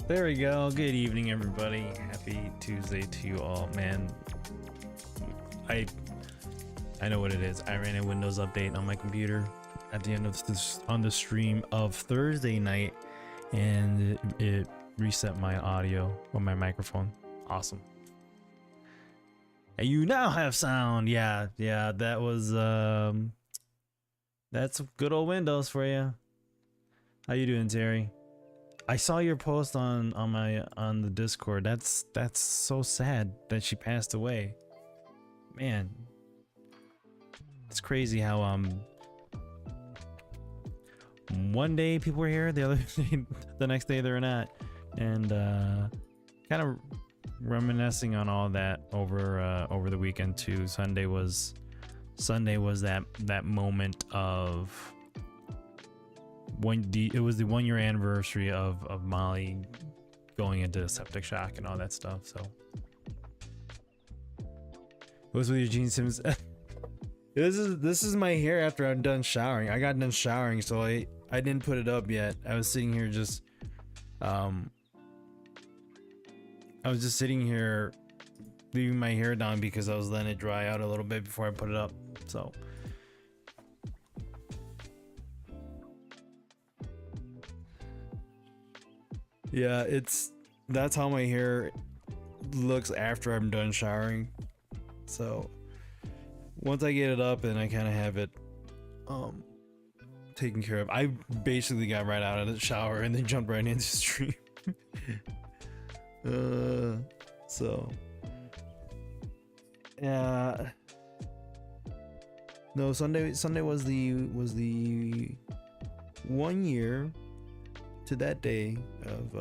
There we go. Good evening, everybody. Happy Tuesday to you all. Man, I know what it is. I ran a Windows update on my computer at the end of this on the stream of Thursday night, and it reset my audio or my microphone. Awesome. And you now have sound. Yeah, that was that's good old Windows for you. How you doing, Terry? I saw your post on the Discord. That's so sad that she passed away. Man, it's crazy how one day people were here, the other day, the next day they're not, and kind of reminiscing on all that over the weekend too. Sunday was that moment of it was the 1 year anniversary of Molly going into septic shock and all that stuff. So it was with Eugene Simmons. This is my hair after I'm done showering. I got done showering, so I didn't put it up yet. I was sitting here just sitting here leaving my hair down because I was letting it dry out a little bit before I put it up. So yeah, that's how my hair looks after I'm done showering. So once I get it up and I kind of have it taken care of, I basically got right out of the shower and then jumped right into the stream. So yeah, no, Sunday was the 1 year to that day of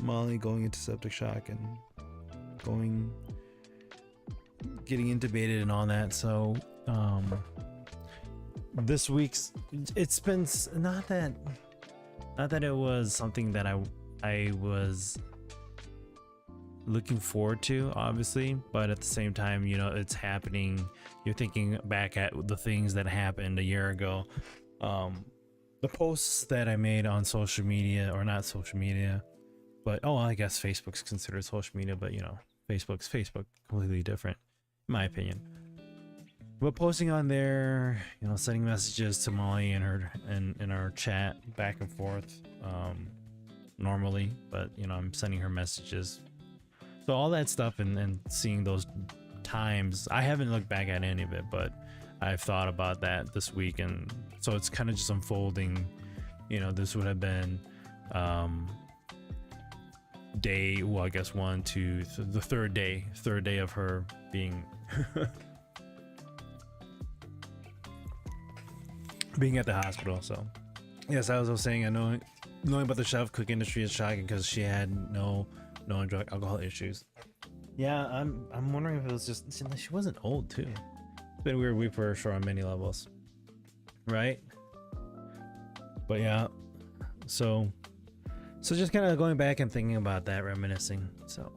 Molly going into septic shock and getting intubated and all that. So this week's, it's been not that it was something that I was looking forward to, obviously, but at the same time, you know, it's happening. You're thinking back at the things that happened a year ago. The posts that I made on social media, or not social media, but I guess Facebook's considered social media, but you know, Facebook's completely different in my opinion. But posting on there, you know, sending messages to Molly and her and in our chat back and forth normally, but you know, I'm sending her messages. So all that stuff and seeing those times, I haven't looked back at any of it, but I've thought about that this week, and so it's kind of just unfolding. You know, this would have been day, well, I guess the third day of her being being at the hospital. So yes, as I was saying, I know knowing about the chef cook industry is shocking because she had no drug alcohol issues. Yeah, I'm wondering if it was just she wasn't old too. It's been a weird week for sure on many levels, right? But yeah, so just kind of going back and thinking about that, reminiscing. So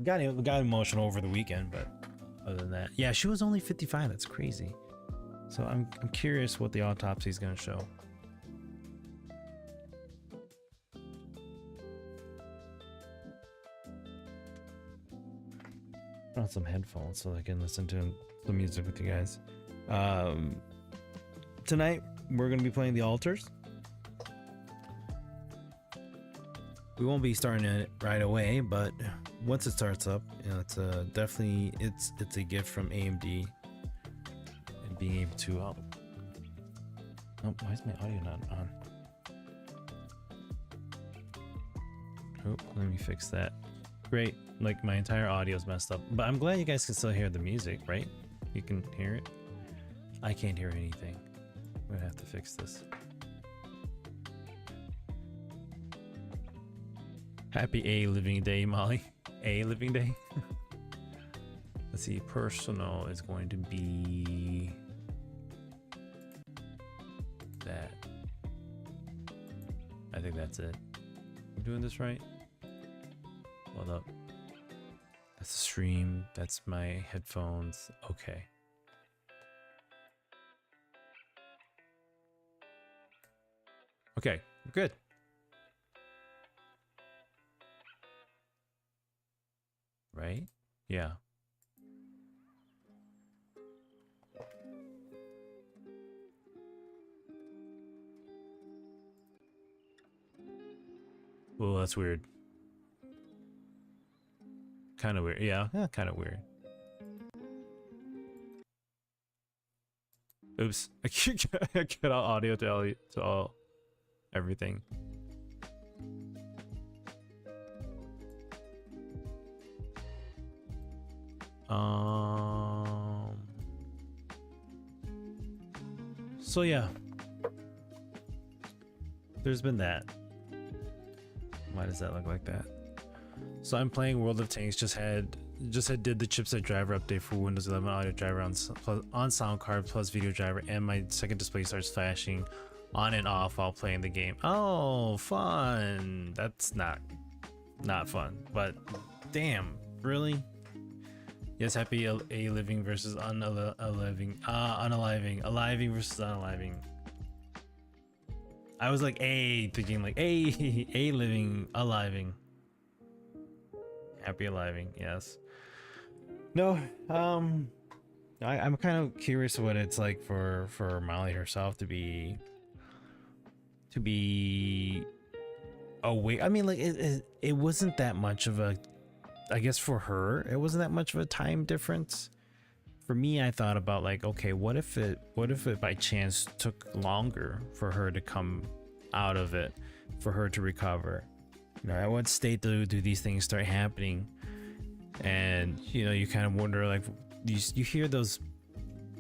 got emotional over the weekend, but other than that, yeah, she was only 55. That's crazy. So I'm curious what the autopsy is going to show. On some headphones so I can listen to the music with you guys. Tonight we're going to be playing The Altars. We won't be starting it right away, but once it starts up, you know, it's definitely it's a gift from AMD and being able to oh, why is my audio not on? Oh, let me fix that. Great, like my entire audio is messed up, but I'm glad you guys can still hear the music, right? You can hear it. I can't hear anything. I'm gonna have to fix this. Happy A living day, Molly. A living day. Let's see, personal is going to be that. I think that's it. I'm doing this right? Hold up. That's the stream. That's my headphones. Okay. Okay, good. Right? Yeah. Well, that's weird. Kind of weird. Yeah, kind of weird. Oops. I cut out audio to all everything. So yeah, there's been that. Why does that look like that? So I'm playing World of Tanks. Just did the chipset driver update for Windows 11 audio driver on sound card plus video driver, and my second display starts flashing on and off while playing the game. Oh, fun! That's not fun, but damn, really? Yes, happy a living versus unaliving versus unaliving. I was like thinking like a living aliving. Happy aliving, yes. No, I'm kind of curious what it's like for Molly herself to be awake. I mean, like it wasn't that much of a, I guess for her it wasn't that much of a time difference. For me, I thought about like, okay, what if it by chance took longer for her to come out of it, for her to recover? You know, at what state do these things start happening? And you know, you kind of wonder, like, you hear those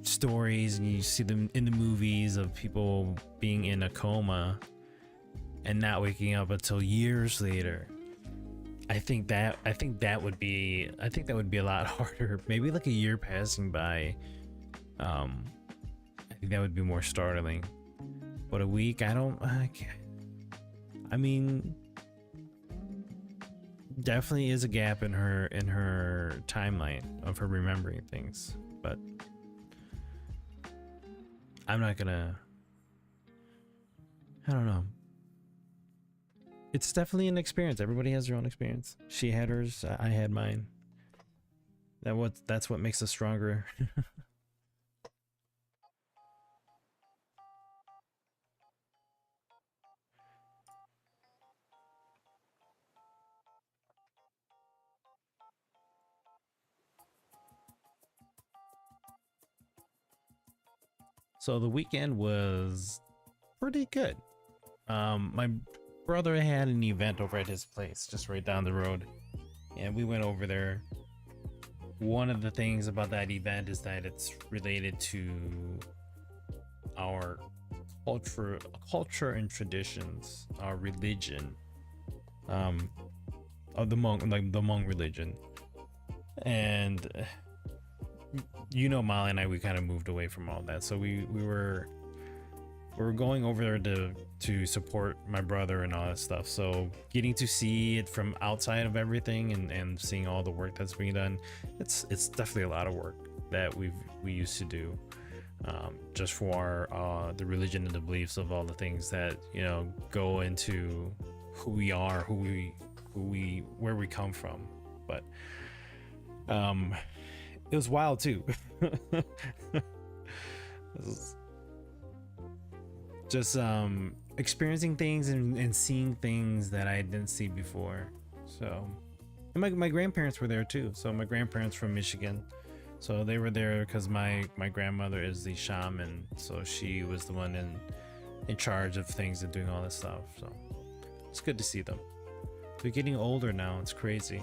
stories and you see them in the movies of people being in a coma and not waking up until years later. I think that would be a lot harder. Maybe like a year passing by. I think that would be more startling. But a week, I mean, definitely is a gap in her timeline of her remembering things. But I'm not gonna. I don't know. It's definitely an experience. Everybody has their own experience. She had hers. I had mine. That's what makes us stronger. So the weekend was pretty good. My brother had an event over at his place just right down the road, and we went over there. One of the things about that event is that it's related to our culture and traditions, our religion, of the Hmong, like the Hmong religion. And Molly and I, we kind of moved away from all that, so we were going over there to support my brother and all that stuff. So getting to see it from outside of everything and seeing all the work that's being done, it's definitely a lot of work that we used to do, just for the religion and the beliefs of all the things that go into who we are, where we come from. But it was wild too. Just experiencing things and seeing things that I didn't see before. So, and my grandparents were there too. So my grandparents from Michigan, so they were there because my grandmother is the shaman, so she was the one in charge of things and doing all this stuff. So it's good to see them. They're getting older now. It's crazy.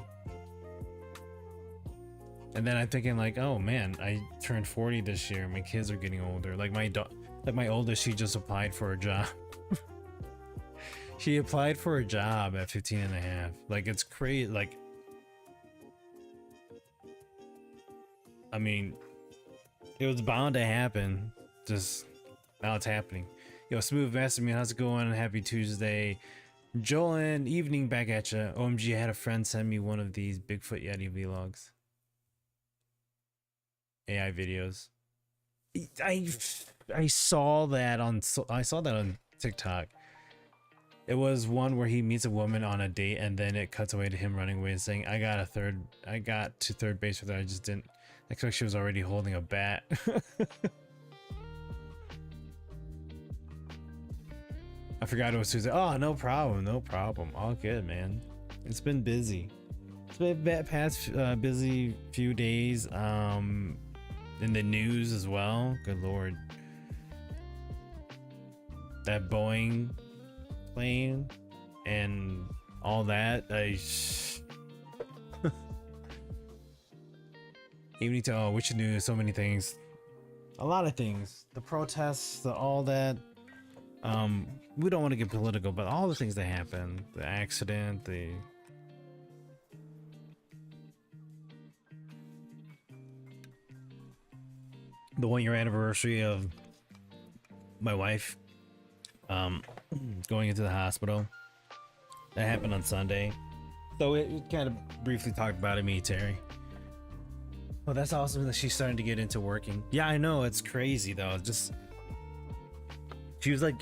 And then I'm thinking like, oh man, I turned 40 this year. My kids are getting older. Like my oldest, she just applied for a job. She applied for a job at 15 and a half. Like, it's crazy. Like, I mean, it was bound to happen. Just now it's happening. Yo, Smooth messaged me. How's it going? Happy Tuesday. Jolan, evening back at you. OMG, I had a friend send me one of these Bigfoot Yeti vlogs. AI videos. I saw that on TikTok. It was one where he meets a woman on a date, and then it cuts away to him running away and saying, I got to third base with her. I just didn't expect she was already holding a bat. I forgot it was Tuesday. Oh, no problem. All good, man. It's been busy. It's been past busy few days. In the news as well. Good lord. That Boeing plane and all that. Evening to which news, so many things. A lot of things. The protests, all that. We don't want to get political, but all the things that happened, the accident, the one year anniversary of my wife going into the hospital. That happened on Sunday. So it kind of briefly talked about it, me, Terry. Well, that's awesome that she's starting to get into working. Yeah, I know, it's crazy though. Just she was like,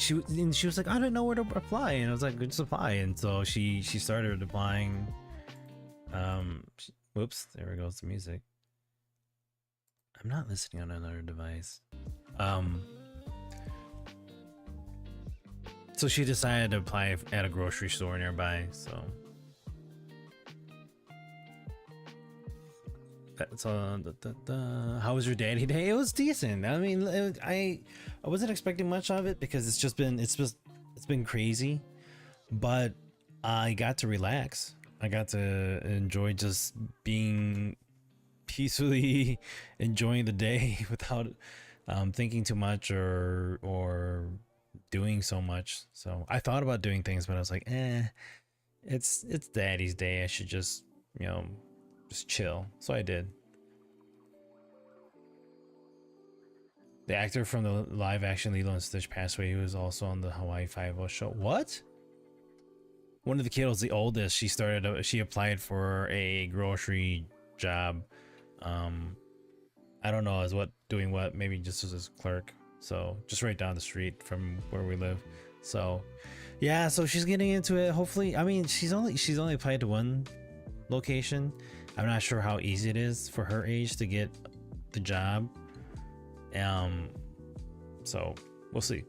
I don't know where to apply, and I was like, just apply. And so she started applying. Whoops, there goes the music. I'm not listening on another device. So she decided to apply at a grocery store nearby. So that's how was your daddy day? It was decent. I mean, I wasn't expecting much of it because it's been crazy, but I got to relax. I got to enjoy just being peacefully enjoying the day without thinking too much or doing so much. So I thought about doing things, but I was like, it's daddy's day. I should just just chill. So I did. The actor from the live action Lilo and Stitch passed away. He was also on the Hawaii Five-O show. What? One of the kiddos, the oldest, she applied for a grocery job. I don't know as what doing what, maybe just as a clerk. So just right down the street from where we live. So yeah, so she's getting into it. Hopefully, I mean, she's only applied to one location. I'm not sure how easy it is for her age to get the job. So we'll see.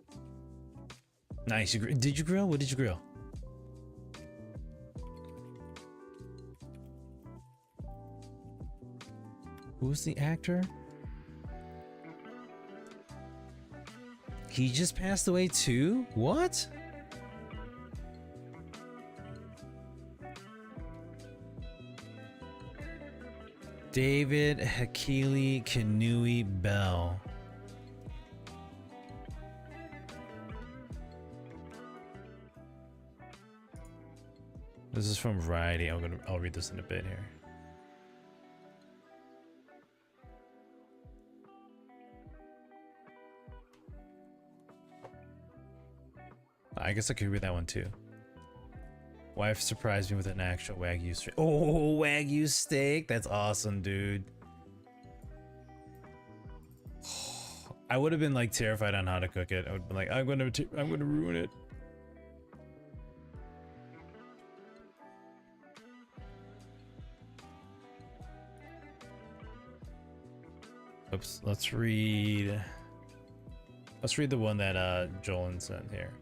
Nice. Did you grill? What did you grill? Who's the actor? He just passed away too? What? David Hakili Kanui Bell. This is from Variety. I'll read this in a bit here. I guess I could read that one too. Wife surprised me with an actual Wagyu steak. Oh, Wagyu steak. That's awesome, dude. I would have been like terrified on how to cook it. I would have been like, I'm gonna ruin it. Oops, let's read the one that Jolan sent here.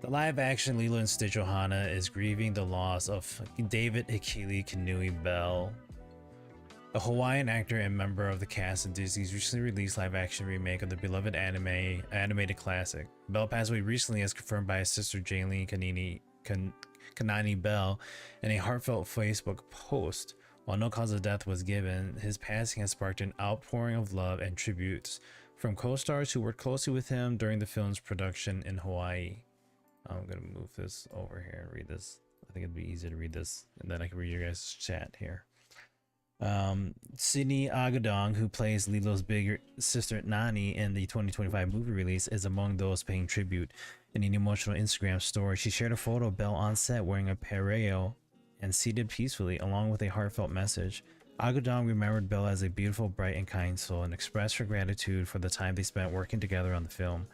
The live-action Lilo and Stitch Ohana is grieving the loss of David Hakili Kanui Bell, a Hawaiian actor and member of the cast in Disney's recently released live-action remake of the beloved animated classic. Bell passed away recently, as confirmed by his sister Jaylene Kanani Bell in a heartfelt Facebook post. While no cause of death was given, his passing has sparked an outpouring of love and tributes from co-stars who worked closely with him during the film's production in Hawaii. I'm gonna move this over here and read this. I think it'd be easier to read this, and then I can read your guys' chat here. Sydney Agadong, who plays Lilo's bigger sister Nani in the 2025 movie release, is among those paying tribute. In an emotional Instagram story, she shared a photo of Belle on set wearing a pareo and seated peacefully, along with a heartfelt message. Agadong remembered Belle as a beautiful, bright, and kind soul and expressed her gratitude for the time they spent working together on the film.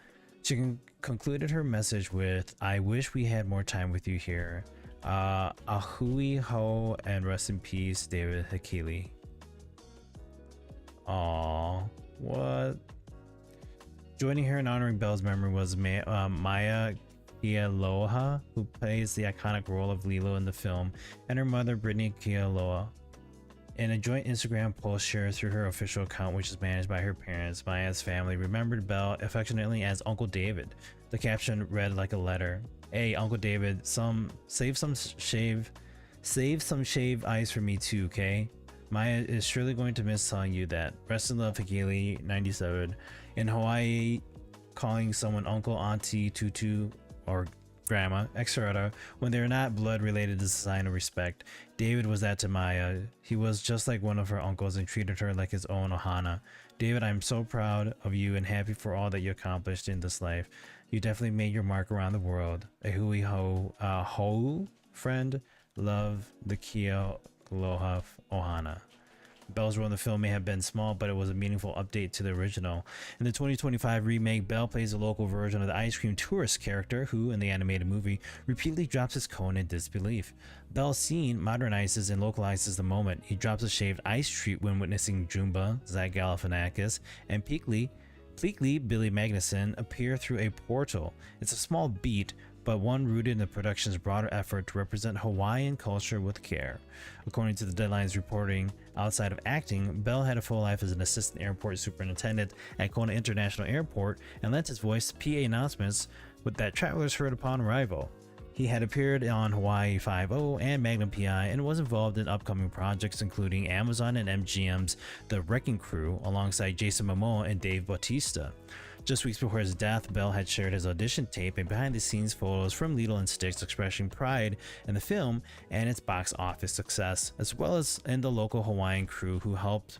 She concluded her message with, "I wish we had more time with you here. Ahui ho, and rest in peace, David Hakili." Aww, what? Joining her in honoring Belle's memory was Maya Kealoha, who plays the iconic role of Lilo in the film, and her mother, Brittany Kealoha. In a joint Instagram post shared through her official account, which is managed by her parents, Maya's family remembered Belle affectionately as Uncle David. The caption read like a letter. "Hey, Uncle David, save some shave ice for me too, okay? Maya is surely going to miss telling you that. Rest in love, Hakili, 97. In Hawaii, calling someone uncle, auntie, tutu, or grandma, etc., when they're not blood related, is a sign of respect. David was that to Maya. He was just like one of her uncles and treated her like his own Ohana. David, I'm so proud of you and happy for all that you accomplished in this life. You definitely made your mark around the world. A hui ho, friend. Love, the Kia Aloha Ohana." Belle's role in the film may have been small, but it was a meaningful update to the original. In the 2025 remake, Belle plays a local version of the ice cream tourist character who, in the animated movie, repeatedly drops his cone in disbelief. Belle's scene modernizes and localizes the moment. He drops a shaved ice treat when witnessing Jumba, Zach Galifianakis, and Pleakley, Billy Magnuson, appear through a portal. It's a small beat, but one rooted in the production's broader effort to represent Hawaiian culture with care. According to the Deadline's reporting, outside of acting, Belle had a full life as an assistant airport superintendent at Kona International Airport and lent his voice to PA announcements that travelers heard upon arrival. He had appeared on Hawaii Five-0 and Magnum PI and was involved in upcoming projects including Amazon and MGM's The Wrecking Crew alongside Jason Momoa and Dave Bautista. Just weeks before his death, Belle had shared his audition tape and behind-the-scenes photos from Lilo and Stitch expressing pride in the film and its box office success, as well as in the local Hawaiian crew who helped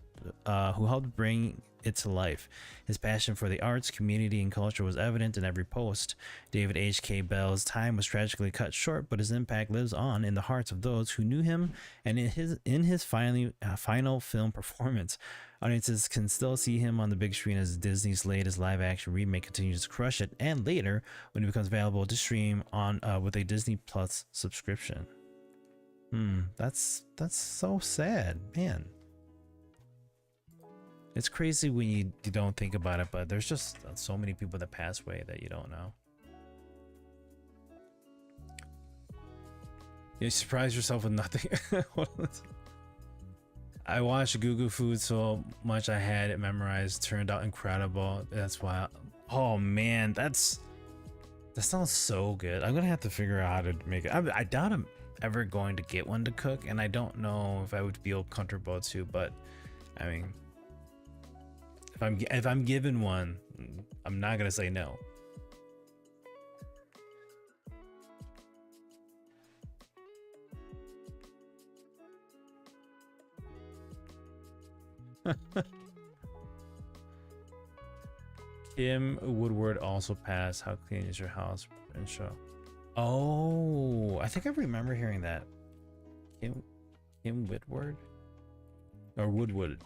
bring it to life. His passion for the arts, community, and culture was evident in every post. David H.K. Bell's time was tragically cut short, but his impact lives on in the hearts of those who knew him and in his final film performance. Audiences can still see him on the big screen as Disney's latest live-action remake continues to crush it, and later when it becomes available to stream on with a Disney Plus subscription. That's so sad, man. It's crazy when you don't think about it, but there's just so many people that pass away that you don't know. You surprise yourself with nothing. I watched Gugu Food so much I had it memorized. Turned out incredible. That's why. Oh man, that sounds so good. I'm gonna have to figure out how to make it. I doubt I'm ever going to get one to cook, and I don't know if I would feel comfortable to. But I mean, if I'm given one, I'm not gonna say no. Kim Woodward also passed "How Clean Is Your House" and show. Oh, I think I remember hearing that. Kim Woodward or Woodward.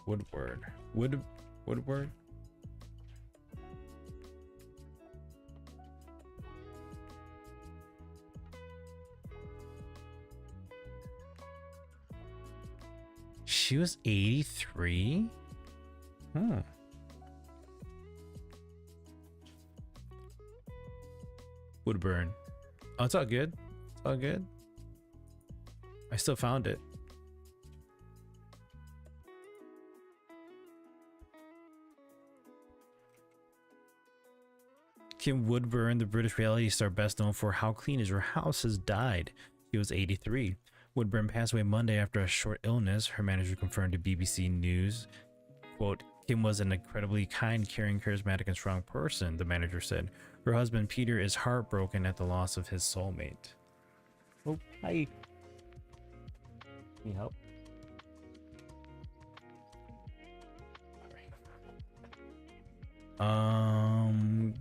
She was 83? Woodburn. Oh, it's all good. It's all good. I still found it. Kim Woodburn, the British reality star best known for How Clean Is Your House, has died. She was 83. Woodburn passed away Monday after a short illness. Her manager confirmed to BBC News, quote, "Kim was an incredibly kind, caring, charismatic, and strong person," the manager said. Her husband, Peter, is heartbroken at the loss of his soulmate. Oh, hi. Can you help?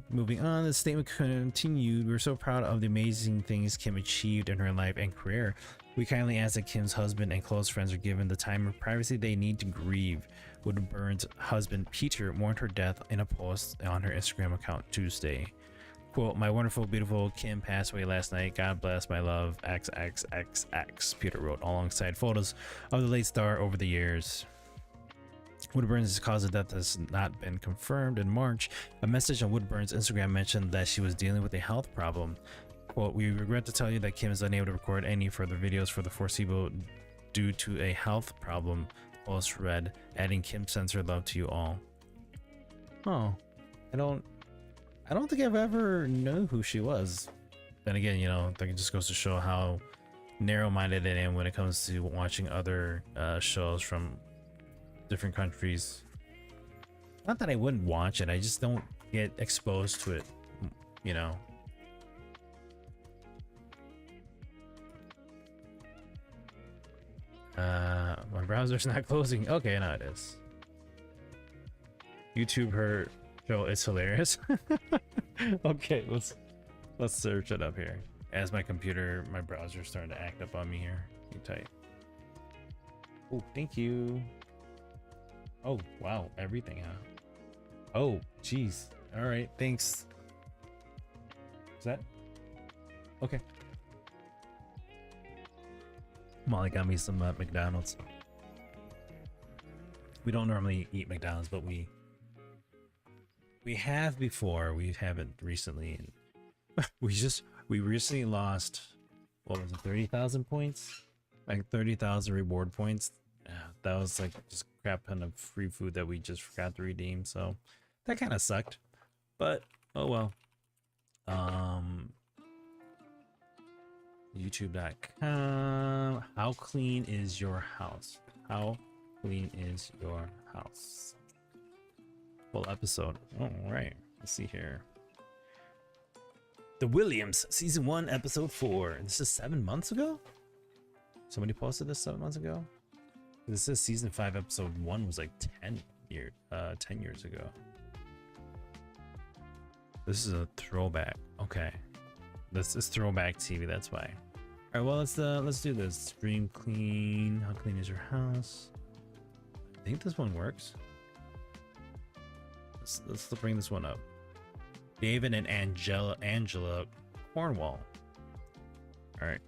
Moving on, the statement continued. "We're so proud of the amazing things Kim achieved in her life and career. We kindly ask that Kim's husband and close friends are given the time and privacy they need to grieve." Woodburn's husband, Peter, mourned her death in a post on her Instagram account Tuesday. Quote, "My wonderful, beautiful Kim passed away last night. God bless my love, XXXX," Peter wrote, alongside photos of the late star over the years. Woodburn's cause of death has not been confirmed. In March, a message on Woodburn's Instagram mentioned that she was dealing with a health problem. Quote, "We regret to tell you that Kim is unable to record any further videos for the foreseeable due to a health problem," post read, adding, "Kim sends her love to you all." Oh, I don't think I've ever known who she was. Then again, you know, I think it just goes to show how narrow-minded I am when it comes to watching other shows from different countries. Not that I wouldn't watch it, I just don't get exposed to it, you know. My browser's not closing. Okay, now it is. YouTube, her show is hilarious. Okay, let's search it up here. As my browser's starting to act up on me here. You tight. Oh, thank you. Oh, wow, everything, huh? Oh, jeez. All right, thanks. Is that okay? Molly got me some McDonald's. We don't normally eat McDonald's, but we have before. We haven't recently. We recently lost, what was it, 30,000 points? Like 30,000 reward points. That was like just crap ton of free food that we just forgot to redeem. So that kind of sucked, but oh well. YouTube.com. How clean is your house? How clean is your house? Full episode. All right, let's see here. The Williams, season 1, episode 4. This is 7 months ago. Somebody posted this 7 months ago. This says season 5, episode 1 was like 10 years ago. This is a throwback. Okay, this is throwback TV. That's why. All right, well, let's do this. Stream clean. How clean is your house? I think this one works. Let's bring this one up. David and Angela Cornwall. All right.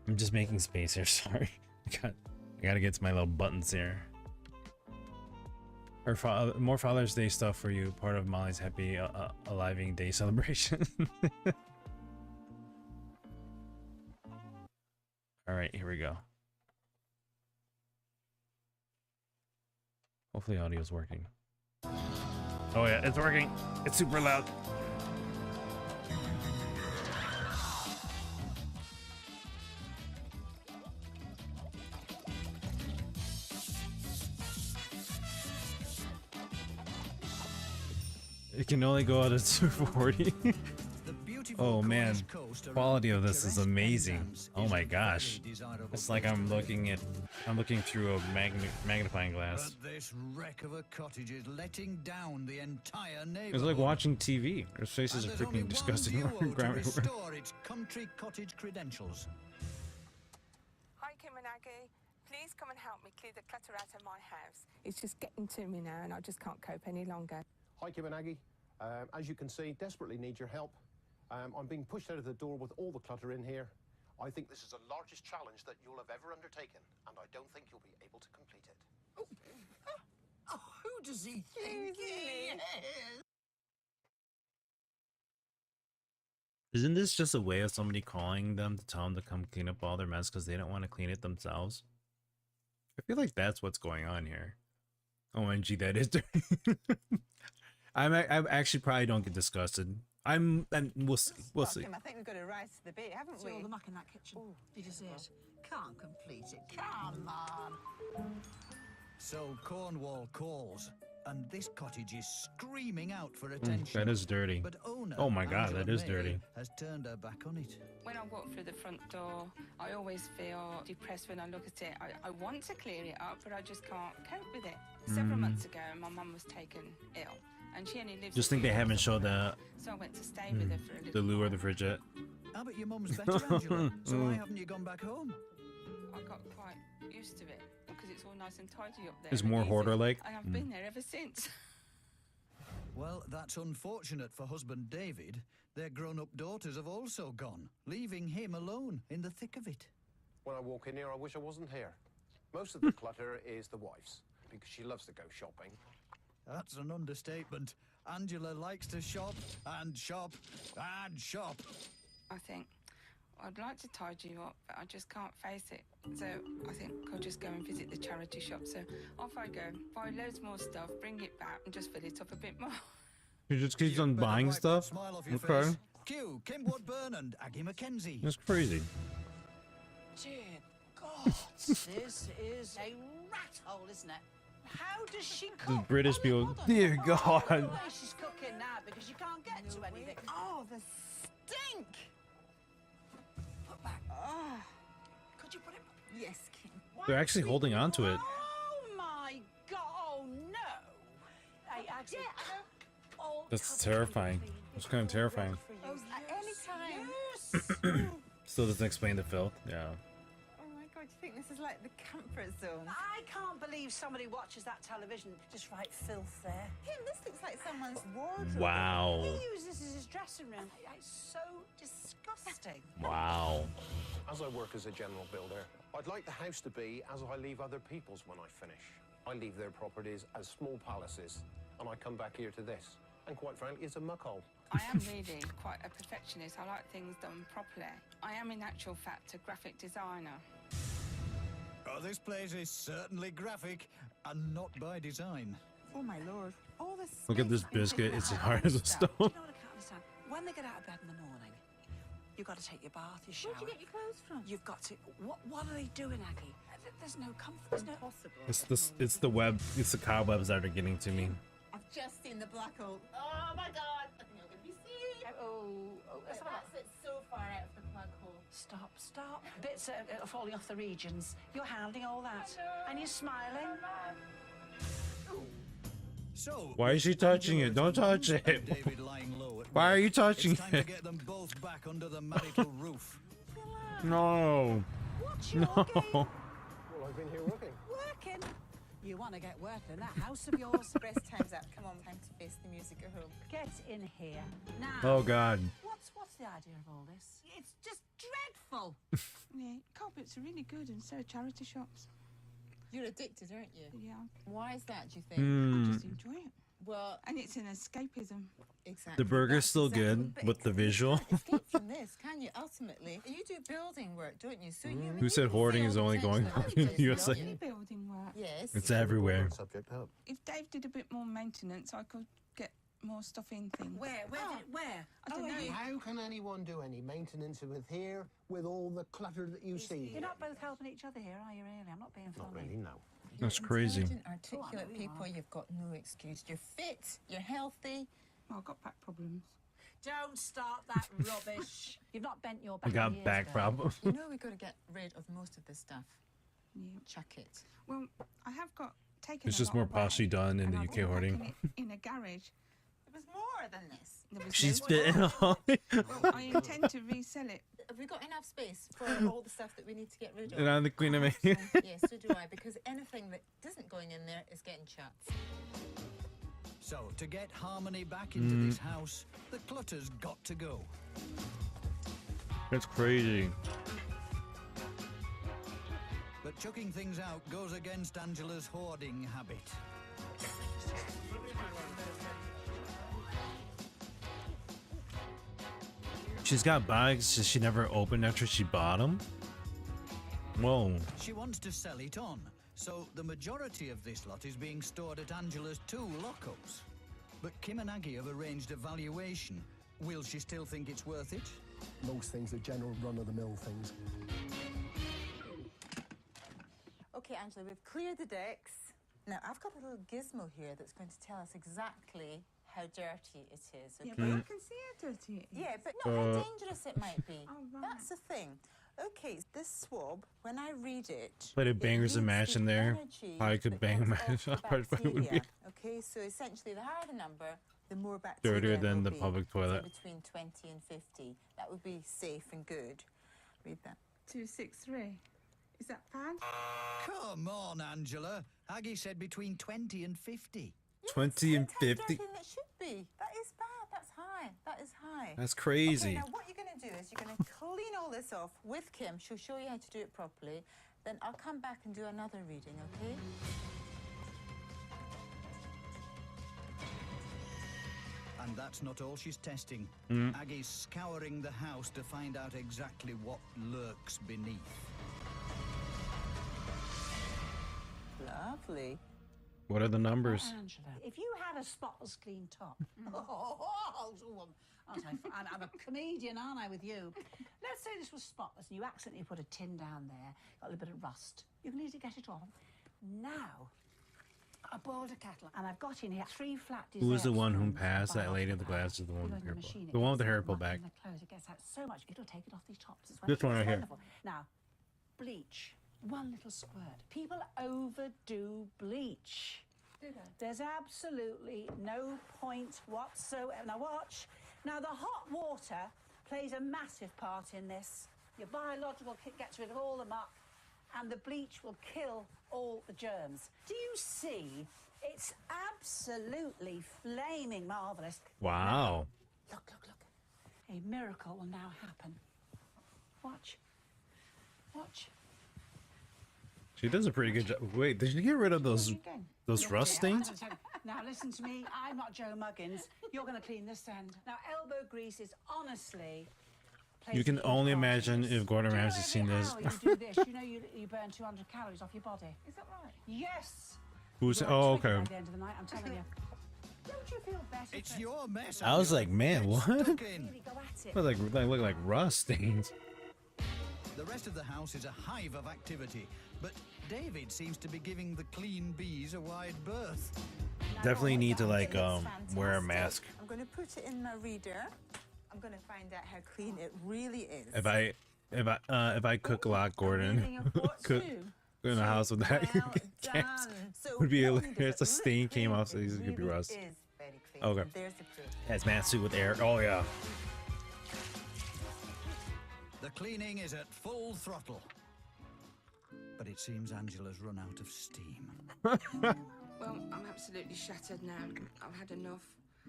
I'm just making space here. Sorry. I gotta get to my little buttons here. More Father's Day stuff for you. Part of Molly's Happy Aliving Day celebration. All right, here we go. Hopefully audio's working. Oh yeah, it's working. It's super loud. It can only go out at 240. Oh man, quality of this is amazing. Oh my gosh, it's like I'm looking through a magnifying glass. But this wreck of a cottage is letting down the entire neighborhood. It's like watching TV. Their faces are freaking disgusting. To restore its country cottage credentials. Hi, Kim and Aggie. Please come and help me clear the clutter out of my house. It's just getting to me now, and I just can't cope any longer. Hi, Kim and Aggie. As you can see, desperately need your help. I'm being pushed out of the door with all the clutter in here. I think this is the largest challenge that you'll have ever undertaken, and I don't think you'll be able to complete it. Oh, who does he think he is? Isn't this just a way of somebody calling them to tell them to come clean up all their mess because they don't want to clean it themselves? I feel like that's what's going on here. OMG, that is dirty. I actually probably don't get disgusted. And we'll see. We'll see. Kim, I think we've got to rise to the bait, haven't we? See all the muck in that kitchen. Did you see it? Can't complete it. Come on. So Cornwall calls, and this cottage is screaming out for attention. That is dirty. But owner, Oh my God, Angela that is May, dirty. has turned her back on it. When I walk through the front door, I always feel depressed when I look at it. I want to clear it up, but I just can't cope with it. Several months ago, my mum was taken ill, and she only lives. Just think they haven't showed the So I went to stay with her for a little. loo or the fridge. Ah, but your mum's better, Angela. So why haven't you gone back home? I got quite used to it because it's all nice and tidy up there. It's and more easy, hoarder-like. and I've been there ever since. Well, that's unfortunate for husband David. Their grown-up daughters have also gone, leaving him alone in the thick of it. When I walk in here, I wish I wasn't here. Most of the clutter is the wife's, because she loves to go shopping. That's an understatement. Angela likes to shop and shop and shop. I think I'd like to tidy you up, but I just can't face it. So I think I'll just go and visit the charity shop. So off I go, buy loads more stuff, bring it back, and just fill it up a bit more. You just keeps on Better buying wipe that stuff? smile off your Okay. face. Cue Kim Woodburn and Aggie Mackenzie. That's crazy. Dear God, this is a rat hole, isn't it? How does she cook? The British people. Hold on. Dear Oh, God. the way she's cooking now because you can't get to anything. Oh, the stink! Put back. Oh. Could you put it? Yes, Kim. They're actually holding on to it. Oh my God! Oh no! Hey, actually, oh, That's terrifying. It's kind of terrifying. Oh, at any time. Yes. Still doesn't explain the filth. Yeah. Oh my God, do you think this is like the comfort zone? I can't believe somebody watches that television. Just right filth there. Kim, this looks like someone's wardrobe. Wow. He uses this as his dressing room. It's so disgusting. Wow. As I work as a general builder, I'd like the house to be as I leave other people's when I finish. I leave their properties as small palaces, and I come back here to this. And quite frankly, it's a muck hole. I am really quite a perfectionist. I like things done properly. I am in actual fact a graphic designer. Oh, this place is certainly graphic and not by design. Oh my Lord. All this. Look at this biscuit. It's as hard as a stone. Do you know what I can't understand? When they get out of bed in the morning, you've got to take your bath, your shower. Where'd you get your clothes from? You've got to. What are they doing, Aggie? There's no comfort. There's no. Possible. It's the web. It's the cobwebs that are getting to me. I've just seen the black hole. Oh my God! I think I'm gonna be sick. Let's have a look. That's it so far out of the plug hole. Stop. Bits are falling off the regions. You're handling all that, and you're smiling. So, Why is she touching it? Don't touch it. David lying low at Why are work, you touching it's time to it? get them both back under the marital roof. No. What's your No. game? Well, I've been here working. Working. You want to get working in that house of yours? Best time's up. Come on, time to face the music at home. Get in here now. Oh God. What's the idea of all this? It's just dreadful. Yeah, carpets are really good and so are charity shops. You're addicted, aren't you? Yeah, Why is that, do you think? I just enjoy it. Well, And it's an escapism. exactly. The burger's That's still exactly- good but with the you visual. can't escape from this, can you? Ultimately, you do building work, don't you? So you. Who said hoarding is only going on in the USA? Any building work. Yes. It's everywhere. Subject up. If Dave did a bit more maintenance, I could get more stuff in things. Where? I don't know. How can anyone do any maintenance with here with all the clutter that you see? You're not both helping each other here, are you? Really? I'm not being funny. Not really, no. That's crazy. Intelligent, articulate people. You've got no excuse. You're fit. You're healthy. I've got back problems. Don't start that rubbish. You've not bent your back. I got years, back girl. problems. You know we've got to get rid of most of this stuff. Yeah. Chuck it. Well, I have got taken. It's a just lot more away, poshly done in and the I've UK put it hoarding. in a garage. It was more than this. There was She's no spitting more. on it. Well, I intend to resell it. Have we got enough space for all the stuff that we need to get rid of? And I'm the Queen of May. Yes, so do I, because anything that isn't going in there is getting chucked. So, to get harmony back into this house, the clutter's got to go. That's crazy. But chucking things out goes against Angela's hoarding habit. She's got bags that she never opened after she bought them. Whoa. She wants to sell it on, so the majority of this lot is being stored at Angela's 2 locos. But Kim and Aggie have arranged a valuation. Will she still think it's worth it? Most things are general run-of-the-mill things. Okay, Angela, we've cleared the decks. Now, I've got a little gizmo here that's going to tell us exactly how dirty it is. Okay? Yeah, but I can see how dirty it is. Yeah, but not how dangerous it might be. Oh, right. That's the thing. Okay, this swab, when I read it, Put a it bangers and reads mash the in there. energy How you could that bang comes mash. off the How hard it would be. bacteria. Okay, so essentially, the higher the number, the more bacteria Dirtier than will the be. public So toilet. between 20 and 50. That would be safe and good. Read that. 263. Is that bad? Come on, Angela. Aggie said between 20 and 50. 20 and That's how 50. dirty that should be. That is bad. That's high. That is high. That's Okay, crazy. now what you're going to do is you're going to clean all this off with Kim. She'll show you how to do it properly. Then I'll come back and do another reading, okay? And that's not all she's testing. Aggie's scouring the house to find out exactly what lurks beneath. Lovely. What are the numbers? Angela, if you had a spotless clean top, I'm a comedian, aren't I, with you? Let's say this was spotless and you accidentally put a tin down there, got a little bit of rust. You can easily get it off. Now, I boiled a kettle and I've got in here 3 flat desserts. Who was the one who passed? That lady with the glasses, the one with the hair pull. The one with the hair pulled back. The clothes, it gets out so much, it'll take it off these tops as well. This one It's right here. wonderful. Now, bleach. 1 little squirt. People overdo bleach. Do that. There's absolutely no point whatsoever. Now watch. Now the hot water plays a massive part in this. Your biological kit gets rid of all the muck and the bleach will kill all the germs. Do you see? It's absolutely flaming marvellous. Wow. Look, look, look. A miracle will now happen. Watch. Watch. She does a pretty good job. Wait, did you get rid of those rust stains? Now listen to me, I'm not Joe Muggins. You're going to clean this end. Now elbow grease is honestly... You can only imagine if Gordon Do you know Ramsay's seen every this. hour you do this, you know you burn 200 calories off your body. Is that right? Yes. Who's? You're Oh, triggered okay. By the end of the night, I'm telling you. Don't you feel better? It's for- your mess. I was Angela. like, man, Get what? stuck in. Really go at it. Look like they look like rust stains. The rest of the house is a hive of activity, but David seems to be giving the clean bees a wide berth. Now, Definitely what need to that like looks wear a fantastic. mask. I'm going to put it in my reader. I'm going to find out how clean it really is. If I cook a lot, Gordon, Reading of what cook too? in a house with that Well cats done. So would be not only hilarious. does A it stain look came clean, off, so it it could be really rust. is very clean. Okay. And there's the proof. That's mask suit with air. Oh yeah. The cleaning is at full throttle. But it seems Angela's run out of steam. Well, I'm absolutely shattered now. I've had enough.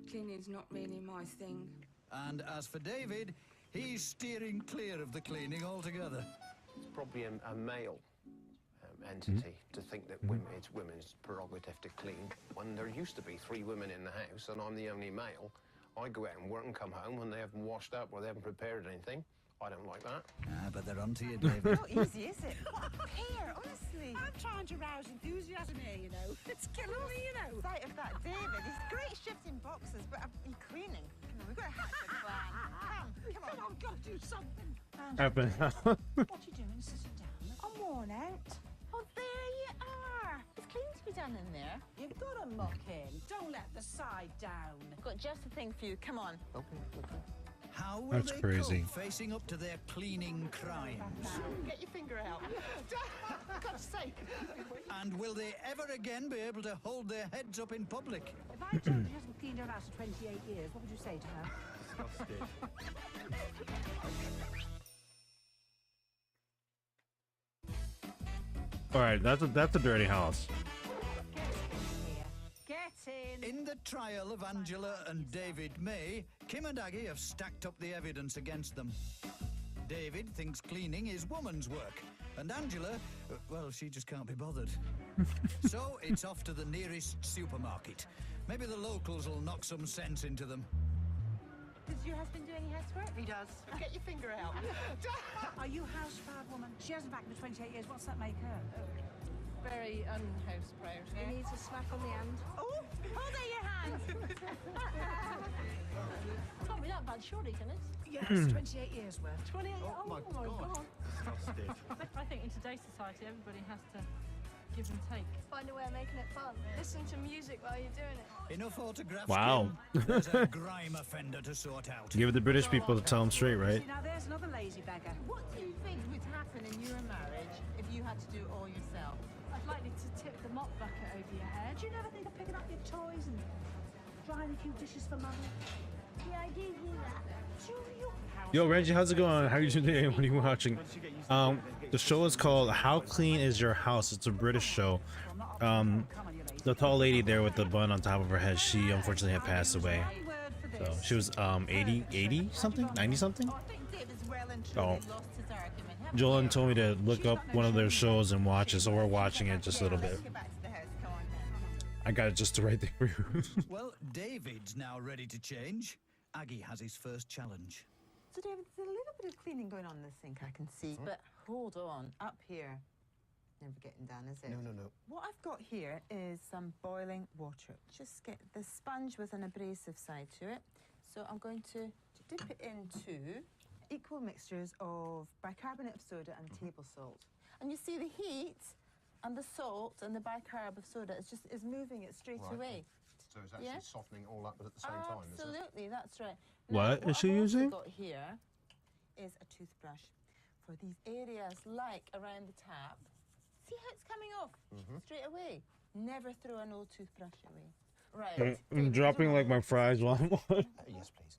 Cleaning's not really my thing. And as for David, he's steering clear of the cleaning altogether. It's probably a male entity to think that it's women's prerogative to clean. When there used to be 3 women in the house and I'm the only male, I go out and work and come home when they haven't washed up or they haven't prepared anything. I don't like that. Ah, but they're onto you, David. Not easy, is it? What a pair, honestly. I'm trying to rouse enthusiasm here, you know. It's killing me, you know. Sight of that David. He's great shifting boxes, but I'm cleaning. Come on, we've got to hatch a plan. Come on. I've got to do something. Happen. What are you doing sitting down? I'm worn out. Oh, there you are. You've cleaned be done in there. You've got to muck in. Don't let the side down. I've got just the thing for you. Come on. Okay. How will That's they crazy. cope facing up to their cleaning crimes? Get your finger out. For God's sake. And will they ever again be able to hold their heads up in public? If I told you she hasn't cleaned her house for 28 years, what would you say to her? All right, that's a dirty house. Get in here. Get in. In the trial of Angela and David May, Kim and Aggie have stacked up the evidence against them. David thinks cleaning is woman's work, and Angela, well, she just can't be bothered. So it's off to the nearest supermarket. Maybe the locals will knock some sense into them. Does your husband do any housework? He does. Get your finger out. Are you house proud woman? She hasn't backed for 28 years. What's that make her? Very unhouse proud. He needs a smack on the hand. Oh, hold out your hand. Can't be that bad, surely, can it? Yes, 28 years worth. 28? Oh, my God. Disgusted. I think in today's society, everybody has to give and take. Find a way of making it fun. Listen to music while you're doing it. Enough autographs. Wow. Kim. There's a grime offender to sort out. Give it the British people to tell them straight, right? Now there's another lazy beggar. What do you think would happen in your marriage if you had to do it all yourself? I'd like you to tip the mop bucket over your head. Do you never think of picking up your toys and drying a few dishes for mummy? Yeah, I do that. Do you? Yo, Reggie, how's it going? How are you doing today? What are you watching? The show is called How Clean Is Your House? It's a British show. The tall lady there with the bun on top of her head, she unfortunately had passed away. So she was 80 something, 90 something. I think David's well and Oh. truly lost his argument. Haven't Jolan you? told me to look up one of their shows and watch it, so we're watching it just a little bit. Let's get back to the house. Come on. I got it just the right thing for you. Well, David's now ready to change. Aggie has his first challenge. So, David, there's a little bit of cleaning going on in the sink, I can see. But hold on, up here. Never getting done, is it? No. What I've got here is some boiling water. Just get the sponge with an abrasive side to it. So I'm going to dip it into equal mixtures of bicarbonate of soda and table salt. And you see the heat and the salt and the bicarb of soda is moving it straight Right. away. So it's actually Yeah. softening all up at the same time, is it? Absolutely, that's right. What is she I've also using? got here is a toothbrush for these areas like around the tap. See how it's coming off straight away. Never throw an old toothbrush away. Right. I'm David, dropping don't like my fries while I'm on. Yes, please.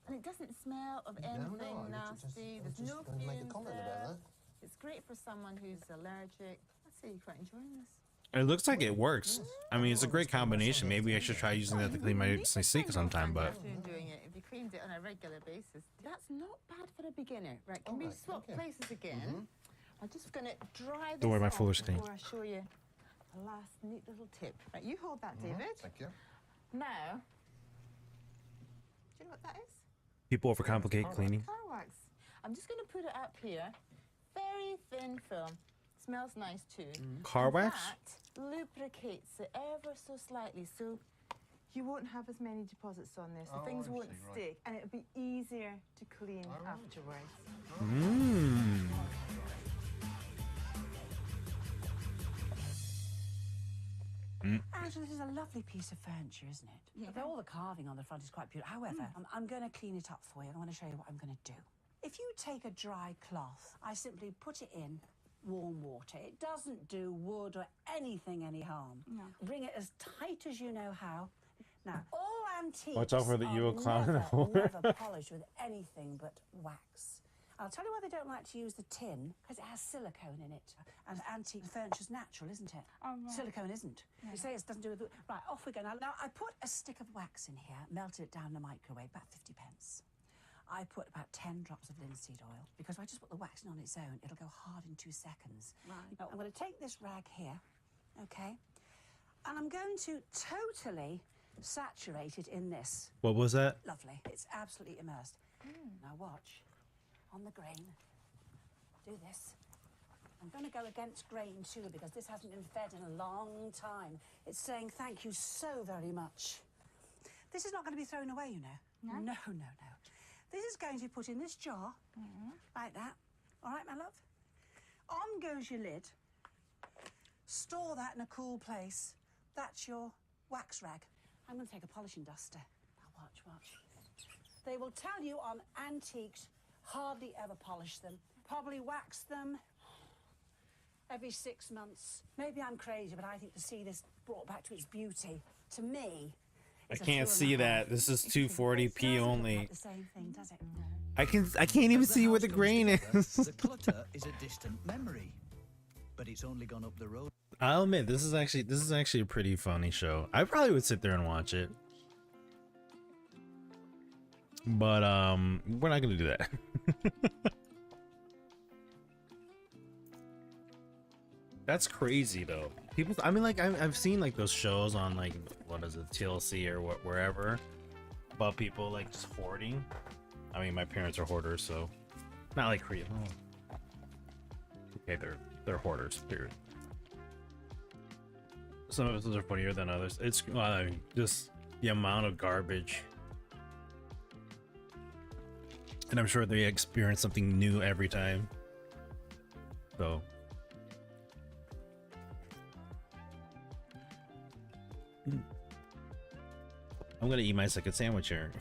And it doesn't smell of anything I was nasty. I was There's just no going to make a fumes comment there. about that. It's great for someone who's allergic. I'd say you're quite enjoying this. It looks like it works. I mean, it's a great combination. Maybe I should try using that to clean my sink sometime, but After doing it, if you cleaned it on a regular basis, that's not bad for a beginner. Right, can we Alright, swap thank you. places again? I'm just going to dry this Don't worry, my off fuller's clean. before I show you the last neat little tip. Right, you hold that, David. Thank you. Now, do you know what that is? people overcomplicate cleaning. Car wax. I'm just going to put it up here. Very thin film. Smells nice too. Car wax? That lubricates it ever so slightly, so you won't have as many deposits on there, so Oh, things I won't see, right. stick, and it'll be easier to clean right. afterwards. Mmm. Angela, this is a lovely piece of furniture, isn't it? Yeah. All the carving on the front is quite beautiful. However, I'm going to clean it up for you. I'm going to show you what I'm going to do. If you take a dry cloth, I simply put it in warm water. It doesn't do wood or anything any harm. No. Bring it as tight as you know how. Now, all antiques Watch out for the are evil clown in the never, corner. never polished with anything but wax. I'll tell you why they don't like to use the tin, because it has silicone in it. And antique furniture's natural, isn't it? Oh, right. Silicone isn't. You say it doesn't do with... Right, off we go. Now, I put a stick of wax in here, melted it down in the microwave, about 50 pence. I put about 10 drops of linseed oil, because if I just put the wax in on its own, it'll go hard in 2 seconds. Right. Now, I'm going to take this rag here, okay? And I'm going to totally saturate it in this. What was that? Lovely. It's absolutely immersed. Now watch. On the grain. Do this. I'm going to go against grain too, because this hasn't been fed in a long time. It's saying thank you so very much. This is not going to be thrown away, you know. No? No. This is going to be put in this jar, like that. All right, my love? On goes your lid. Store that in a cool place. That's your wax rag. I'm going to take a polishing duster. Now watch. They will tell you on antiques, hardly ever polish them. Probably wax them every 6 months. Maybe I'm crazy, but I think to see this brought back to its beauty, to me, I is a can't thrill see and a that. half. This is It doesn't 240p look only. like the same thing, does it? No. I can't even As see where house the comes grain together, is. The clutter is a distant memory, but it's only gone up the road. I'll admit this is actually a pretty funny show. I probably would sit there and watch it. But we're not gonna do that. That's crazy though. People, I mean, like I've seen like those shows on like what is it, TLC or wherever, about people like just hoarding. I mean, my parents are hoarders, so not like Korean. Okay, they're hoarders. Period. Some of those are funnier than others. It's just the amount of garbage. And I'm sure they experience something new every time. So. I'm gonna eat my second sandwich here.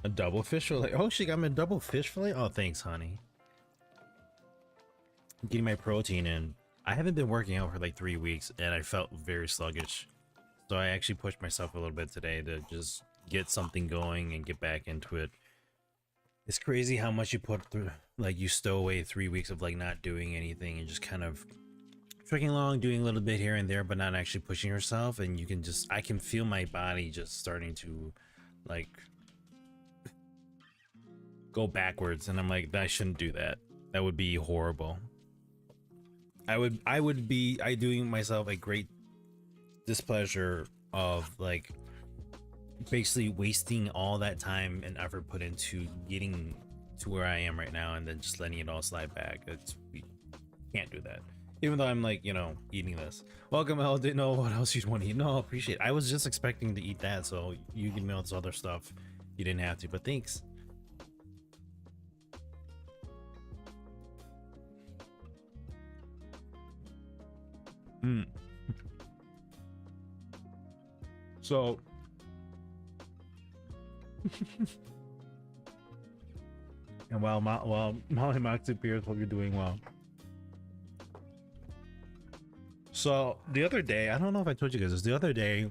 A double fish fillet. Oh, she got me a double fish fillet? Oh, thanks, honey. I'm getting my protein in. I haven't been working out for like 3 weeks and I felt very sluggish. So I actually pushed myself a little bit today to just get something going and get back into it. It's crazy how much you put through, like you stow away 3 weeks of like not doing anything and just kind of trekking along, doing a little bit here and there, but not actually pushing yourself. And you can just, I can feel my body just starting to like go backwards. And I'm like, I shouldn't do that. That would be horrible. I would be doing myself a great displeasure of like basically wasting all that time and effort put into getting to where I am right now and then just letting it all slide back. We can't do that. Even though I'm like, you know, eating this. Welcome, El. Didn't know what else you'd want to eat. No, appreciate it. I was just expecting to eat that, so you give me all this other stuff. You didn't have to, but thanks. So and while Molly Max appears, hope you're doing well. So the other day, I don't know if I told you guys this, the other day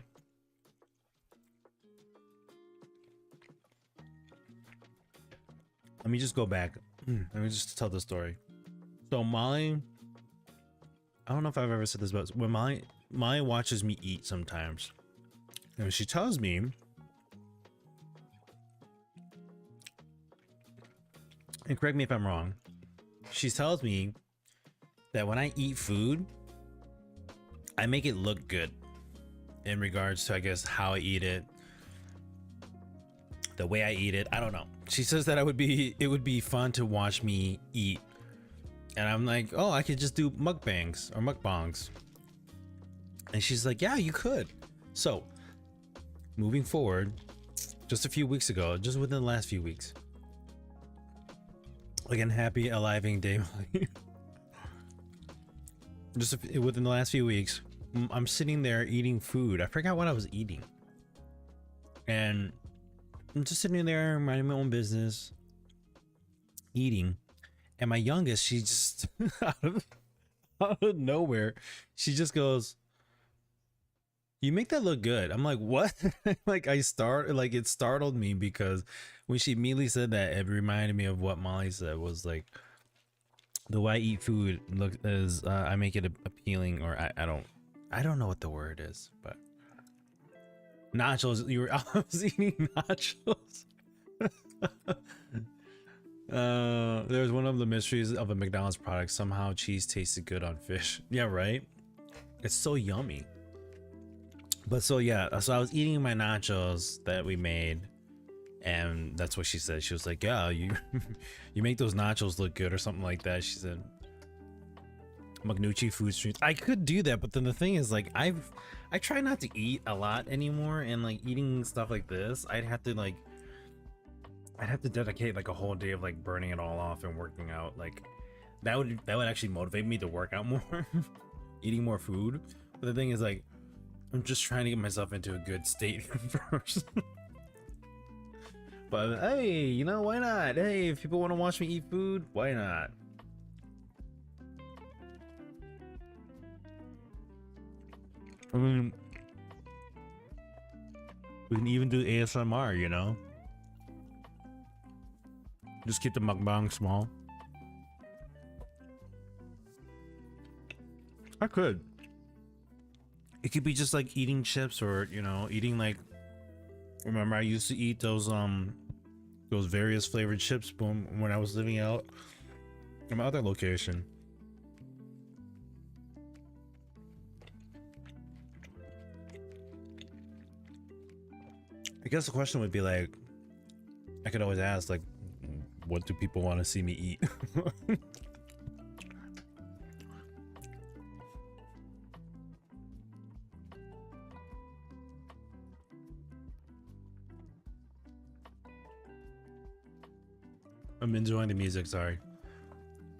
let me just go back. Let me just tell the story. So Molly, I don't know if I've ever said this, but when Molly watches me eat sometimes, and she tells me, and correct me if I'm wrong, she tells me that when I eat food, I make it look good in regards to, I guess, how I eat it, the way I eat it. I don't know. She says that it would be fun to watch me eat. And I'm like, oh, I could just do mukbangs or mukbangs. And she's like, yeah, you could. So moving forward, just a few weeks ago, just within the last few weeks, again, happy aliving day. Just within the last few weeks, I'm sitting there eating food. I forgot what I was eating. And I'm just sitting there minding my own business, eating. And my youngest, she just out of nowhere, she just goes, "You make that look good." I'm like, what? Like it startled me because when she immediately said that, it reminded me of what Molly said, was like, the way I eat food is I make it appealing, or I don't know what the word is, but nachos. I was eating nachos. There's one of the mysteries of a McDonald's product. Somehow cheese tasted good on fish. Yeah, right. It's so yummy. But so yeah, so I was eating my nachos that we made, and that's what she said. She was like, "Yeah, you make those nachos look good," or something like that. She said, "Magnucci Food Streets." I could do that, but then the thing is, like, I try not to eat a lot anymore, and like eating stuff like this, I'd have to dedicate like a whole day of like burning it all off and working out. Like that would actually motivate me to work out more. eating more food. But the thing is, like, I'm just trying to get myself into a good state first. But hey, you know, why not? Hey, if people want to watch me eat food, why not? I mean, we can even do ASMR, you know? Just keep the mukbang small. I could. It could be just like eating chips, or, you know, eating like, remember I used to eat those various flavored chips when I was living out in my other location. I guess the question would be like, I could always ask, like, what do people want to see me eat? I'm enjoying the music, sorry.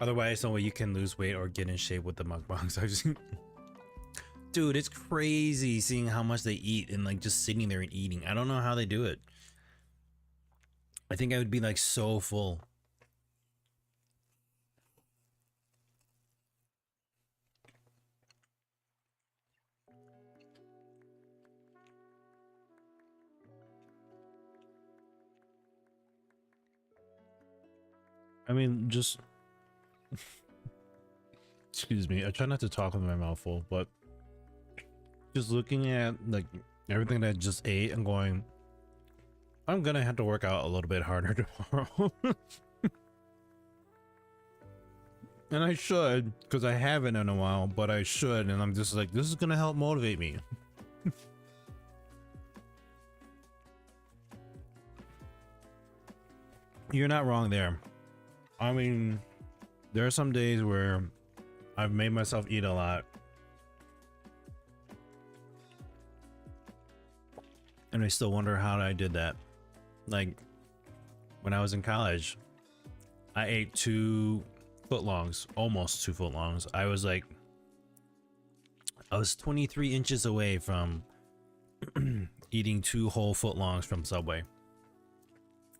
Otherwise, no way you can lose weight or get in shape with the mukbangs. I just, dude, it's crazy seeing how much they eat and like just sitting there and eating. I don't know how they do it. I think I would be like so full. I mean, just excuse me, I try not to talk with my mouth full, but just looking at like everything that I just ate and going, I'm gonna have to work out a little bit harder tomorrow. And I should, because I haven't in a while, but I should, and I'm just like, this is gonna help motivate me. You're not wrong there. I mean, there are some days where I've made myself eat a lot. And I still wonder how I did that. Like, when I was in college, I ate 2 footlongs, almost 2 footlongs. I was 23 inches away from eating 2 whole footlongs from Subway.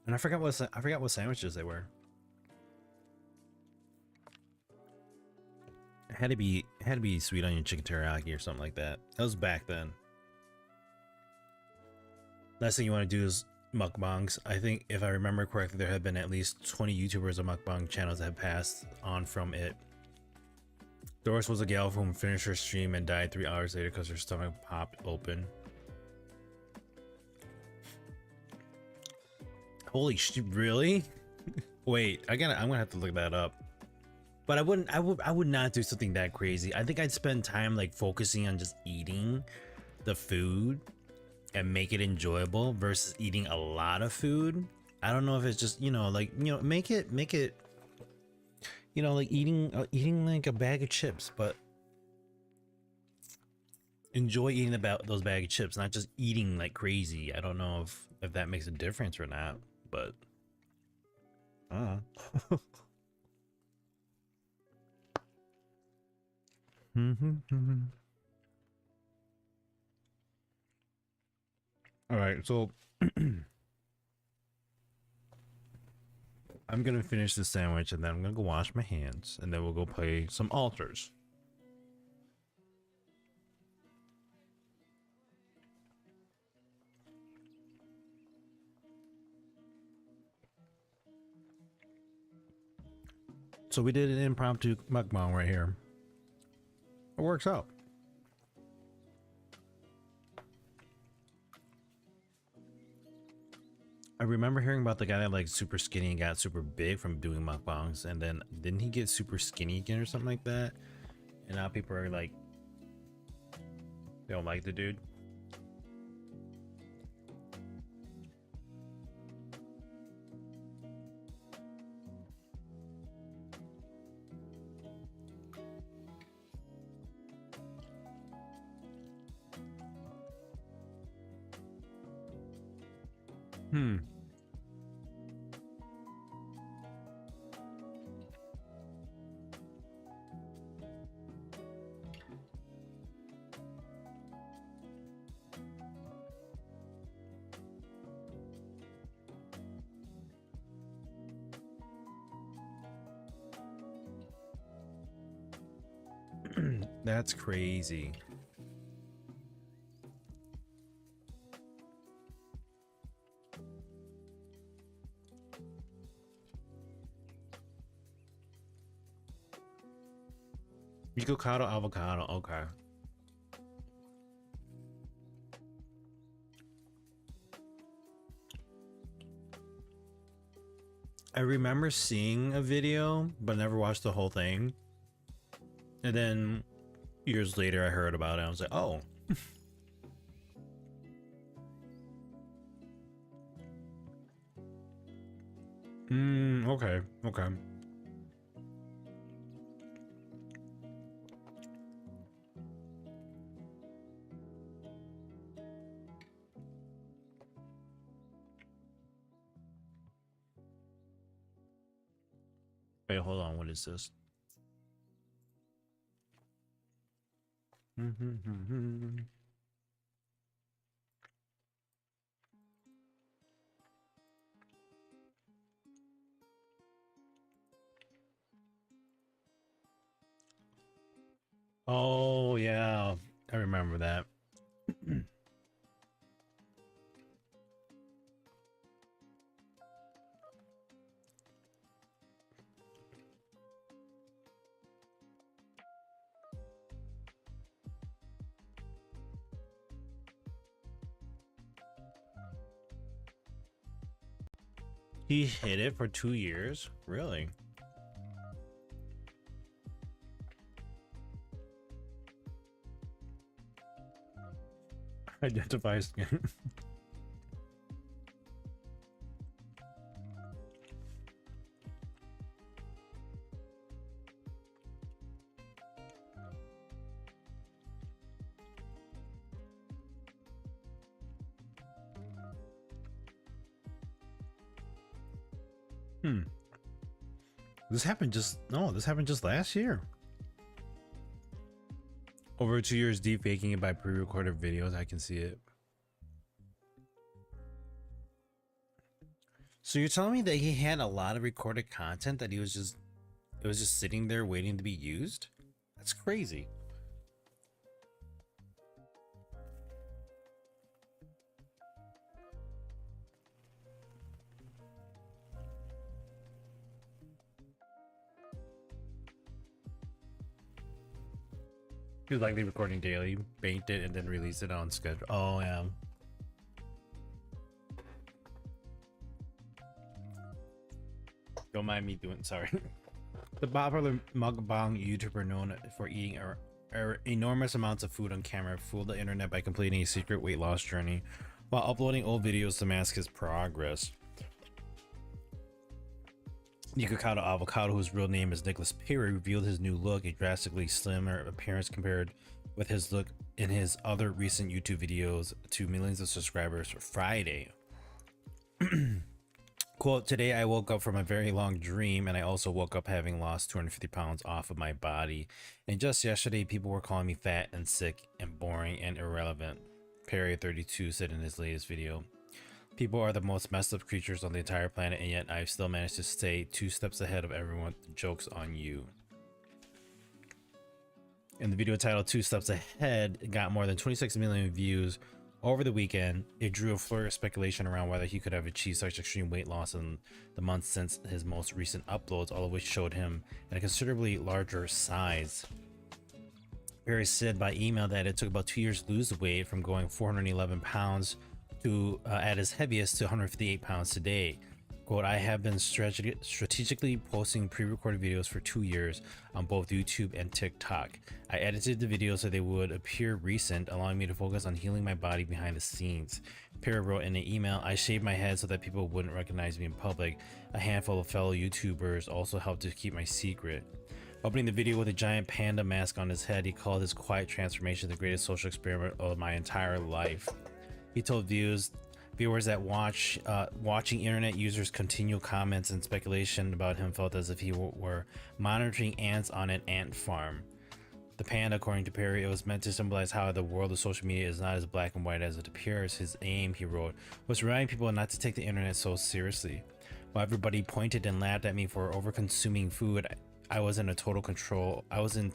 And I forgot what sandwiches they were. It had to be sweet onion chicken teriyaki or something like that. That was back then. Last thing you want to do is mukbangs. I think if I remember correctly, there have been at least 20 YouTubers or mukbang channels that have passed on from it. Doris was a gal who finished her stream and died 3 hours later because her stomach popped open. Holy shit, really? Wait, I'm gonna have to look that up. But I would not do something that crazy. I think I'd spend time like focusing on just eating the food and make it enjoyable versus eating a lot of food. I don't know if it's just, you know, like, you know, make it, you know, like eating like a bag of chips, but enjoy eating those bag of chips, not just eating like crazy. I don't know if that makes a difference or not, but I don't know. All right, so I'm gonna finish the sandwich and then I'm gonna go wash my hands and then we'll go play some altars. So we did an impromptu mukbang right here. It works out. I remember hearing about the guy that like super skinny and got super big from doing mukbangs, and then didn't he get super skinny again or something like that? And now people are like, they don't like the dude. That's crazy. Avocado, avocado, okay. I remember seeing a video, but never watched the whole thing. And then years later, I heard about it. I was like, oh. Okay, okay. Wait, hold on. What is this? Oh, yeah. I remember that. He hid it for 2 years? Really? Identify skin. This happened just last year. Over 2 years deep faking it by pre-recorded videos. I can see it. So you're telling me that he had a lot of recorded content that it was just sitting there waiting to be used? That's crazy. He was likely recording daily, banked it, and then released it on schedule. Oh, yeah. Don't mind me doing, sorry. The popular mukbang YouTuber known for eating enormous amounts of food on camera fooled the internet by completing a secret weight loss journey while uploading old videos to mask his progress. Nikocado Avocado, whose real name is Nicholas Perry, revealed his new look, a drastically slimmer appearance compared with his look in his other recent YouTube videos to millions of subscribers Friday. Quote, today I woke up from a very long dream and I also woke up having lost 250 pounds off of my body. And just yesterday, people were calling me fat and sick and boring and irrelevant, Perry 32 said in his latest video. People are the most messed up creatures on the entire planet, and yet I've still managed to stay 2 steps ahead of everyone. Joke's on you. And the video titled 2 Steps Ahead got more than 26 million views over the weekend. It drew a flurry of speculation around whether he could have achieved such extreme weight loss in the months since his most recent uploads, all of which showed him in a considerably larger size. Perry said by email that it took about 2 years to lose the weight, from going 411 pounds to at his heaviest to 158 pounds today. Quote, I have been strategically posting pre-recorded videos for 2 years on both YouTube and TikTok. I edited the videos so they would appear recent, allowing me to focus on healing my body behind the scenes. Perry wrote in an email, I shaved my head so that people wouldn't recognize me in public. A handful of fellow YouTubers also helped to keep my secret. Opening the video with a giant panda mask on his head, he called his quiet transformation the greatest social experiment of my entire life. He told viewers that watching internet users' continual comments and speculation about him felt as if he were monitoring ants on an ant farm. The panda, according to Perry, it was meant to symbolize how the world of social media is not as black and white as it appears. His aim, he wrote, was to remind people not to take the internet so seriously. While everybody pointed and laughed at me for over-consuming food, I was in a total control. I was in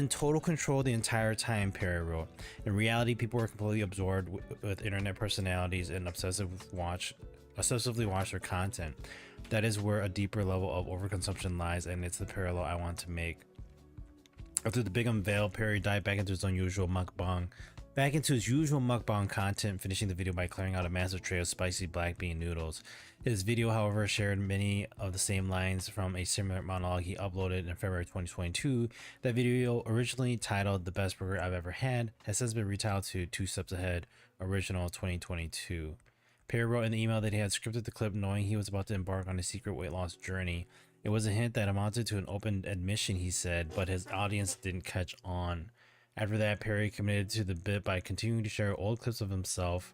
total control the entire time, Perry wrote. In reality, people were completely absorbed with internet personalities and obsessively watch their content. That is where a deeper level of overconsumption lies, and it's the parallel I want to make. After the big unveil, Perry dived back into his usual mukbang content, finishing the video by clearing out a massive tray of spicy black bean noodles. His video, however, shared many of the same lines from a similar monologue he uploaded in February 2022. That video, originally titled "The Best Burger I've Ever Had," has since been retitled to "Two Steps Ahead," original 2022. Perry wrote in the email that he had scripted the clip knowing he was about to embark on a secret weight loss journey. It was a hint that amounted to an open admission, he said, but his audience didn't catch on. After that, Perry committed to the bit by continuing to share old clips of himself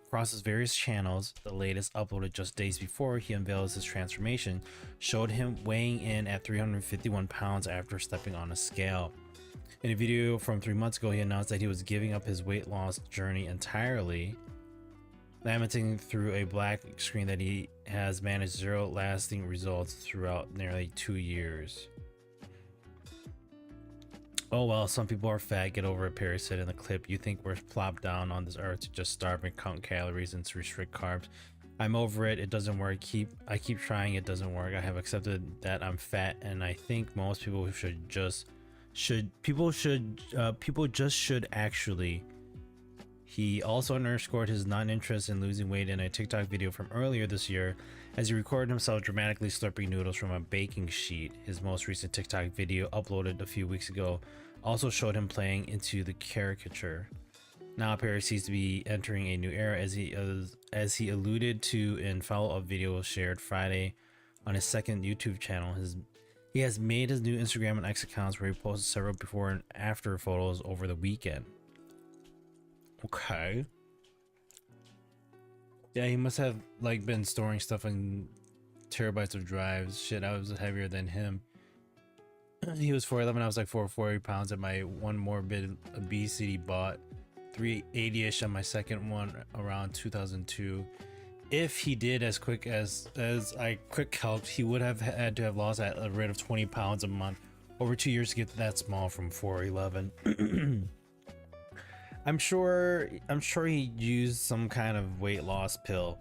across his various channels. The latest, uploaded just days before he unveils his transformation, showed him weighing in at 351 pounds after stepping on a scale. In a video from 3 months ago, he announced that he was giving up his weight loss journey entirely, lamenting through a black screen that he has managed zero lasting results throughout nearly 2 years. "Oh well, some people are fat, get over it," Perry said in the clip. "You think we're plopped down on this earth to just starve and count calories and to restrict carbs? I'm over it. It doesn't work. I keep trying. It doesn't work. I have accepted that I'm fat, and I think most people people just should actually." He also underscored his non-interest in losing weight in a TikTok video from earlier this year as he recorded himself dramatically slurping noodles from a baking sheet. His most recent TikTok video, uploaded a few weeks ago, also showed him playing into the caricature. Now Perry seems to be entering a new era, as he alluded to in follow-up video shared Friday on his second YouTube channel. He has made his new Instagram and X accounts where he posted several before and after photos over the weekend. Okay. Yeah, he must have like been storing stuff in terabytes of drives. Shit, I was heavier than him. He was 4'11", I was like 440 pounds at my one morbid obesity bought. 380-ish on my second one around 2002. If he did as I quick calced, he would have had to have lost at a rate of 20 pounds a month over 2 years to get that small from 411. I'm sure he used some kind of weight loss pill.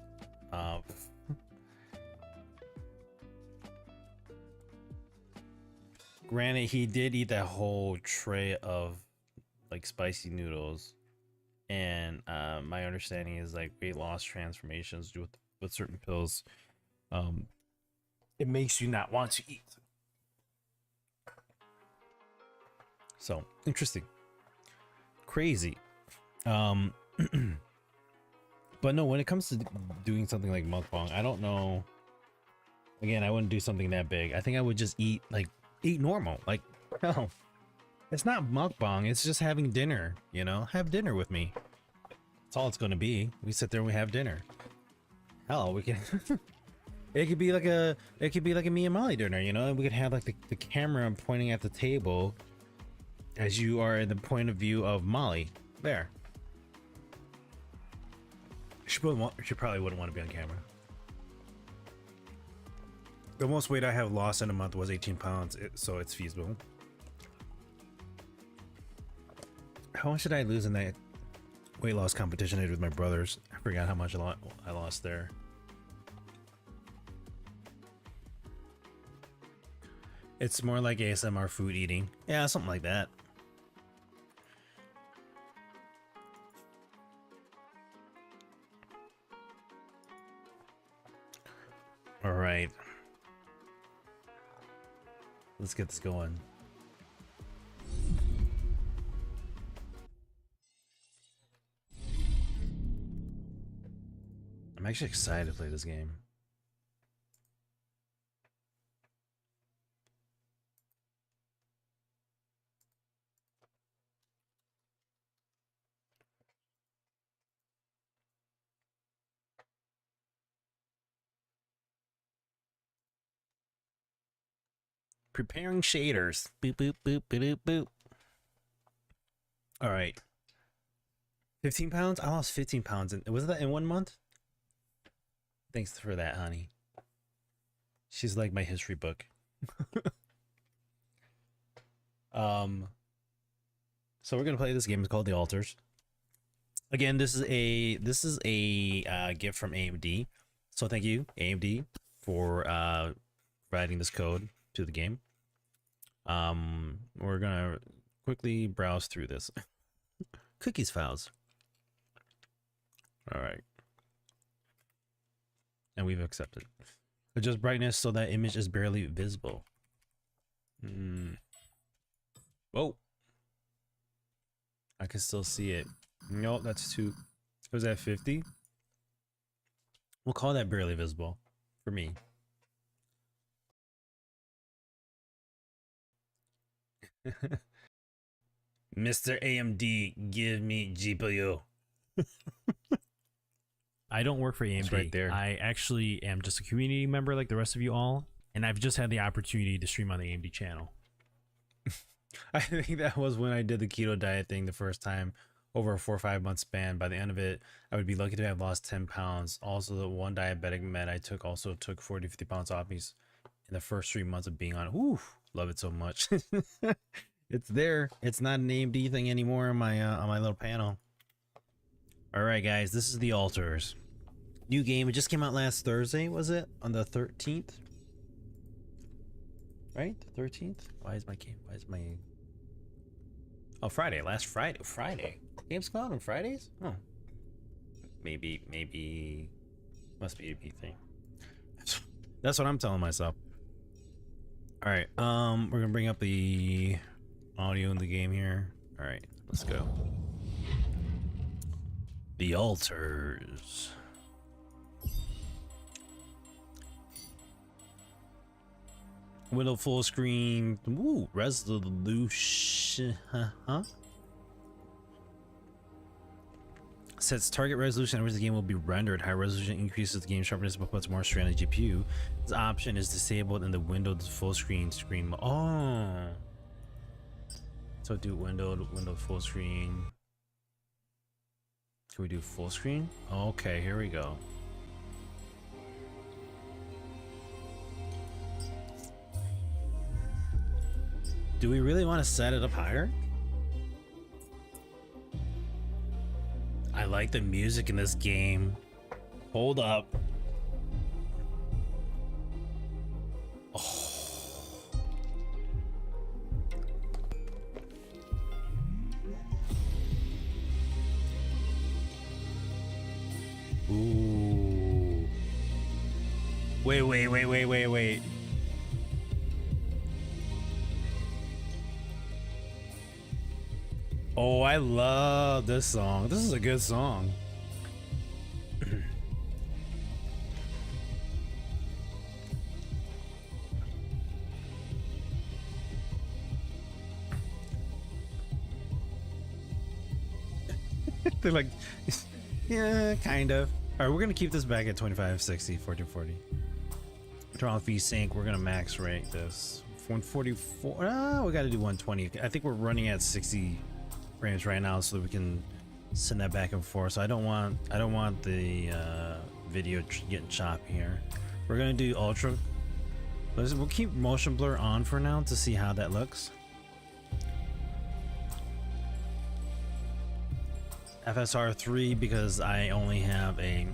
Granted, he did eat that whole tray of like spicy noodles, and my understanding is like weight loss transformations with certain pills, it makes you not want to eat. So interesting, crazy. But no, when it comes to doing something like mukbang, I don't know. Again, I wouldn't do something that big. I think I would just eat normal. Like, no, it's not mukbang. It's just having dinner, you know, have dinner with me. That's all it's going to be. We sit there and we have dinner. Hell, we can, it could be like a me and Molly dinner, you know, and we could have like the camera pointing at the table as you are in the point of view of Molly there. She probably wouldn't want to be on camera. The most weight I have lost in a month was 18 pounds, so it's feasible. How much did I lose in that weight loss competition I did with my brothers? I forgot how much I lost there. It's more like ASMR food eating. Yeah, something like that. All right, let's get this going. I'm actually excited to play this game. Preparing shaders. Boop, boop, boop, boop, boop. All right. 15 pounds? I lost 15 pounds. Was that in 1 month? Thanks for that, honey. She's like my history book. So we're gonna play this game. It's called The Altars. Again, this is a gift from AMD. So thank you, AMD, for providing this code to the game. We're gonna quickly browse through this. Cookies files. All right. And we've accepted. Adjust brightness so that image is barely visible. Whoa. I can still see it. Nope, that's too. Was that 50? We'll call that barely visible for me. Mr. AMD, give me GPU. I don't work for AMD. It's right there. I actually am just a community member like the rest of you all, and I've just had the opportunity to stream on the AMD channel. I think that was when I did the keto diet thing the first time over a 4 or 5 month span. By the end of it, I would be lucky to have lost 10 pounds. Also, the one diabetic med I took also took 40, 50 pounds off me in the first 3 months of being on it. Whew, love it so much. It's there. It's not an AMD thing anymore on my little panel. All right, guys, this is The Altars. New game. It just came out last Thursday, was it? On the 13th? Right? The 13th? Why is my game? Why is my... Oh, Friday. Last Friday. Friday. Games come out on Fridays? Oh. Maybe... Must be a B thing. That's what I'm telling myself. All right. We're going to bring up the audio in the game here. All right. Let's go. The Altars. Window full screen. Ooh, resolution. Huh? Sets target resolution in which the game will be rendered. High resolution increases the game sharpness but puts more strain on the GPU. This option is disabled in the window full screen mode. Oh. So do window full screen. Can we do full screen? Okay, here we go. Do we really want to set it up higher? I like the music in this game. Hold up. Oh. Ooh. Wait. Oh, I love this song. This is a good song. They're like, yeah, kind of. All right, we're gonna keep this back at 2560, 1440. Turn off VSync. We're gonna max rate this 144. We gotta do 120. I think we're running at 60 frames right now, so that we can send that back and forth. So I don't want the video getting choppy here. We're gonna do ultra. We'll keep motion blur on for now to see how that looks. FSR 3 because I only have a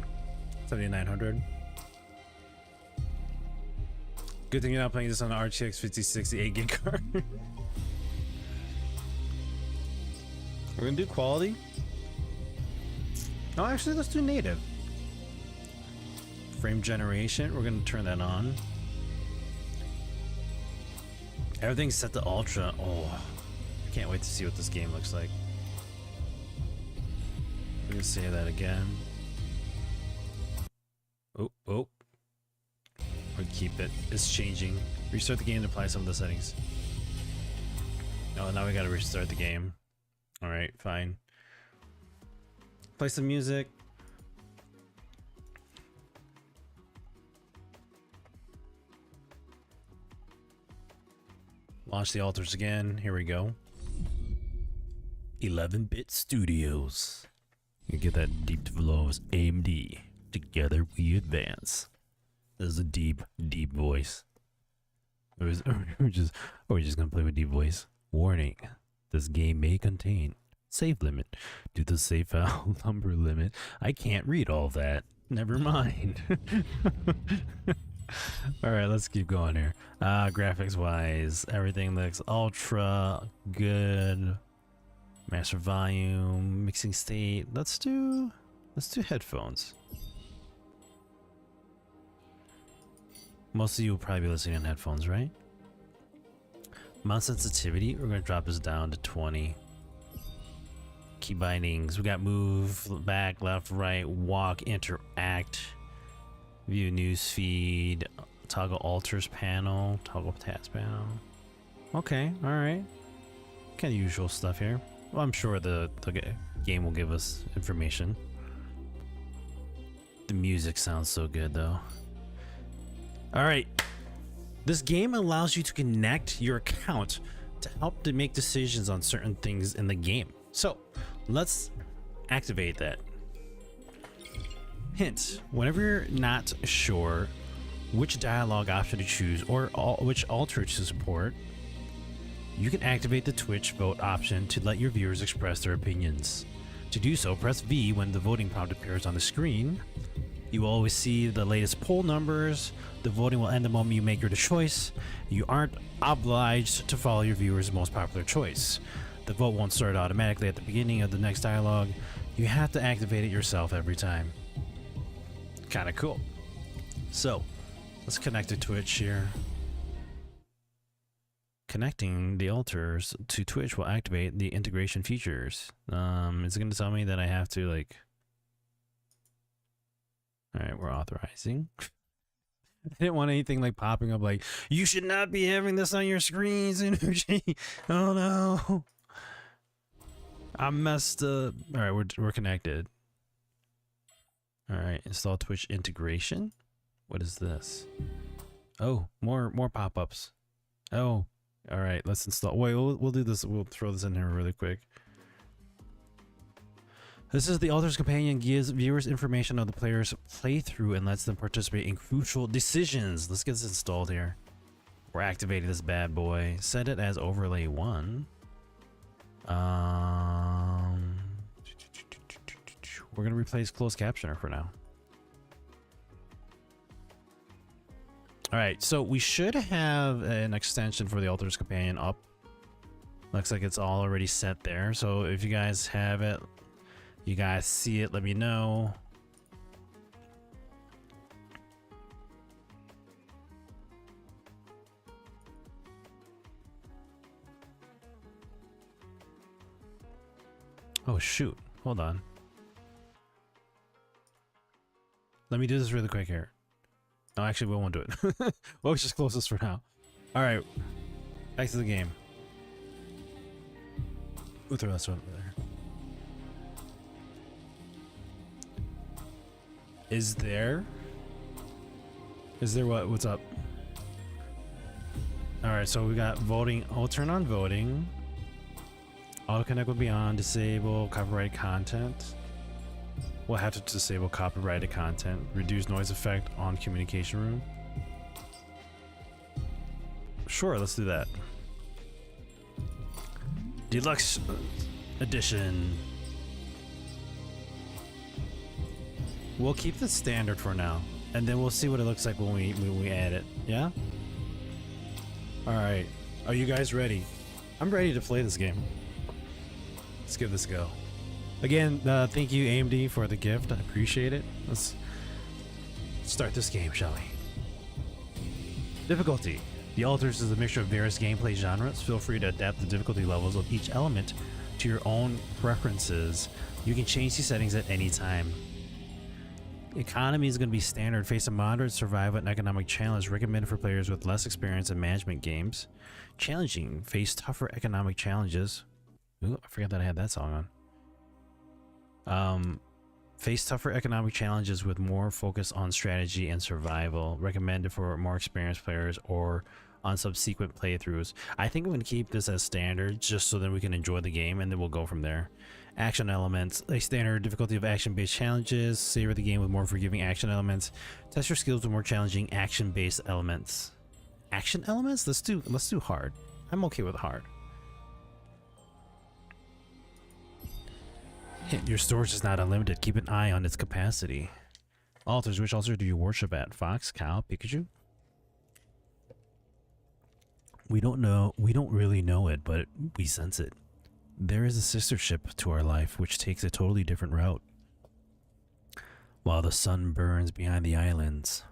7900. Good thing you're not playing this on an RTX 5060 8 GB card. We're gonna do quality. No, actually, let's do native. Frame generation, we're gonna turn that on. Everything's set to ultra. Oh, I can't wait to see what this game looks like. We're gonna say that again. Oh. We'll keep it. It's changing. Restart the game to apply some of the settings. Oh, now we gotta restart the game. Alright, fine. Play some music. Launch the Altars again. Here we go. 11-bit Studios. You get that deep flow of AMD. Together we advance. This is a deep, deep voice. we're just gonna play with deep voice. Warning: this game may contain save limit due to save file number limit. I can't read all that. Never mind. All right, let's keep going here. Graphics wise, everything looks ultra good. Master volume, mixing state. Let's do headphones. Most of you will probably be listening on headphones, right? Mouse sensitivity, we're gonna drop this down to 20. Key bindings, we got move, back, left, right, walk, interact, view news feed, toggle alters panel, toggle task panel. Okay, all right. Kind of usual stuff here. Well, I'm sure the game will give us information. The music sounds so good though. All right. This game allows you to connect your account to help to make decisions on certain things in the game. So let's activate that. Hint, whenever you're not sure which dialogue option to choose or which alter to support, you can activate the Twitch vote option to let your viewers express their opinions. To do so, press V when the voting prompt appears on the screen. You will always see the latest poll numbers. The voting will end the moment you make your choice. You aren't obliged to follow your viewer's most popular choice. The vote won't start automatically at the beginning of the next dialogue. You have to activate it yourself every time. Kind of cool. So, let's connect to Twitch here. Connecting the alters to Twitch will activate the integration features. Is it going to tell me that I have to like... Alright, we're authorizing. I didn't want anything like popping up like, you should not be having this on your screens, Energy. Oh no. I messed up. Alright, we're connected. Alright, install Twitch integration. What is this? Oh, more pop-ups. Oh, alright, let's install. Wait, we'll do this. We'll throw this in here really quick. This is the Alters Companion, gives viewers information on the player's playthrough and lets them participate in crucial decisions. Let's get this installed here. We're activating this bad boy. Set it as overlay 1. We're gonna replace closed captioner for now. All right, so we should have an extension for the Alters Companion up. Looks like it's all already set there. So if you guys have it, you guys see it, let me know. Oh shoot, hold on. Let me do this really quick here. No, actually we won't do it. We'll just close this for now. All right, back to the game. We'll throw this one over there. Is there what? What's up? All right, so we got voting. I'll turn on voting. Auto connect will be on. Disable copyrighted content. We'll have to disable copyrighted content. Reduce noise effect on communication room. Sure, let's do that. Deluxe edition. We'll keep the standard for now, and then we'll see what it looks like when we add it. Yeah. All right. Are you guys ready? I'm ready to play this game. Let's give this a go. Again, thank you AMD for the gift. I appreciate it. Let's start this game, shall we? Difficulty. The Alters is a mixture of various gameplay genres. Feel free to adapt the difficulty levels of each element to your own preferences. You can change these settings at any time. Economy is going to be standard. Face a moderate survival and economic challenge recommended for players with less experience in management games. Challenging. Face tougher economic challenges. Ooh, I forgot that I had that song on. Face tougher economic challenges with more focus on strategy and survival. Recommended for more experienced players or on subsequent playthroughs. I think I'm going to keep this as standard just so that we can enjoy the game, and then we'll go from there. Action elements. A standard difficulty of action-based challenges. Savor the game with more forgiving action elements. Test your skills with more challenging action-based elements. action elements? Let's do hard. I'm okay with hard. Hint, your storage is not unlimited. Keep an eye on its capacity. Altars, which altar do you worship at? Fox, cow, Pikachu? We don't really know it, but we sense it. There is a sister ship to our life which takes a totally different route. While the sun burns behind the islands.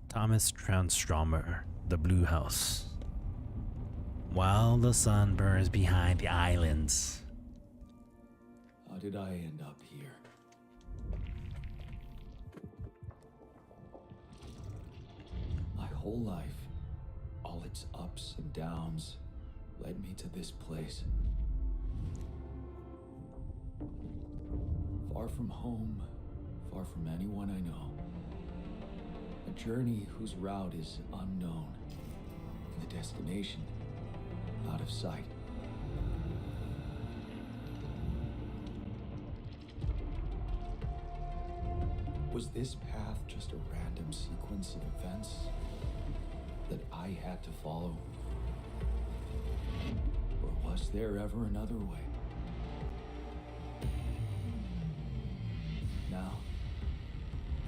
Thomas Transtromer, The Blue House. While the sun burns behind the islands. How did I end up here? My whole life, all its ups and downs, led me to this place. Far from home, far from anyone I know. A journey whose route is unknown, and the destination out of sight. Was this path just a random sequence of events that I had to follow? Or was there ever another way? Now,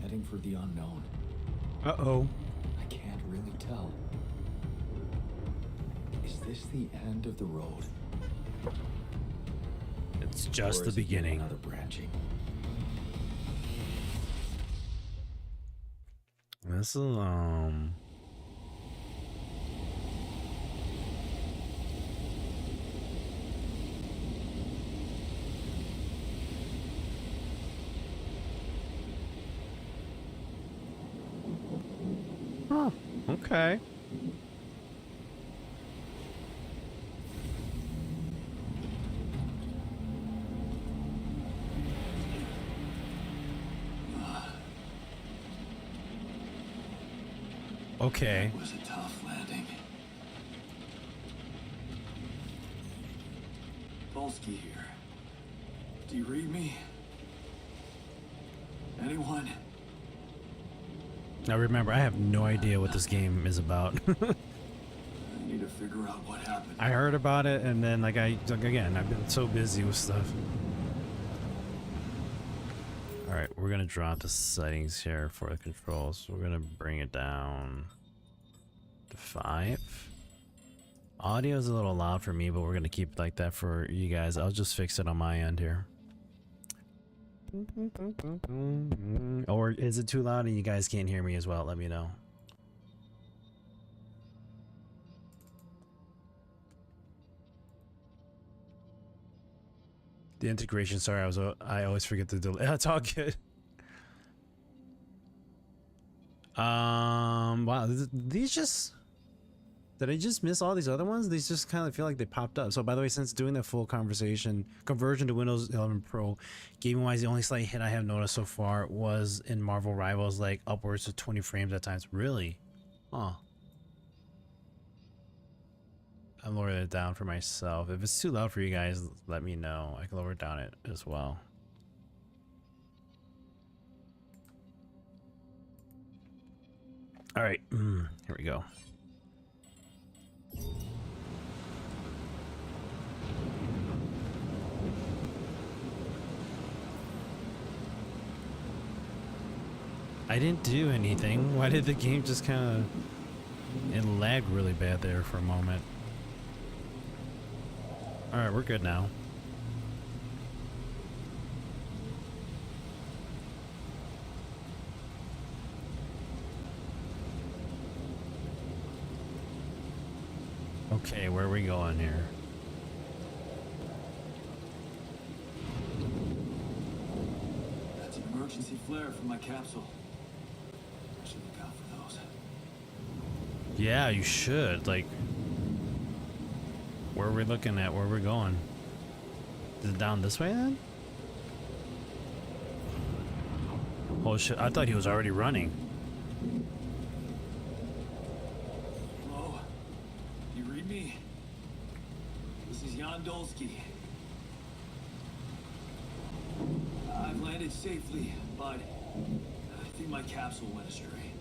heading for the unknown. Uh-oh. I can't really tell. Is this the end of the road? It's just the beginning. Another branching. This is Oh, okay. Okay. It was a tough landing. Polsky here. Do you read me? Anyone? Now remember, I have no idea what this game is about. I need to figure out what happened. I heard about it, and then again, I've been so busy with stuff. Alright, we're gonna drop the settings here for the controls. We're gonna bring it down to 5. Audio is a little loud for me, but we're gonna keep it like that for you guys. I'll just fix it on my end here. Or is it too loud and you guys can't hear me as well? Let me know. The integration, sorry, I always forget to delete. It's all good. Wow, these just, did I just miss all these other ones? These just kind of feel like they popped up. So by the way, since doing the full conversion to Windows 11 Pro, gaming wise, the only slight hit I have noticed so far was in Marvel Rivals, like upwards of 20 frames at times. Really? Huh. I lowered it down for myself. If it's too loud for you guys, let me know. I can lower it down it as well. All right, here we go. I didn't do anything. Why did the game just kind of... It lagged really bad there for a moment. Alright, we're good now. Okay, where are we going here? That's an emergency flare from my capsule. I should look out for those. Yeah, you should. Like, where are we looking at? Where are we going? Is it down this way then? Oh shit, I thought he was already running. Hello? You read me? This is Jan Dolsky. I've landed safely, but I think my capsule went astray.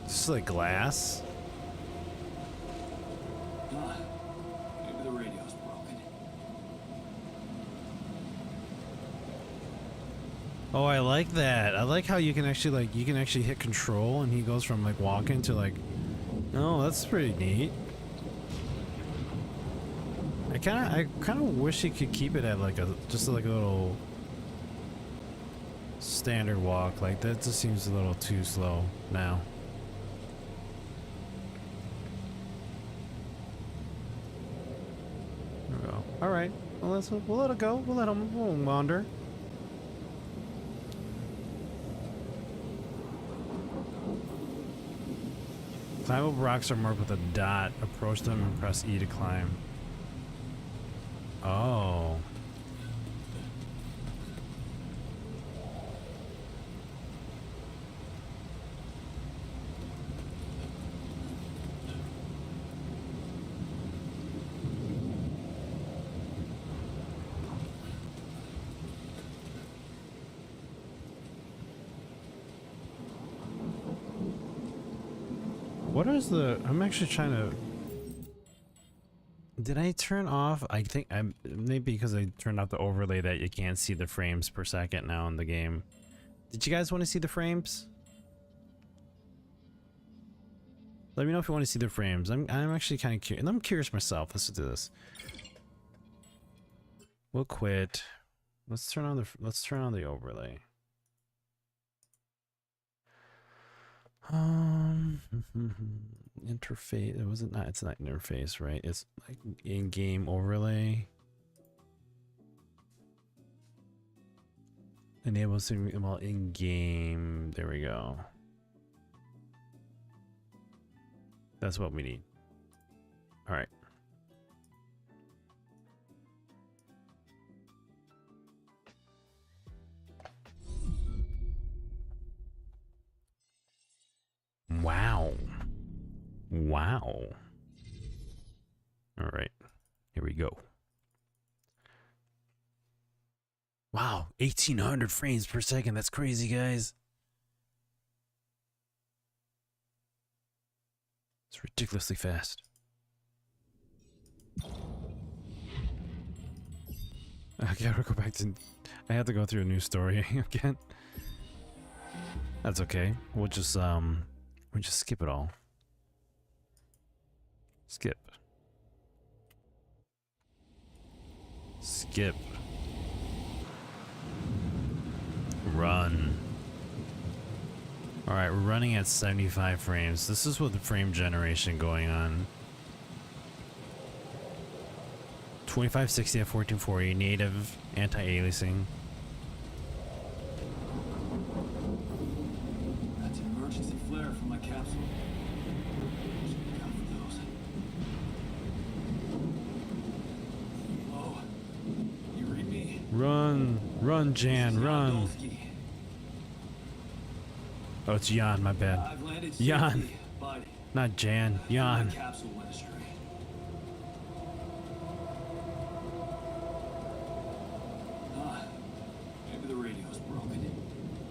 This is like glass. Maybe the radio's broken. Oh, I like that. I like how you can actually hit control and he goes from like walking to like, oh, that's pretty neat. I kind of wish he could keep it at like just like a little standard walk. Like that just seems a little too slow now. There we go. All right. Well, we'll let it go. We'll let him wander. Climb up rocks are marked with a dot. Approach them and press E to climb. Oh. What is the... I'm actually trying to... Did I turn off? I think I'm... Maybe because I turned off the overlay that you can't see the frames per second now in the game. Did you guys want to see the frames? Let me know if you want to see the frames. I'm actually kind of curious. And I'm curious myself. Let's do this. We'll quit. Let's turn on the overlay. Interface. It's not interface, right? It's like in-game overlay. Enable streaming while in-game. There we go. That's what we need. All right. Wow. Wow. All right. Here we go. Wow. 1800 frames per second. That's crazy, guys. It's ridiculously fast. I gotta go back to... I have to go through a new story again. That's okay. We'll just skip it all. Skip. Skip. Run. Alright, we're running at 75 frames. This is with the frame generation going on. 2560 at 1440, native, anti-aliasing. That's an emergency flare from my capsule. Should look out for those. Hello? You read me? Run! Run, Jan, run! Dolsky. Oh, it's Jan, my bad. I've landed Jan. safely, but Not Jan, Jan. my capsule went astray. Maybe the radio's broken.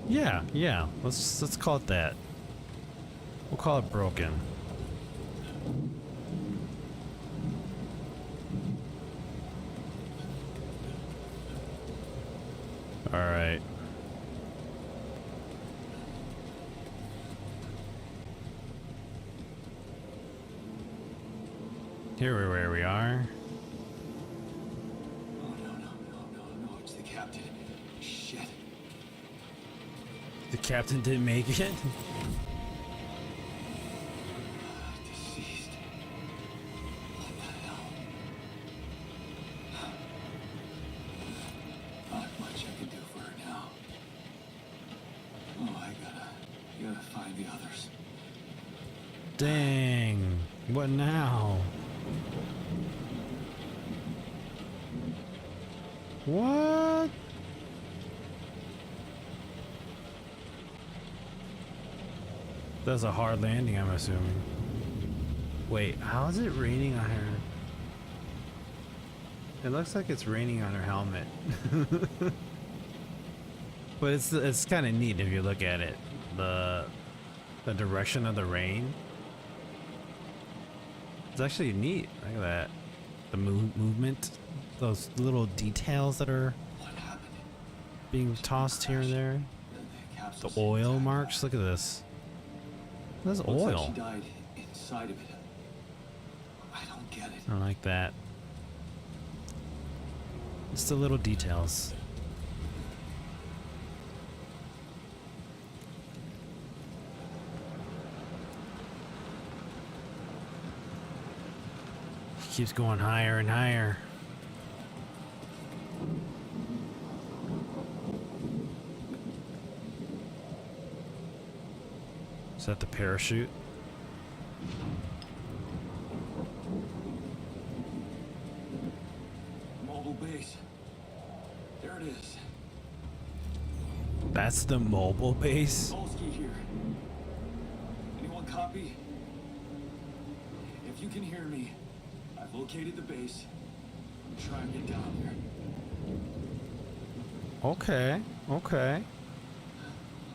Yeah. Let's call it that. We'll call it broken. All right. Here we're where we are. Oh, no, it's the captain. Shit. The captain didn't make it. Deceased. What the hell? Not much I can do for her now. Oh, I gotta find the others. Dang. What now? What? That's a hard landing, I'm assuming. Wait, how is it raining on her? It looks like it's raining on her helmet. But it's kind of neat if you look at it. The The direction of the rain. It's actually neat. Look at that. The movement. Those little details that are being tossed here and there. The oil marks. Look at this. That's Looks like oil. she died inside of it. I don't get it. I don't like that. Just the little details. He keeps going higher and higher. Is that the parachute? Mobile base. There it is. That's the mobile base? Polsky here. Anyone copy? If you can hear me, I've located the base. I'm trying to get down here. Okay, okay.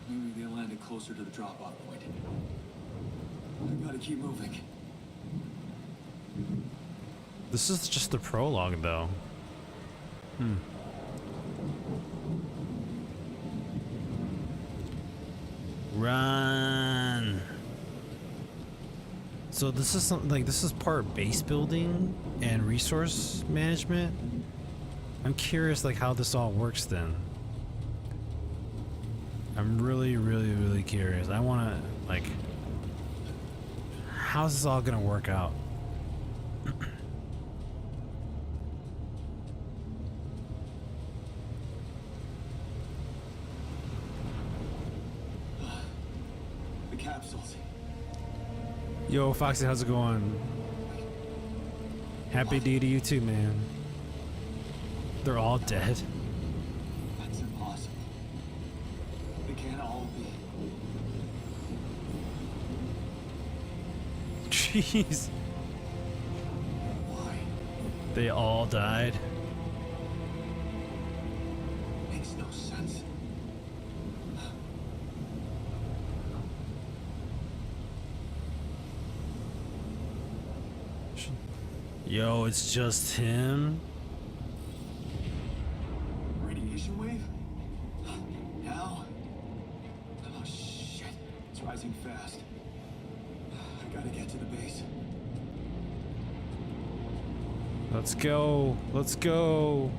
Maybe they landed closer to the drop-off point. I gotta keep moving. This is just the prologue, though. Run. So this is something like this is part base building and resource management. I'm curious, like how this all works then. I'm really curious. I want to like, how's this all gonna work out? The capsules. Yo, Foxy, how's it going? Happy D to you too, man. They're all dead. That's impossible. They can't all be. Jeez. Why? They all died. Makes no sense. Yo, it's just him. Radiation wave? Now? Oh shit. It's rising fast. I gotta get to the base. Let's go. Let's go.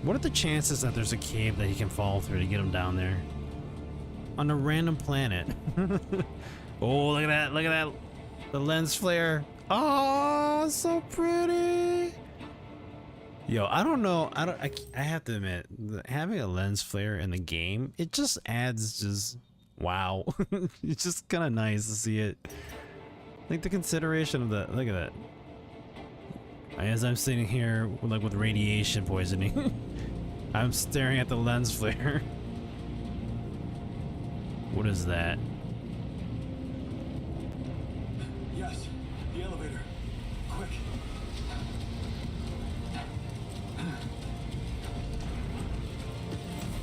What are the chances that there's a cave that he can fall through to get him down there? On a random planet. Oh, look at that. Look at that. The lens flare. Oh, so pretty. Yo, I don't know. I have to admit, having a lens flare in the game, it just adds just wow. It's just kind of nice to see it. Like the consideration of the, look at that. As I'm sitting here like with radiation poisoning, I'm staring at the lens flare. What is that? Yes, the elevator. Quick.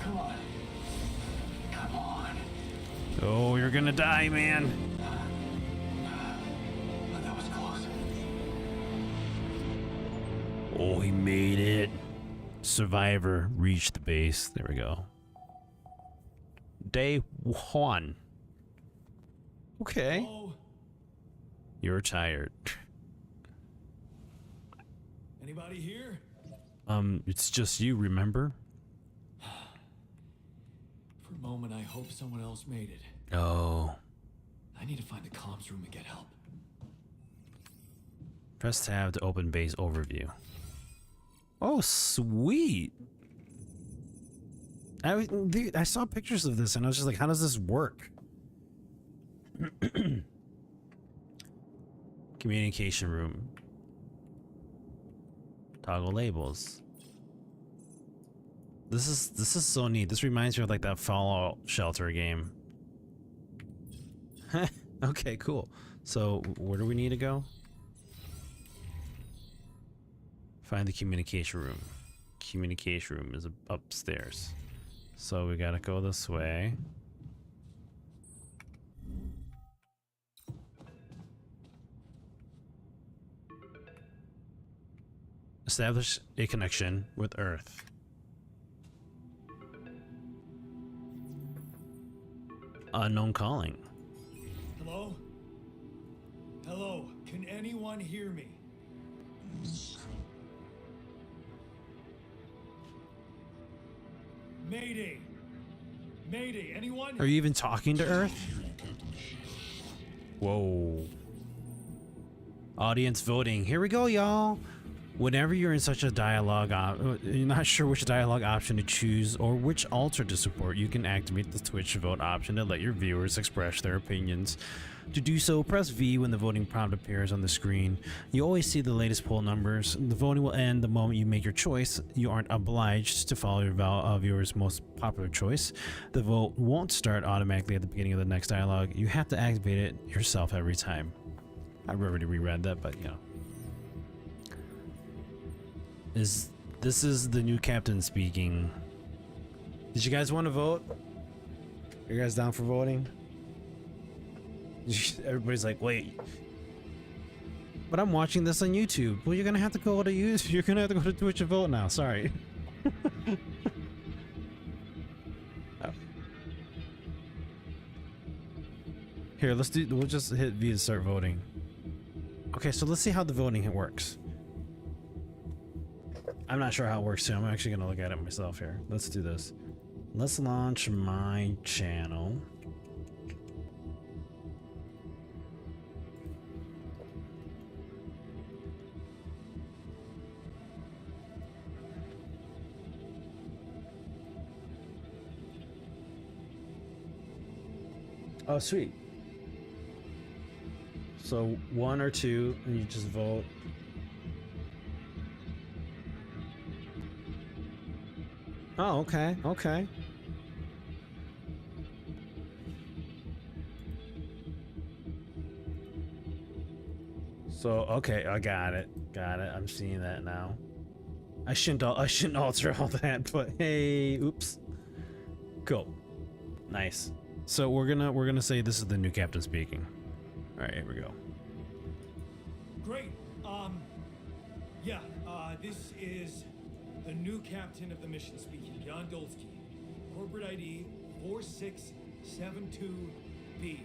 Come on. Come on. Oh, you're gonna die, man. That was close. Oh, he made it. Survivor reached the base. There we go. Day 1. Okay. Oh, You're tired. anybody here? It's just you, remember? For a moment, I hope someone else made it. Oh. I need to find the comms room and get help. Press tab to open base overview. Oh, sweet. Dude, I saw pictures of this and I was just like, how does this work? Communication room. Toggle labels. This is so neat. This reminds me of like that Fallout Shelter game. Okay, cool. So where do we need to go? Find the communication room. Communication room is upstairs. So we gotta go this way. Establish a connection with Earth. Unknown calling. Hello? Hello, can anyone hear me? Mayday! Mayday, anyone? Are you even talking to Earth? Whoa. Audience voting. Here we go, y'all. Whenever you're in such a dialogue, you're not sure which dialogue option to choose or which altar to support, you can activate the Twitch vote option to let your viewers express their opinions. To do so, press V when the voting prompt appears on the screen. You always see the latest poll numbers. The voting will end the moment you make your choice. You aren't obliged to follow your viewer's most popular choice. The vote won't start automatically at the beginning of the next dialogue. You have to activate it yourself every time. I've already reread that, but you know. This is the new captain speaking. Did you guys want to vote? Are you guys down for voting? Everybody's like, wait. But I'm watching this on YouTube. Well, you're gonna have to go to YouTube. You're gonna have to go to Twitch and vote now. Sorry. Oh. Here, we'll just hit V to start voting. Okay, so let's see how the voting works. I'm not sure how it works too. I'm actually gonna look at it myself here. Let's do this. Let's launch my channel. Oh, sweet. So 1 or 2, and you just vote. Oh, okay, okay. So, okay, I got it. Got it. I'm seeing that now. I shouldn't alter all that, but hey, oops. Cool. Nice. So we're gonna say this is the new captain speaking. All right, here we go. Great. Yeah, this is the new captain of the mission speaking, Jan Dolsky. Corporate ID 4672B.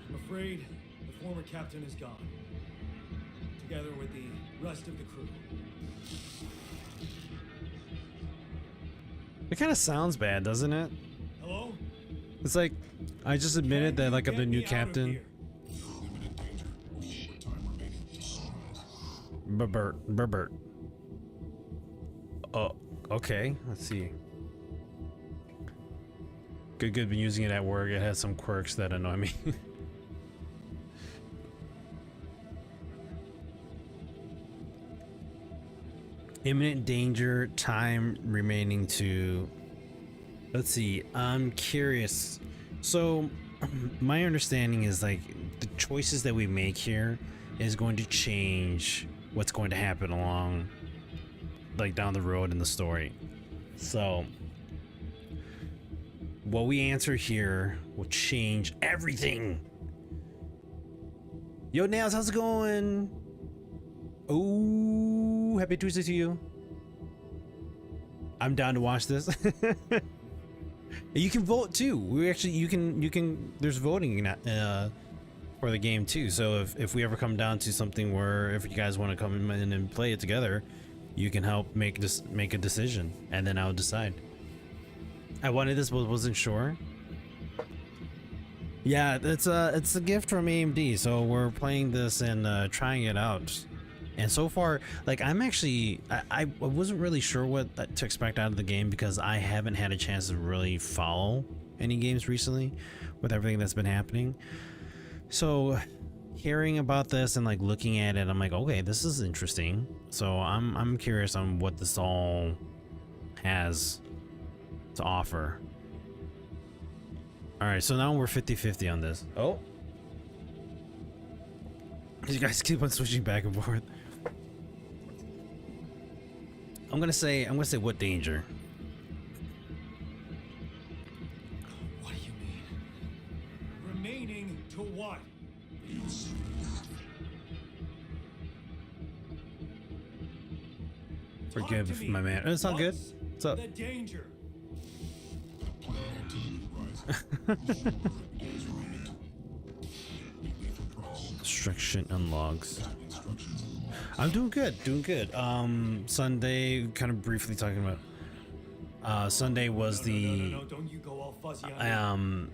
I'm afraid the former captain is gone, together with the rest of the crew. It kind of sounds bad, doesn't it? Hello? It's like, I just admitted that like I'm the new captain. Burbert. Oh, okay. Let's see. Good. Been using it at work. It has some quirks that annoy me. Imminent danger. Time remaining to. Let's see. I'm curious. So, my understanding is like the choices that we make here is going to change what's going to happen along, like down the road in the story. So, what we answer here will change everything. Yo, Nails, how's it going? Oh, happy Tuesday to you. I'm down to watch this. You can vote too. You can there's voting for the game too. So if we ever come down to something where if you guys want to come in and play it together, you can help make a decision, and then I'll decide. I wanted this but wasn't sure. Yeah, it's a gift from AMD, so we're playing this and trying it out. And so far, like I wasn't really sure what to expect out of the game because I haven't had a chance to really follow any games recently with everything that's been happening. So hearing about this and like looking at it, I'm like, okay, this is interesting. So I'm curious on what this all has to offer. All right, so now we're 50-50 on this. Oh. You guys keep on switching back and forth. I'm gonna say what danger? What do you mean? Remaining to what? Forgive my man. It's all good. What's up? The danger. Construction and logs. I'm doing good, Sunday, kind of briefly talking about. Sunday was the Don't you go all fuzzy on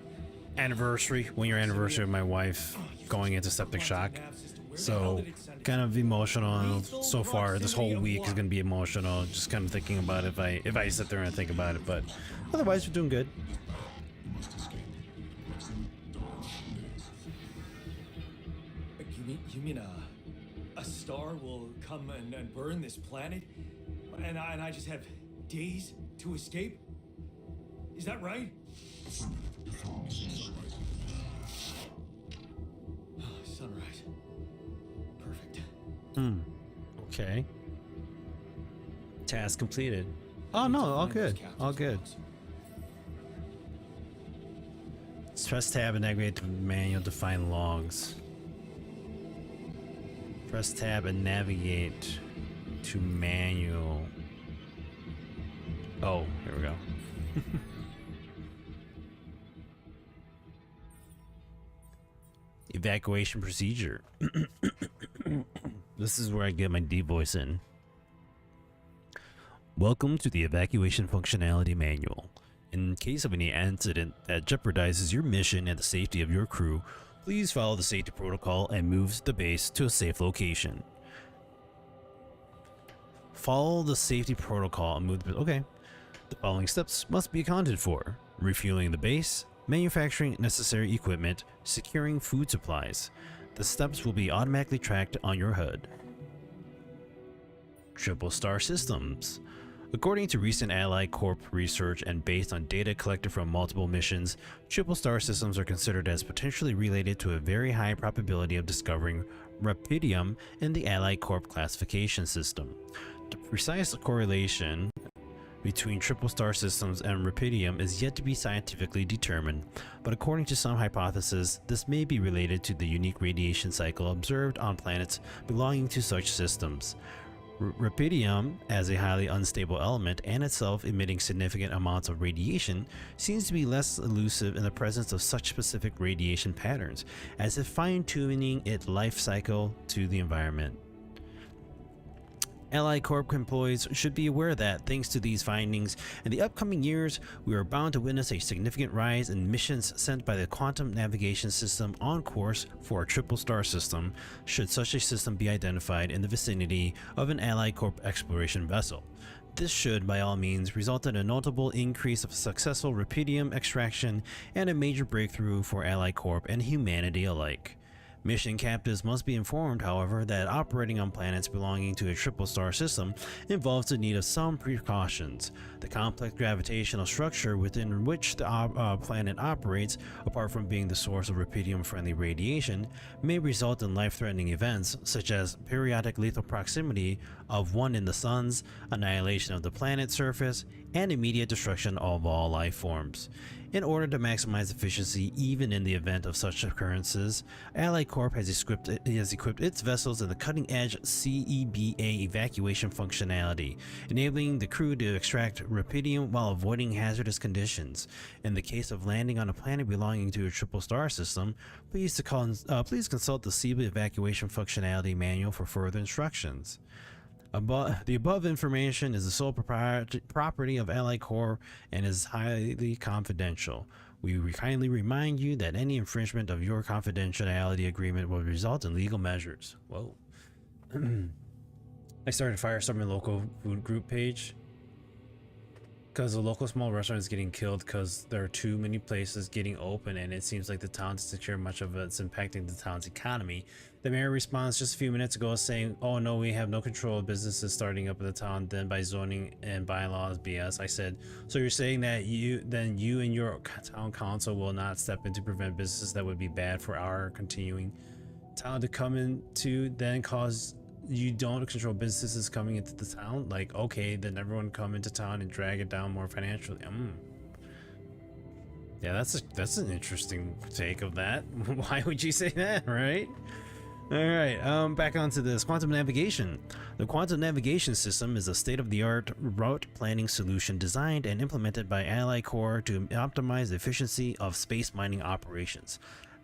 anniversary, 1 year anniversary of my wife going into septic shock. So kind of emotional so far. This whole week is gonna be emotional. Just kind of thinking about it if I sit there and think about it. But otherwise, we're doing good. You mean a star will come and burn this planet, and I just have days to escape? Is that right? Sunrise. Perfect. Okay. Task completed. Oh no, all good. All good. Press tab and navigate to manual to find logs. Press tab and navigate to manual. Oh, here we go. Evacuation procedure. This is where I get my deep voice in. Welcome to the evacuation functionality manual. In case of any incident that jeopardizes your mission and the safety of your crew, please follow the safety protocol and move the base to a safe location. Follow the safety protocol and move the... Okay. The following steps must be accounted for: refueling the base, manufacturing necessary equipment, securing food supplies. The steps will be automatically tracked on your HUD. Triple Star Systems. According to recent Allied Corp research and based on data collected from multiple missions, Triple Star Systems are considered as potentially related to a very high probability of discovering Rapidium in the Allied Corp classification system. The precise correlation between Triple Star Systems and Rapidium is yet to be scientifically determined, but according to some hypotheses, this may be related to the unique radiation cycle observed on planets belonging to such systems. Rapidium, as a highly unstable element and itself emitting significant amounts of radiation, seems to be less elusive in the presence of such specific radiation patterns, as if fine-tuning its life cycle to the environment. Allied Corp employees should be aware that, thanks to these findings, in the upcoming years, we are bound to witness a significant rise in missions sent by the Quantum Navigation System on course for a Triple Star system, should such a system be identified in the vicinity of an Allied Corp exploration vessel. This should, by all means, result in a notable increase of successful Rapidium extraction and a major breakthrough for Allied Corp and humanity alike. Mission captives must be informed, however, that operating on planets belonging to a Triple Star system involves the need of some precautions. The complex gravitational structure within which the planet operates, apart from being the source of Rapidium-friendly radiation, may result in life-threatening events such as periodic lethal proximity of one in the suns, annihilation of the planet's surface, and immediate destruction of all life forms. In order to maximize efficiency even in the event of such occurrences, Allied Corp has equipped its vessels in the cutting-edge CEBA evacuation functionality, enabling the crew to extract Rapidium while avoiding hazardous conditions. In the case of landing on a planet belonging to a Triple Star system, please consult the CEBA evacuation functionality manual for further instructions. The above information is the sole property of Allied Corp and is highly confidential. We kindly remind you that any infringement of your confidentiality agreement will result in legal measures. Whoa. I started Firestorm local food group page because the local small restaurant is getting killed because there are too many places getting open, and it seems like the town to secure much of it's impacting the town's economy. The mayor responds just a few minutes ago saying, "Oh no, we have no control of businesses starting up in the town then by zoning and bylaws BS." I said, "So you're saying that you and your town council will not step in to prevent businesses that would be bad for our continuing town to come into, then cause you don't control businesses coming into the town? Like, okay, then everyone come into town and drag it down more financially." Yeah, that's an interesting take of that. Why would you say that, right? All right, back onto this quantum navigation. The quantum navigation system is a state-of-the-art route planning solution designed and implemented by Ally Corps to optimize the efficiency of space mining operations.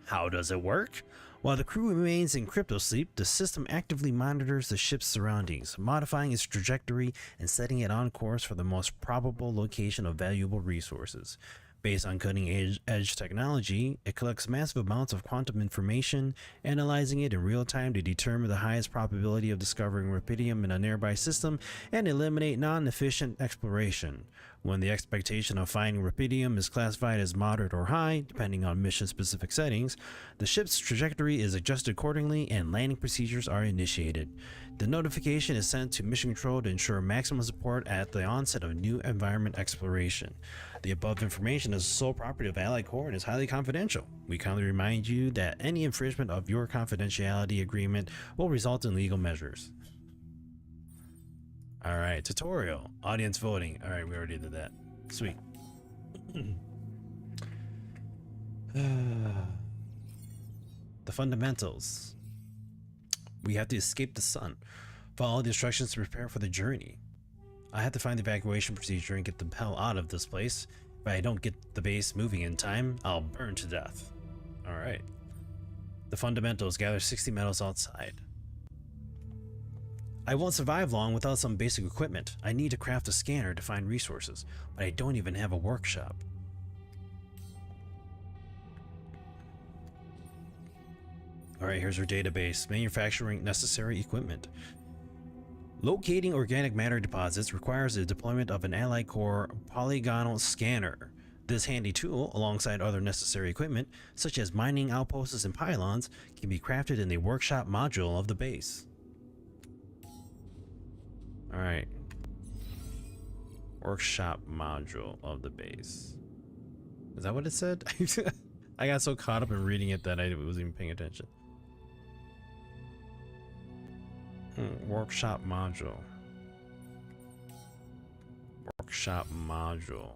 How does it work? While the crew remains in crypto sleep, the system actively monitors the ship's surroundings, modifying its trajectory and setting it on course for the most probable location of valuable resources. Based on cutting-edge technology, it collects massive amounts of quantum information, analyzing it in real time to determine the highest probability of discovering rubidium in a nearby system and eliminate non-efficient exploration. When the expectation of finding rubidium is classified as moderate or high, depending on mission-specific settings, the ship's trajectory is adjusted accordingly and landing procedures are initiated. The notification is sent to Mission Control to ensure maximum support at the onset of new environment exploration. The above information is sole property of Ally Corps and is highly confidential. We kindly remind you that any infringement of your confidentiality agreement will result in legal measures. All right, tutorial, audience voting. All right, we already did that. Sweet. The fundamentals. We have to escape the sun. Follow the instructions to prepare for the journey. I have to find the evacuation procedure and get the hell out of this place. If I don't get the base moving in time, I'll burn to death. All right. The fundamentals. Gather 60 metals outside. I won't survive long without some basic equipment. I need to craft a scanner to find resources, but I don't even have a workshop. Alright, here's our database. Manufacturing necessary equipment. Locating organic matter deposits requires the deployment of an Ally Corps polygonal scanner. This handy tool, alongside other necessary equipment, such as mining outposts and pylons, can be crafted in the workshop module of the base. Alright. Workshop module of the base. Is that what it said? I got so caught up in reading it that I wasn't even paying attention. Workshop module. Workshop module.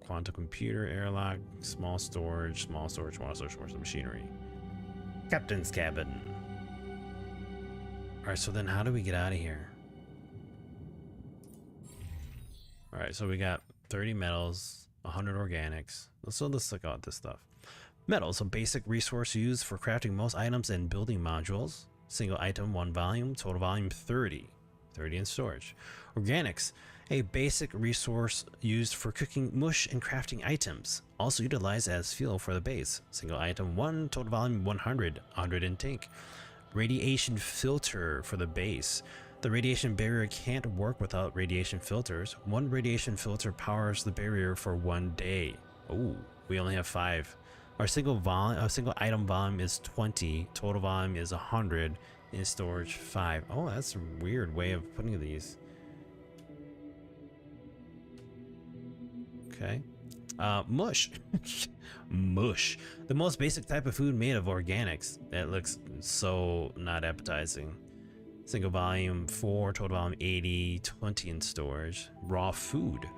Quantum computer, airlock, small storage, machinery. Captain's cabin. Alright, so then how do we get out of here? Alright, so we got 30 metals, 100 organics. So let's look at this stuff. Metals, a basic resource used for crafting most items and building modules. Single item, 1 volume, total volume 30. 30 in storage. Organics, a basic resource used for cooking mush and crafting items. Also utilized as fuel for the base. Single item 1, total volume 100. 100 in tank. Radiation filter for the base. The radiation barrier can't work without radiation filters. 1 radiation filter powers the barrier for 1 day. Oh, we only have 5. Our single item volume is 20. Total volume is 100. In storage 5. Oh, that's a weird way of putting these. Okay. Mush. Mush. The most basic type of food made of organics. That looks so not appetizing. Single volume 4, total volume 80, 20 in storage. Raw food.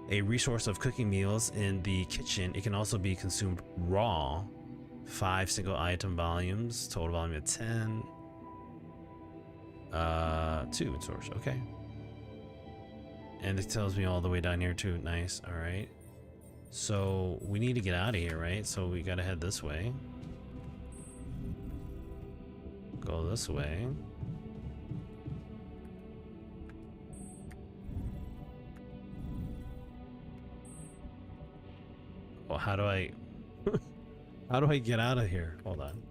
A resource of cooking meals in the kitchen. It can also be consumed raw. 5 single item volumes, total volume of 10. 2 in storage, okay. And it tells me all the way down here too. Nice, all right. So we need to get out of here, right? So we gotta head this way. Go this way. Well, how do I how do I get out of here? Hold on.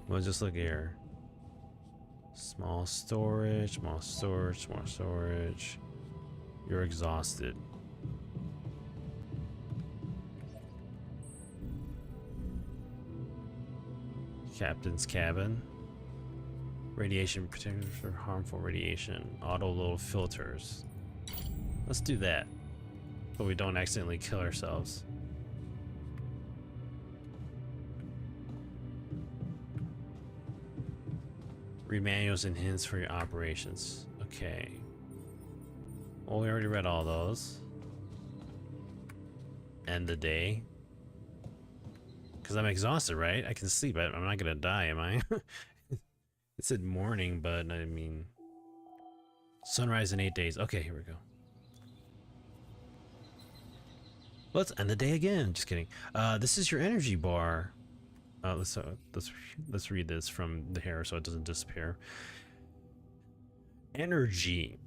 We'll just look here. Small storage, small storage, small storage. You're exhausted. Captain's cabin. Radiation protectors for harmful radiation. Auto load filters. Let's do that. But we don't accidentally kill ourselves. Read manuals and hints for your operations. Okay. Well, we already read all those. End the day. Because I'm exhausted, right? I can sleep. I'm not gonna die, am I? It said morning, but I mean... Sunrise in 8 days. Okay, here we go. Let's end the day again. Just kidding. This is your energy bar. Let's read this from the hair so it doesn't disappear. Energy.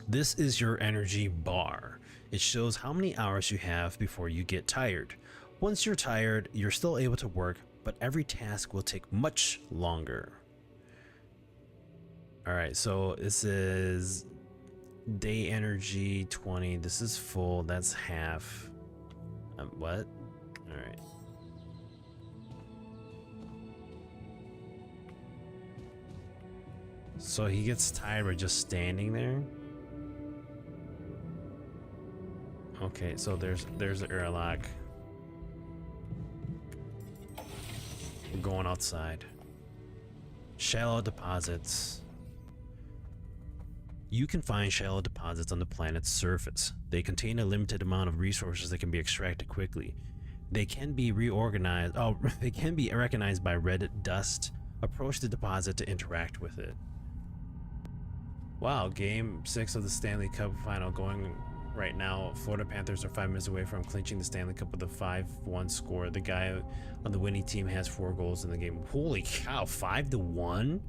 This is your energy bar. It shows how many hours you have before you get tired. Once you're tired, you're still able to work, but every task will take much longer. All right, so this is day energy 20. This is full. That's half. What? All right. So he gets tired by just standing there. Okay, so there's the airlock. We're going outside. Shallow deposits. You can find shallow deposits on the planet's surface. They contain a limited amount of resources that can be extracted quickly. They can be reorganized. Oh, they can be recognized by red dust. Approach the deposit to interact with it. Wow, game 6 of the Stanley Cup final going right now. Florida Panthers are 5 minutes away from clinching the Stanley Cup with a 5-1 score. The guy on the winning team has 4 goals in the game. Holy cow, 5-1?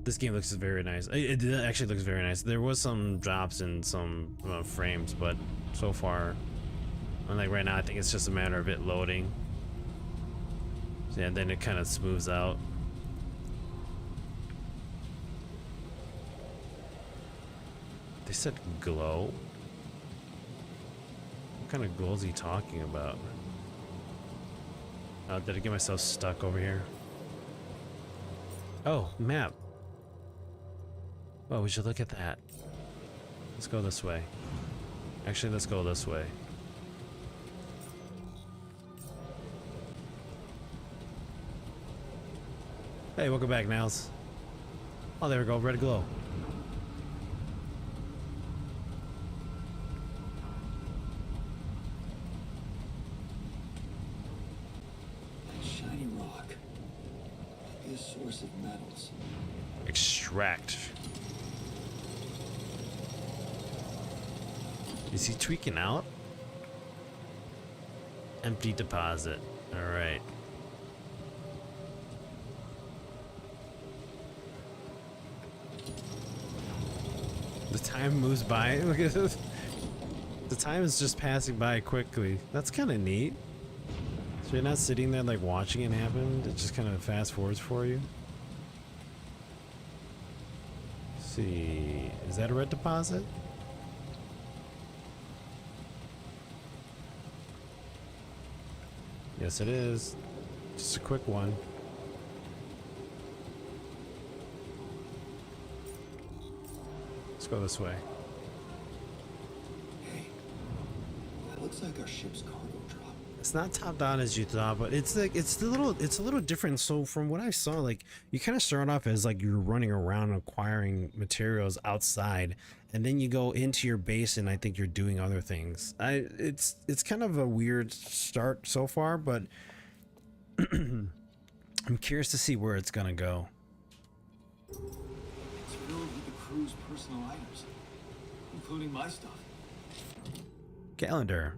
This game looks very nice. It actually looks very nice. There was some drops in some frames, but so far, like right now, I think it's just a matter of it loading. So yeah, then it kind of smooths out. They said glow? What kind of glow is he talking about? Did I get myself stuck over here? Oh, map. Oh, we should look at that. Let's go this way. Actually, let's go this way. Hey, welcome back, Niles. Oh, there we go, red glow. Shiny rock. Be a source of metals. Extract. Is he tweaking out? Empty deposit. All right. The time moves by. Look at this. The time is just passing by quickly. That's kind of neat. So you're not sitting there like watching it happen. It just kind of fast forwards for you. Let's see, is that a red deposit? Yes, it is. Just a quick one. Let's go this way. Hey, that looks like our ship's cargo drop. It's not top down as you thought, but it's like it's a little different. So from what I saw, like you kind of start off as like you're running around acquiring materials outside, and then you go into your base, and I think you're doing other things. It's kind of a weird start so far, but I'm curious to see where it's gonna go. It's filled with the crew's personal items, including my stuff. Calendar.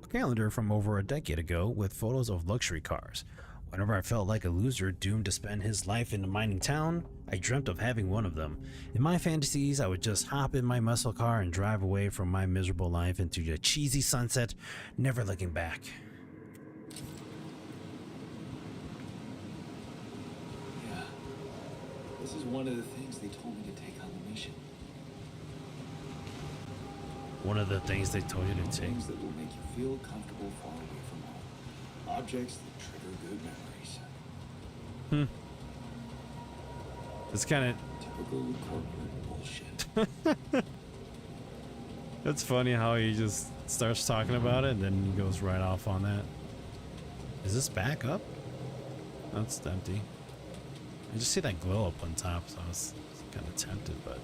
A calendar from over a decade ago with photos of luxury cars. Whenever I felt like a loser doomed to spend his life in a mining town, I dreamt of having one of them. In my fantasies, I would just hop in my muscle car and drive away from my miserable life into a cheesy sunset, never looking back. This is one of the things they told me to take on the mission. One of the things they told you to take. Things that will make you feel comfortable far away from home. Objects that trigger good memories. It's kind of typical corporate bullshit. It's funny how he just starts talking about it and then he goes right off on that. Is this back up? That's empty. I just see that glow up on top, so I was kind of tempted, but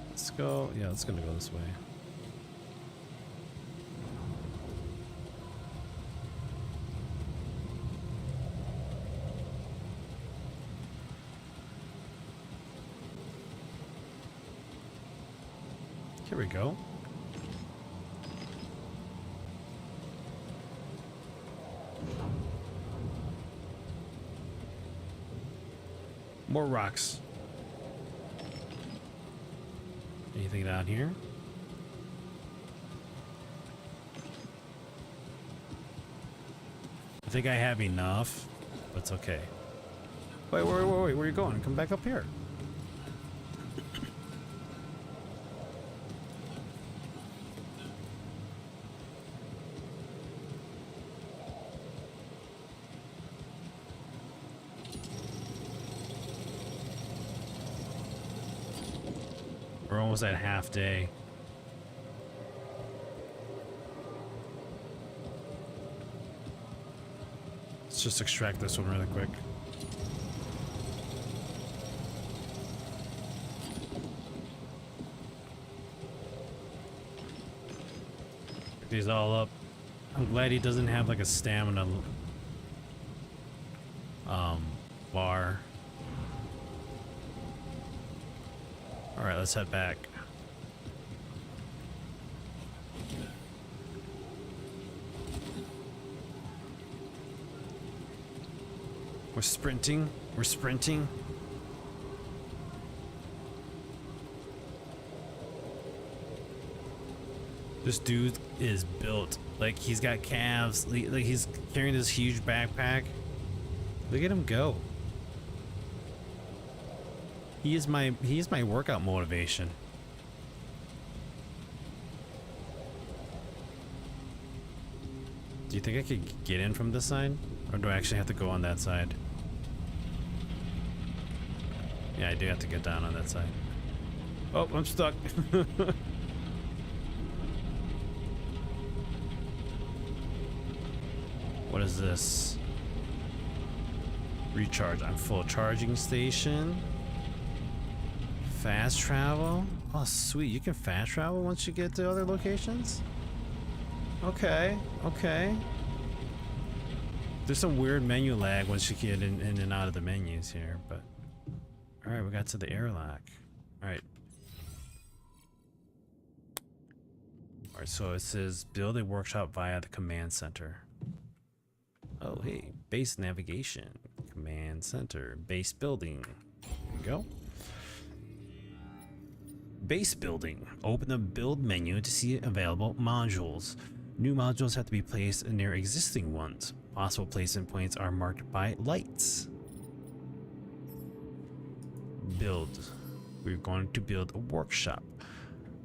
let's go. Yeah, it's gonna go this way. Here we go. More rocks. Anything down here? I think I have enough, but it's okay. Wait, where are you going? Come back up here. We're almost at half day. Let's just extract this one really quick. Pick these all up. I'm glad he doesn't have like a stamina bar. Alright, let's head back. We're sprinting. We're sprinting. This dude is built. Like, he's got calves. Like, he's carrying this huge backpack. Look at him go. He is my workout motivation. Do you think I could get in from this side? Or do I actually have to go on that side? Yeah, I do have to get down on that side. Oh, I'm stuck. What is this? Recharge. I'm full charging station. Fast travel? Oh, sweet. You can fast travel once you get to other locations? Okay, okay. There's some weird menu lag once you get in and out of the menus here, but... Alright, we got to the airlock. Alright. Alright, so it says build a workshop via the command center. Oh, hey. Base navigation. Command center. Base building. There we go. Base building. Open the build menu to see available modules. New modules have to be placed near existing ones. Possible placement points are marked by lights. Build. We're going to build a workshop.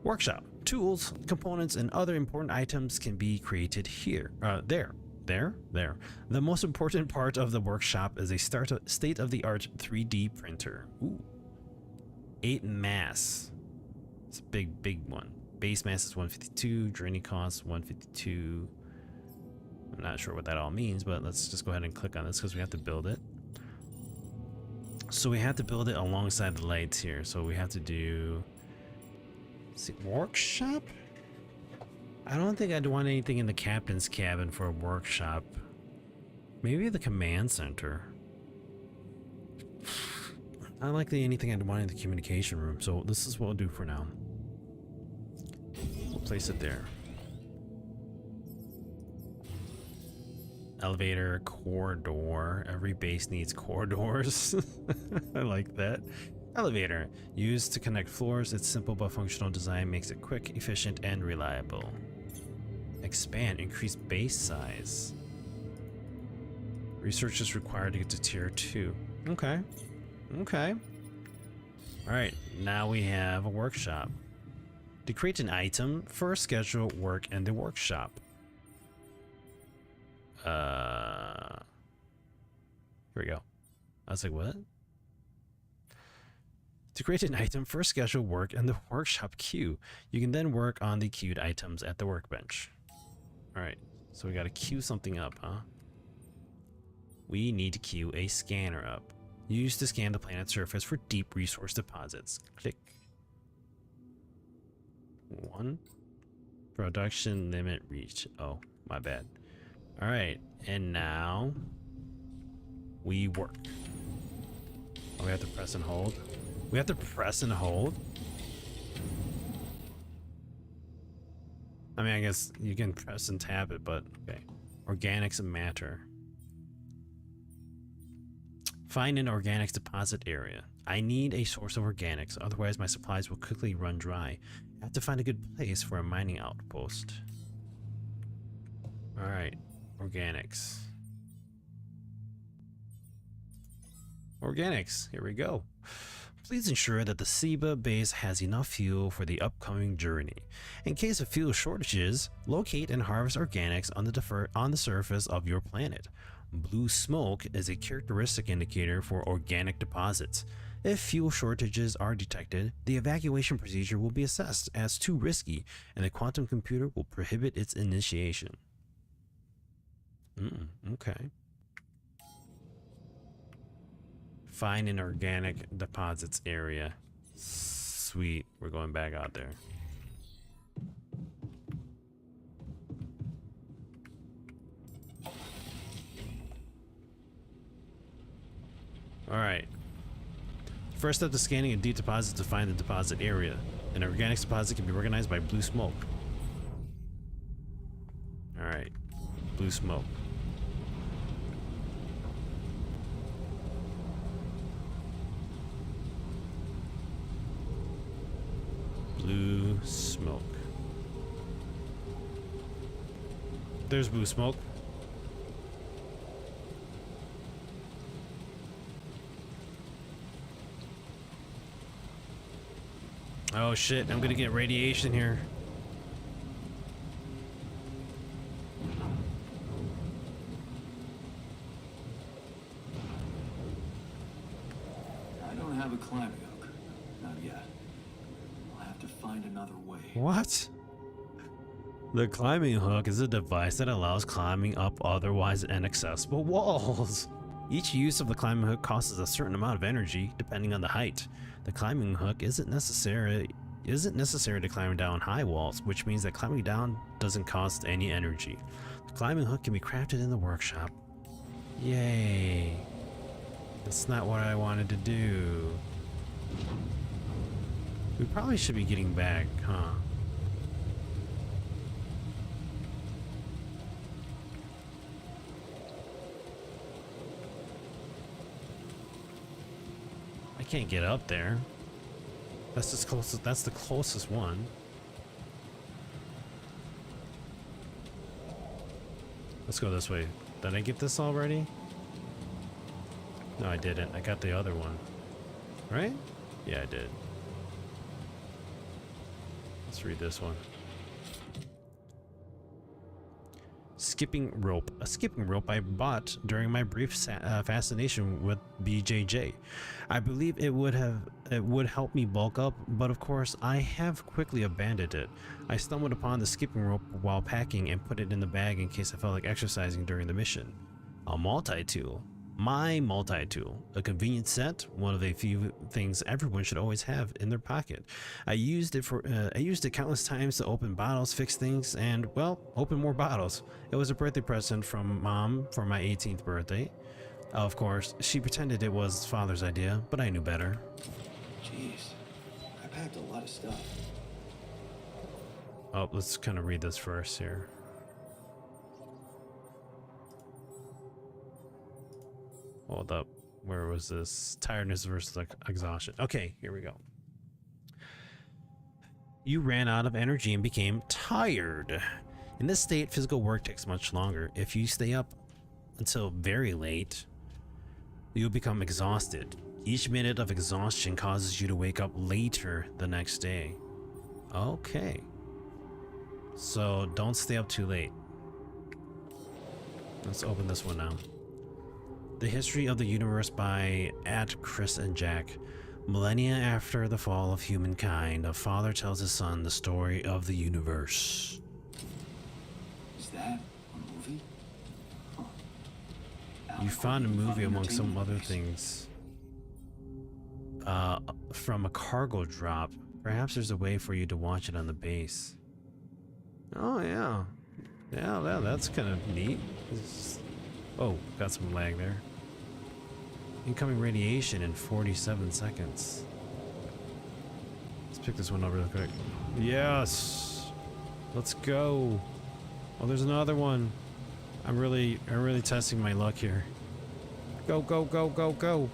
Workshop. Tools, components, and other important items can be created here. There. The most important part of the workshop is a state-of-the-art 3D printer. Ooh. 8 mass. It's a big one. Base mass is 152, journey cost 152. I'm not sure what that all means, but let's just go ahead and click on this because we have to build it. So we have to build it alongside the lights here. So we have to do... Let's see, workshop? I don't think I'd want anything in the captain's cabin for a workshop. Maybe the command center. Not likely anything I'd want in the communication room, so this is what we'll do for now. We'll place it there. Elevator, corridor. Every base needs corridors. I like that. Elevator. Used to connect floors, its simple but functional design makes it quick, efficient, and reliable. Expand. Increase base size. Research is required to get to tier 2. Okay. Okay. Alright, now we have a workshop. To create an item, first schedule work in the workshop. Here we go. I was like, what? To create an item, first schedule work in the workshop queue. You can then work on the queued items at the workbench. Alright, so we gotta queue something up, huh? We need to queue a scanner up. Use to scan the planet's surface for deep resource deposits. Click. 1. Production limit reached. Oh, my bad. Alright, and now we work. Oh, we have to press and hold. We have to press and hold? I mean, I guess you can press and tap it, but okay. Organics matter. Find an organics deposit area. I need a source of organics, otherwise my supplies will quickly run dry. I have to find a good place for a mining outpost. Alright, organics. Organics, here we go. Please ensure that the Seba base has enough fuel for the upcoming journey. In case of fuel shortages, locate and harvest organics on the surface of your planet. Blue smoke is a characteristic indicator for organic deposits. If fuel shortages are detected, the evacuation procedure will be assessed as too risky, and the quantum computer will prohibit its initiation. Okay. Find an organic deposits area. Sweet, we're going back out there. Alright. First step to scanning a deep deposit to find the deposit area. An organics deposit can be recognized by blue smoke. Alright. Blue smoke. Blue smoke. There's blue smoke. Oh shit, I'm gonna get radiation here. I don't have a climbing hook. Not yet. I'll have to find another way. What? The climbing hook is a device that allows climbing up otherwise inaccessible walls. Each use of the climbing hook costs a certain amount of energy, depending on the height. The climbing hook isn't necessary to climb down high walls, which means that climbing down doesn't cost any energy. The climbing hook can be crafted in the workshop. Yay. That's not what I wanted to do. We probably should be getting back, huh? I can't get up there. That's as close as, that's the closest one. Let's go this way. Did I get this already? No, I didn't. I got the other one. Right? Yeah, I did. Let's read this one. Skipping rope. A skipping rope I bought during my brief fascination with BJJ. I believe it would help me bulk up, but of course I have quickly abandoned it. I stumbled upon the skipping rope while packing and put it in the bag in case I felt like exercising during the mission. A multi-tool. My multi-tool, a convenient set, one of the few things everyone should always have in their pocket. I used it countless times to open bottles, fix things, and, well, open more bottles. It was a birthday present from Mom for my 18th birthday. Of course, she pretended it was Father's idea, but I knew better. Jeez, I packed a lot of stuff. Oh, let's kind of read this first here. Hold up. Where was this? Tiredness versus exhaustion. Okay, here we go. You ran out of energy and became tired. In this state, physical work takes much longer. If you stay up until very late, you'll become exhausted. Each minute of exhaustion causes you to wake up later the next day. Okay. So don't stay up too late. Let's open this one now. The History of the Universe by Chris and Jack. Millennia after the fall of humankind, a father tells his son the story of the universe. Is that a movie? Huh. You found a movie among some other things. From a cargo drop. Perhaps there's a way for you to watch it on the base. Oh yeah. Yeah, that's kind of neat. Oh, got some lag there. Incoming radiation in 47 seconds. Let's pick this one up real quick. Yes! Let's go! Oh, there's another one. I'm really testing my luck here. Go, go, go, go, go!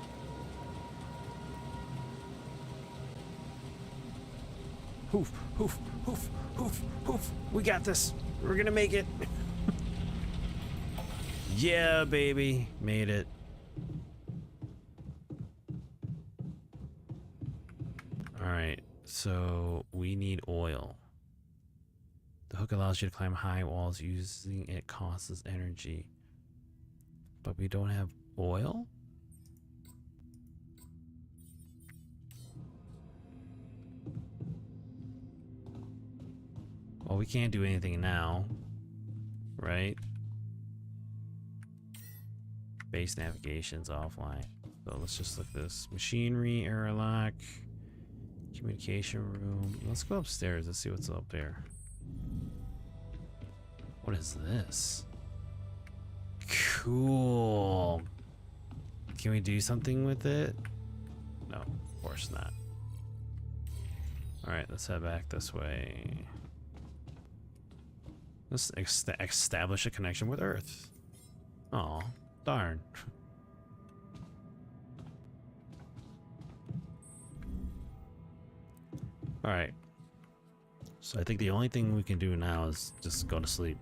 Hoof, hoof, hoof, hoof, hoof. We got this. We're gonna make it. Yeah, baby. Made it. Alright, so we need oil. The hook allows you to climb high walls. Using it costs energy. But we don't have oil? Well, we can't do anything now, right? Base navigation's offline. So let's just look at this. Machinery, airlock, communication room. Let's go upstairs. Let's see what's up there. What is this? Cool. Can we do something with it? No, of course not. Alright, let's head back this way. Let's establish a connection with Earth. Oh, darn. Alright. So I think the only thing we can do now is just go to sleep.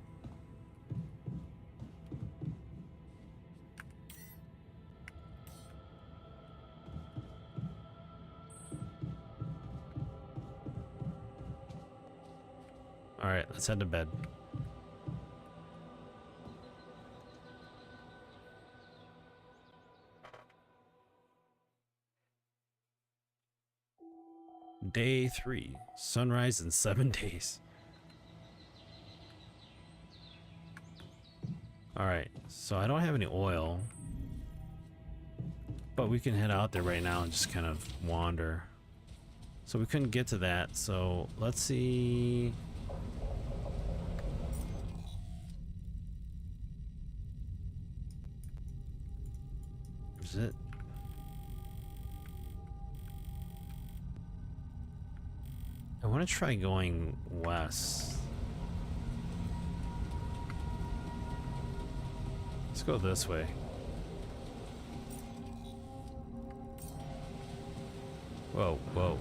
Alright, let's head to bed. Day 3. Sunrise in 7 days. Alright, so I don't have any oil. But we can head out there right now and just kind of wander. So we couldn't get to that, so let's see. Is it? I want to try going west. Let's go this way. Whoa, whoa.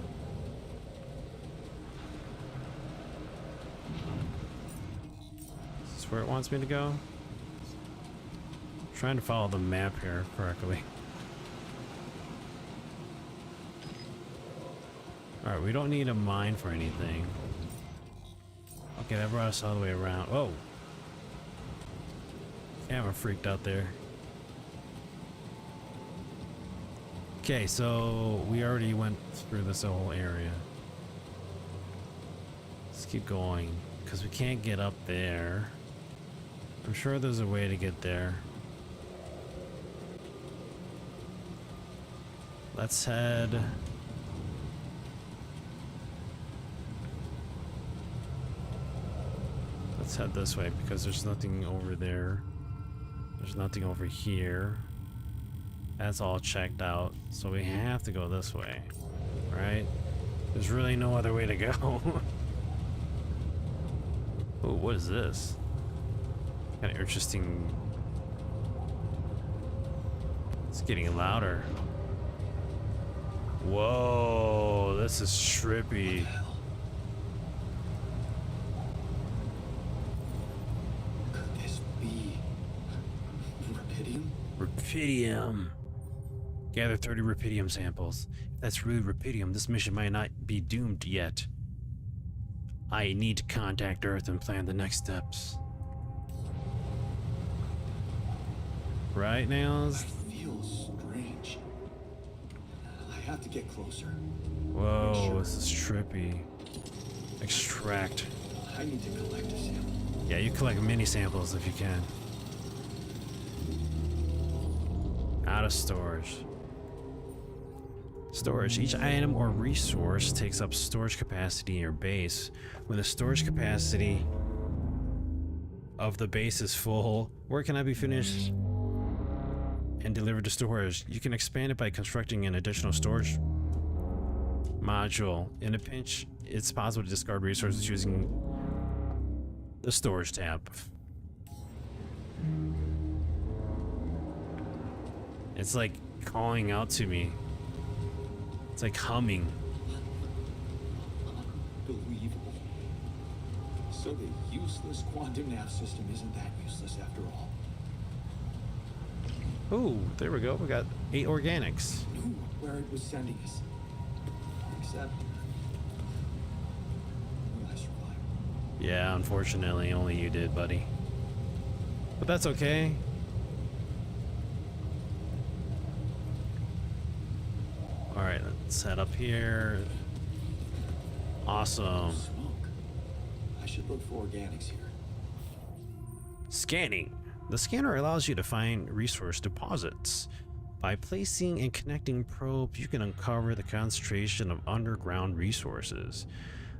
Is this where it wants me to go? I'm trying to follow the map here correctly. Alright, we don't need a mine for anything. Okay, that brought us all the way around. Whoa! Camera freaked out there. Okay, so we already went through this whole area. Let's keep going, because we can't get up there. I'm sure there's a way to get there. Let's head... Let's head this way because there's nothing over there. There's nothing over here. That's all checked out. So we have to go this way. Right? There's really no other way to go. Oh, what is this? Kind of interesting. It's getting louder. Whoa, this is trippy. Could this be Rubidium? Rubidium. Gather 30 rupidium samples. If that's really rupidium, this mission might not be doomed yet. I need to contact Earth and plan the next steps. Right, Nails? That feels strange. I have to get closer. Whoa, this is trippy. Extract. I need to collect a sample. Yeah, you collect mini samples if you can. Out of storage. Storage. Each item or resource takes up storage capacity in your base. When the storage capacity of the base is full, work cannot be finished and delivered to storage. You can expand it by constructing an additional storage module. In a pinch, it's possible to discard resources using the storage tab. It's like calling out to me. It's like humming. Unbelievable. So the useless quantum nav system isn't that useless after all. Oh, there we go. We got 8 organics. Knew where it was sending us. Except I survived. Yeah, unfortunately, only you did, buddy. But that's okay. Alright, let's head up here. Awesome. Smoke. I should look for organics here. Scanning. The scanner allows you to find resource deposits. By placing and connecting probes, you can uncover the concentration of underground resources.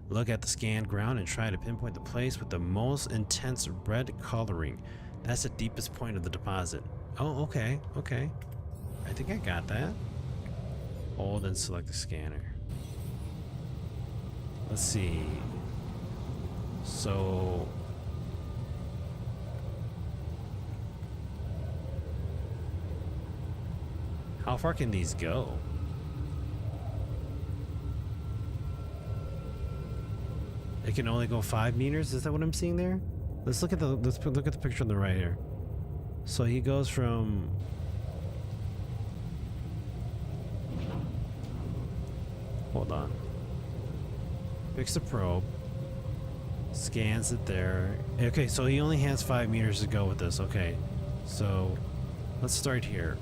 Look at the scanned ground and try to pinpoint the place with the most intense red coloring. That's the deepest point of the deposit. Oh, okay, okay. I think I got that. Hold and select the scanner. Let's see. So... how far can these go? It can only go 5 meters? Is that what I'm seeing there? Let's look at the picture on the right here. So he goes from... hold on. Picks the probe. Scans it there. Okay, so he only has 5 meters to go with this. Okay. So let's start here.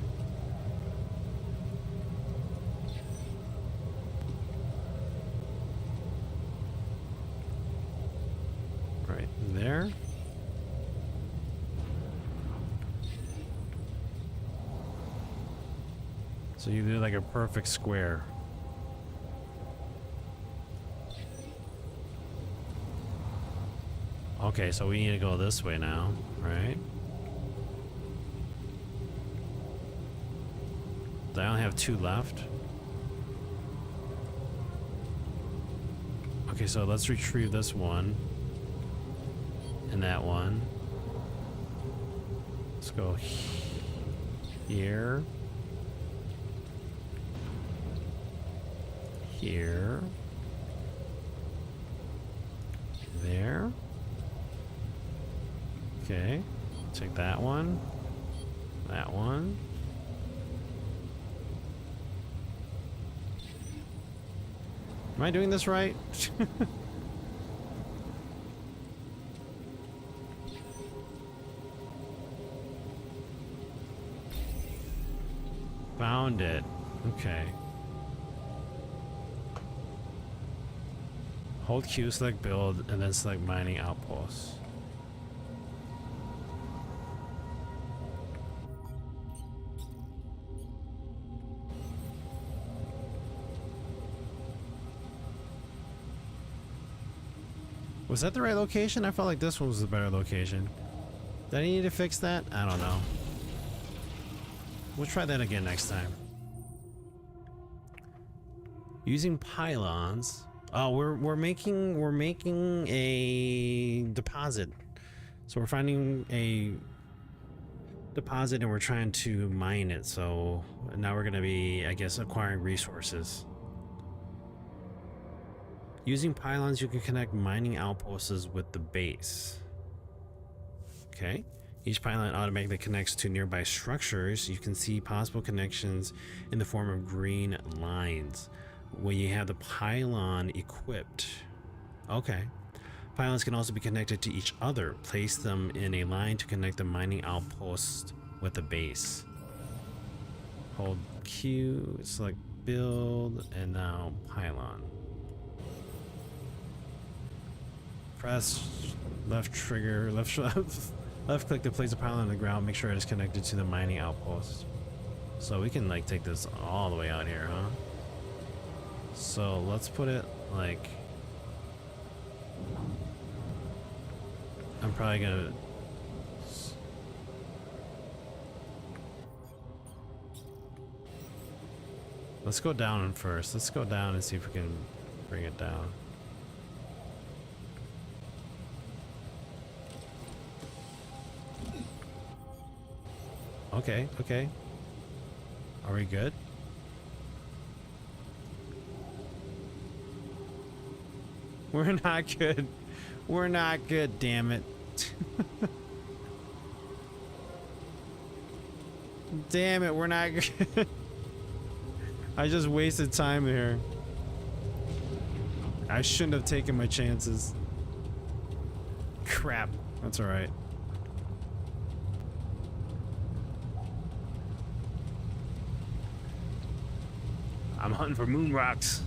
Right there. So you do like a perfect square. Okay, so we need to go this way now, right? I only have 2 left. Okay, so let's retrieve this one. And that one. Let's go here. Here. There. Okay. Take that one. That one. Am I doing this right? Found it. Okay. Hold Q, select build, and then select mining outposts. Was that the right location? I felt like this one was the better location. Did I need to fix that? I don't know. We'll try that again next time. Using pylons. Oh, we're making a deposit. So we're finding a deposit and we're trying to mine it. So now we're gonna be, I guess, acquiring resources. Using pylons, you can connect mining outposts with the base. Okay. Each pylon automatically connects to nearby structures. You can see possible connections in the form of green lines when you have the pylon equipped. Okay. Pylons can also be connected to each other. Place them in a line to connect the mining outpost with the base. Hold Q, select build, and now pylon. Press left trigger, left click to place a pylon on the ground. Make sure it is connected to the mining outpost. So we can like take this all the way out here, huh? So let's put it like, I'm probably gonna let's go down first. Let's go down and see if we can bring it down. Okay, okay. Are we good? We're not good. We're not good, damn it. Damn it, we're not good. I just wasted time here. I shouldn't have taken my chances. Crap. That's alright. I'm hunting for moon rocks.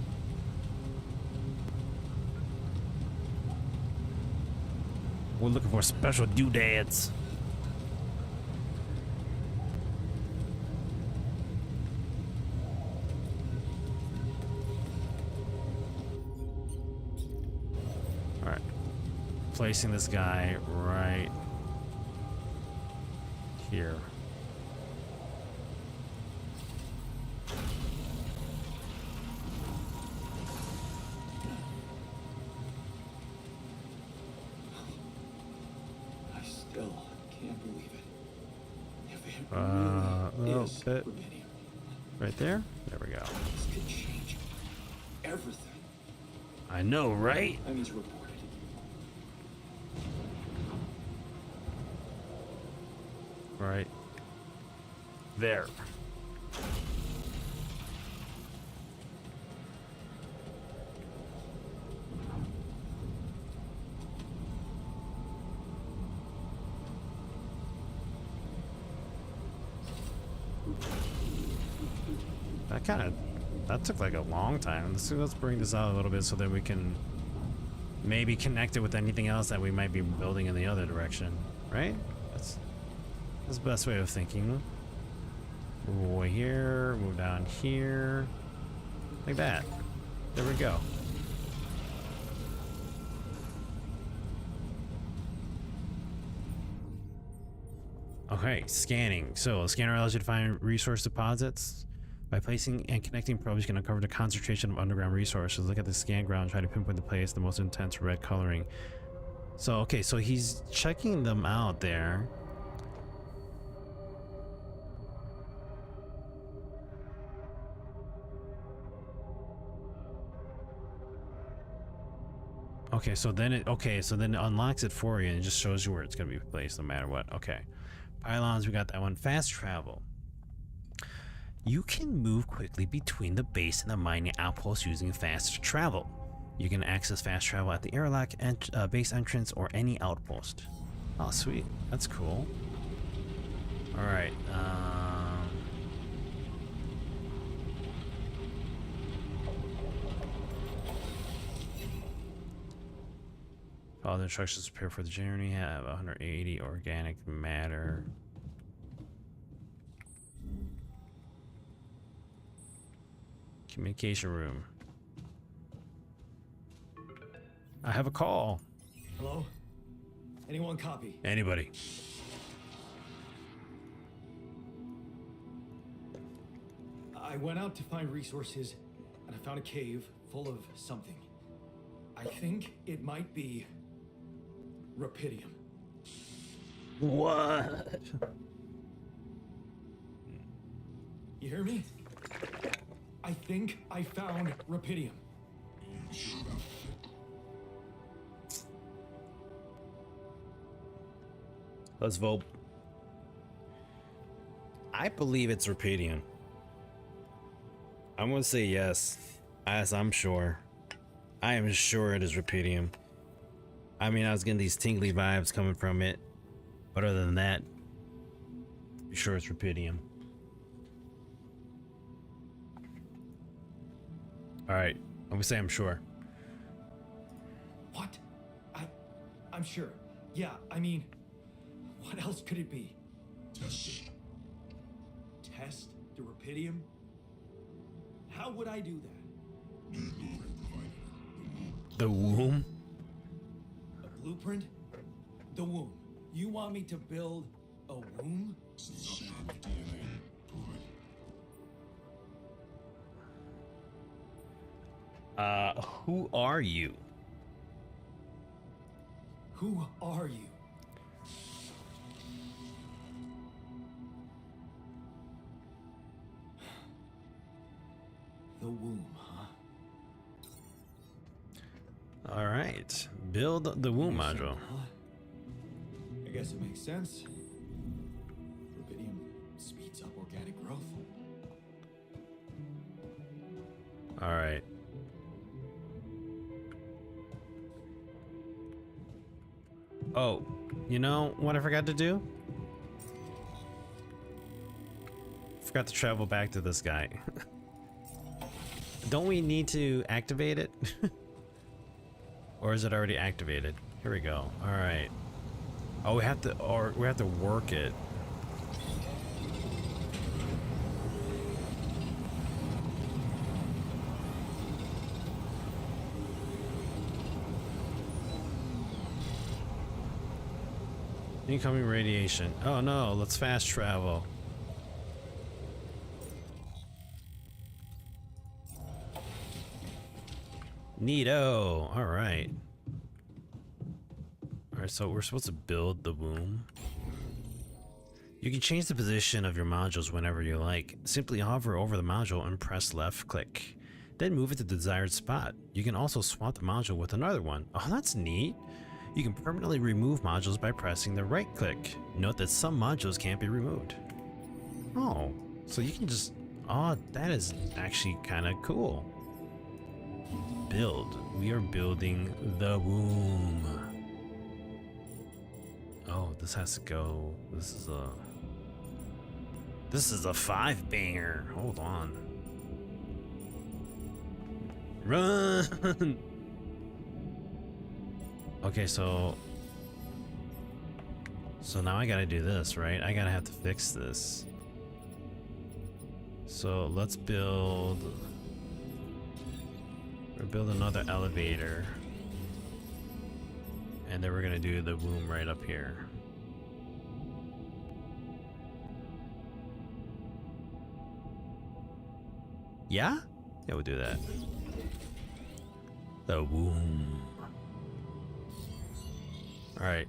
We're looking for special doodads. Alright. Placing this guy right here. Right there? There we go. This could change everything. I know, right? I need to report it. Right. There. That took like a long time. Let's bring this out a little bit so that we can maybe connect it with anything else that we might be building in the other direction, right? That's the best way of thinking. Move away here, move down here, like that. There we go. Okay, scanning. So a scanner allows you to find resource deposits. By placing and connecting probes, you can uncover the concentration of underground resources. Look at the scan ground, try to pinpoint the place, the most intense red coloring. So, okay, so he's checking them out there. Okay, so then it unlocks it for you and it just shows you where it's going to be placed no matter what. Okay. Pylons, we got that one. Fast travel. You can move quickly between the base and the mining outpost using fast travel. You can access fast travel at the airlock and base entrance or any outpost. Oh, sweet. That's cool. All right. Follow the instructions to prepare for the journey. Have 180 organic matter. Communication room. I have a call. Hello? Anyone copy? Anybody. I went out to find resources, and I found a cave full of something. I think it might be Rapidium. What? You hear me? I think I found Rapidium. Let's vote. I believe it's rupidium. I'm gonna say yes, as I'm sure. I am sure it is rupidium. I mean, I was getting these tingly vibes coming from it, but other than that, I'm sure it's rupidium. All right, I'm gonna say I'm sure. What? I'm sure. Yeah, I mean, what else could it be? Test it. Test the rupidium? How would I do that? The womb? A blueprint? The womb. You want me to build a womb? Sample DNA. Provide. Who are you? Who are you? The womb, huh? All right, build the womb module. I guess it makes sense. Rubidium speeds up organic growth. All right. Oh, you know what I forgot to do? Forgot to travel back to this guy. Don't we need to activate it? Or is it already activated? Here we go. All right. Oh, we have to work it. Incoming radiation. Oh no, let's fast travel. Neato. All right. All right, so we're supposed to build the womb. You can change the position of your modules whenever you like. Simply hover over the module and press left click. Then move it to the desired spot. You can also swap the module with another one. Oh, that's neat. You can permanently remove modules by pressing the right click. Note that some modules can't be removed. Oh, so you can just... Oh, that is actually kind of cool. Build. We are building the womb. Oh, this has to go. This is a 5-banger. Hold on. Run. Okay, so now I gotta do this, right? I gotta have to fix this. So let's build. We'll build another elevator, and then we're gonna do the womb right up here. Yeah? Yeah, we'll do that. The womb. All right.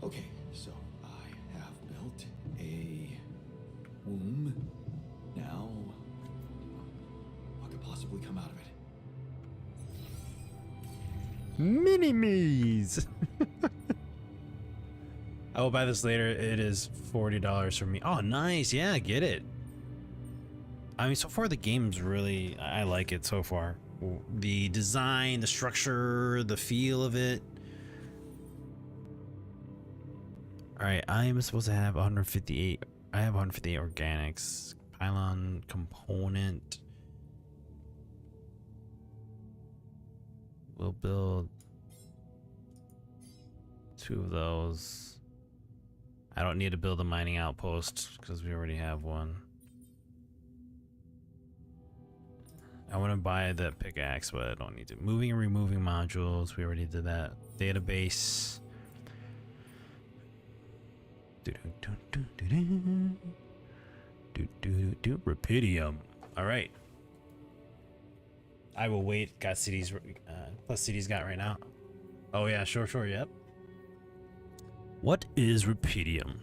Okay, so I have built a womb. Now, what could possibly come out of it? Mini-me's. I will buy this later. It is $40 for me. Oh, nice. Yeah, get it. I mean, so far the game's really, I like it so far. The design, the structure, the feel of it. All right, I am supposed to have 158. I have 158 organics. Pylon component. We'll build 2 of those. I don't need to build a mining outpost because we already have one. I want to buy the pickaxe, but I don't need to. Moving and removing modules. We already did that. Database. Rupidium. All right. I will wait. Got cities. Plus cities got right now. Oh yeah, sure, yep. What is rupidium?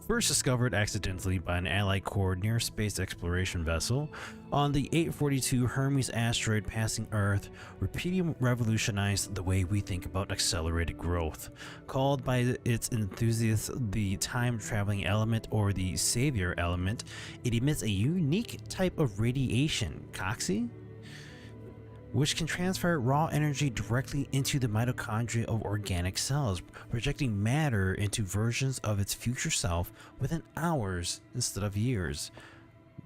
First discovered accidentally by an Allied Corps near space exploration vessel on the 842 Hermes asteroid passing Earth, rubidium revolutionized the way we think about accelerated growth. Called by its enthusiasts the time-traveling element or the savior element, it emits a unique type of radiation, Coxie, which can transfer raw energy directly into the mitochondria of organic cells, projecting matter into versions of its future self within hours instead of years.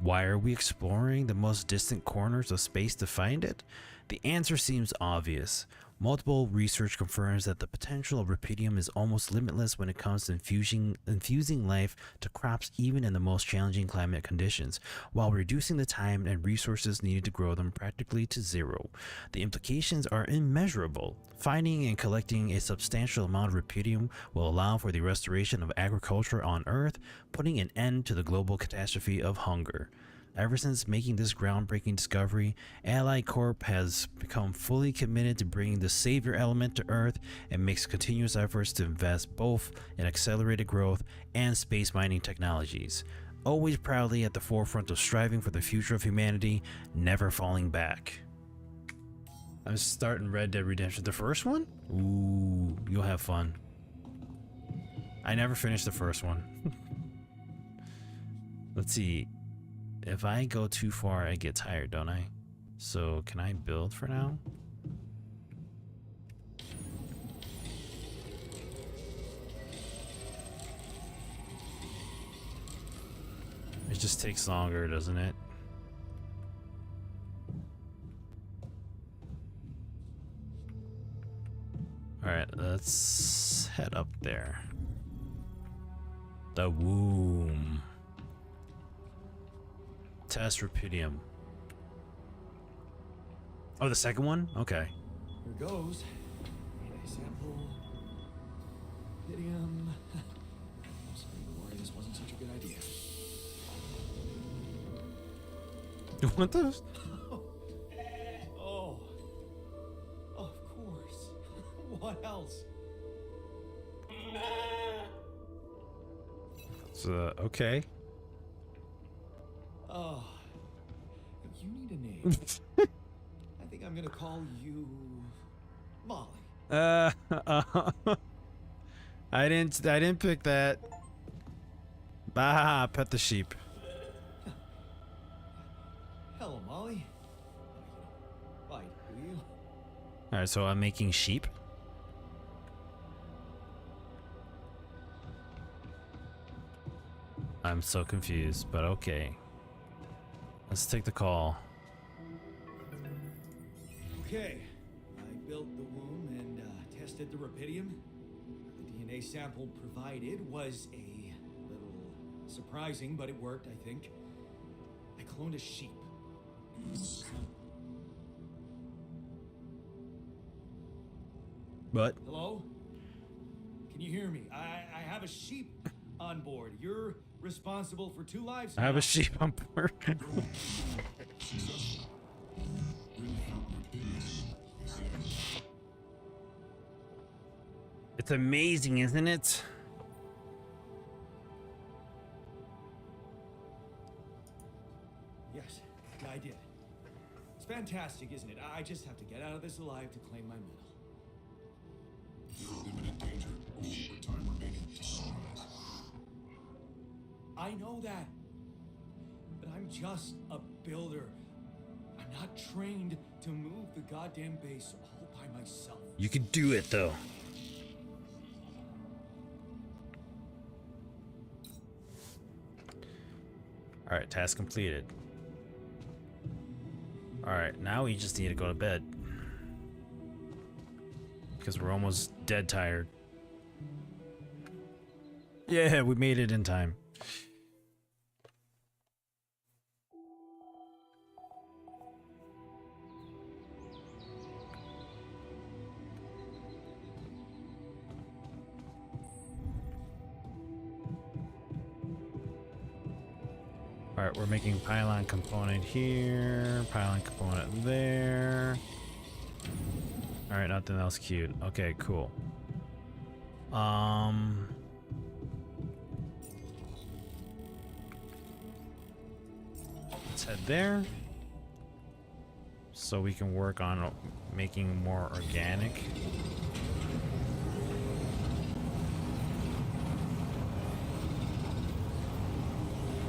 Why are we exploring the most distant corners of space to find it? The answer seems obvious. Multiple research confirms that the potential of rubidium is almost limitless when it comes to infusing life to crops even in the most challenging climate conditions, while reducing the time and resources needed to grow them practically to zero. The implications are immeasurable. Finding and collecting a substantial amount of rubidium will allow for the restoration of agriculture on Earth, putting an end to the global catastrophe of hunger. Ever since making this groundbreaking discovery, Allied Corp has become fully committed to bringing the savior element to Earth and makes continuous efforts to invest both in accelerated growth and space mining technologies. Always proudly at the forefront of striving for the future of humanity, never falling back. I'm starting Red Dead Redemption. The first one? Ooh, you'll have fun. I never finished the first one. Let's see. If I go too far, I get tired, don't I? So, can I build for now? It just takes longer, doesn't it? Alright, let's head up there. The womb. Test rubidium. Oh, the second one? Okay. Here goes. A sample. Rubidium. I'm starting to worry this wasn't such a good idea. What the? Oh. Of course. What else? So, okay. Oh. You need a name. I think I'm gonna call you Molly. I didn't pick that. Bah, pet the sheep. Hello, Molly. Bite, will you? Alright, so I'm making sheep. I'm so confused, but okay. Let's take the call. Okay. I built the womb and tested the rubidium. The DNA sample provided was a little surprising, but it worked, I think. I cloned a sheep. What? Hello? Can you hear me? I have a sheep on board. You're responsible for 2 lives I have now. a sheep on board. It's amazing, isn't it? Yes, I did. It's fantastic, isn't it? I just have to get out of this alive to claim my medal. You're in imminent danger. Only time remaining to sunrise. I know that. But I'm just a builder. I'm not trained to move the goddamn base all by myself. You can do it, though. Alright, task completed. Alright, now we just need to go to bed. Because we're almost dead tired. Yeah, we made it in time. Alright, we're making pylon component here, pylon component there. Alright, nothing else cute. Okay, cool. Let's head there. So we can work on making more organic.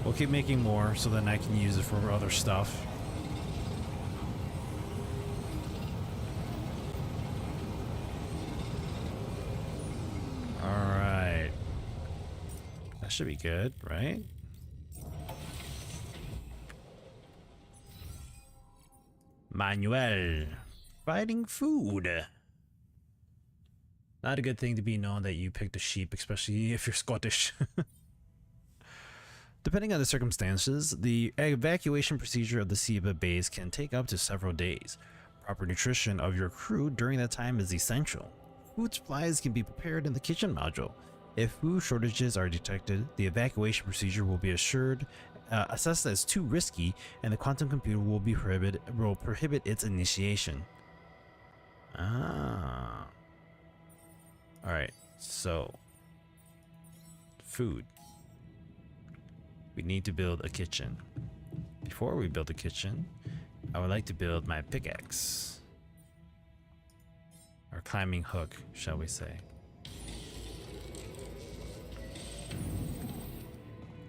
We'll keep making more so then I can use it for other stuff. Alright. That should be good, right? Manuel. Providing food. Not a good thing to be known that you picked a sheep, especially if you're Scottish. Depending on the circumstances, the evacuation procedure of the Siba base can take up to several days. Proper nutrition of your crew during that time is essential. Food supplies can be prepared in the kitchen module. If food shortages are detected, the evacuation procedure will be assessed as too risky, and the quantum computer will prohibit its initiation. Ah. Alright, so food. We need to build a kitchen. Before we build a kitchen, I would like to build my pickaxe. Or climbing hook, shall we say.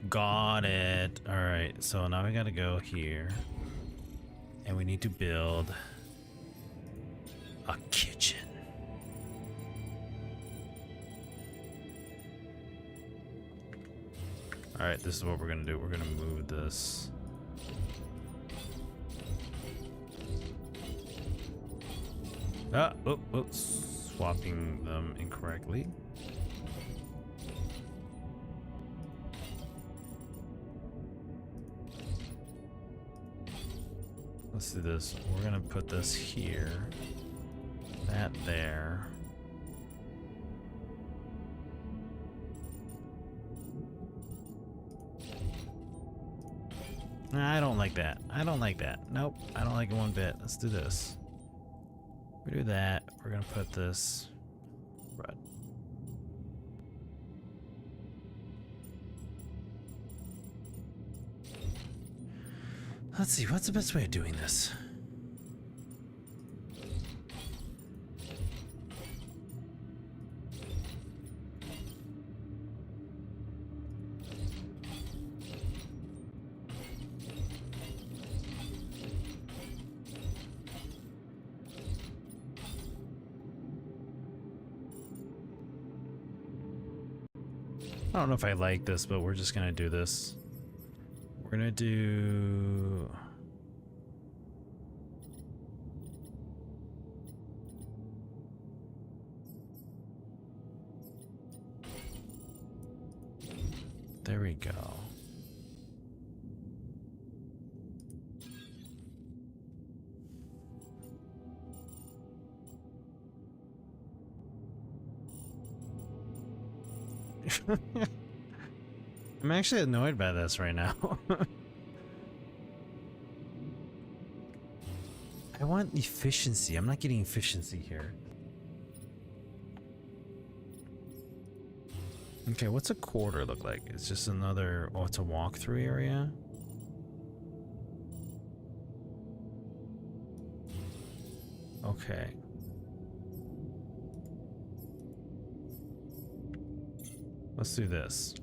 Got it. Alright, so now we gotta go here. And we need to build a kitchen. Alright, this is what we're gonna do. We're gonna move this. Swapping them incorrectly. Let's do this. We're gonna put this here. That there. I don't like that. I don't like that. Nope, I don't like it one bit. Let's do this. We do that. We're gonna put this red. Let's see, what's the best way of doing this? I don't know if I like this, but we're just gonna do this. We're gonna do... There we go. I'm actually annoyed by this right now. I want efficiency. I'm not getting efficiency here. Okay, what's a quarter look like? It's just another... Oh, it's a walkthrough area? Okay. Let's do this.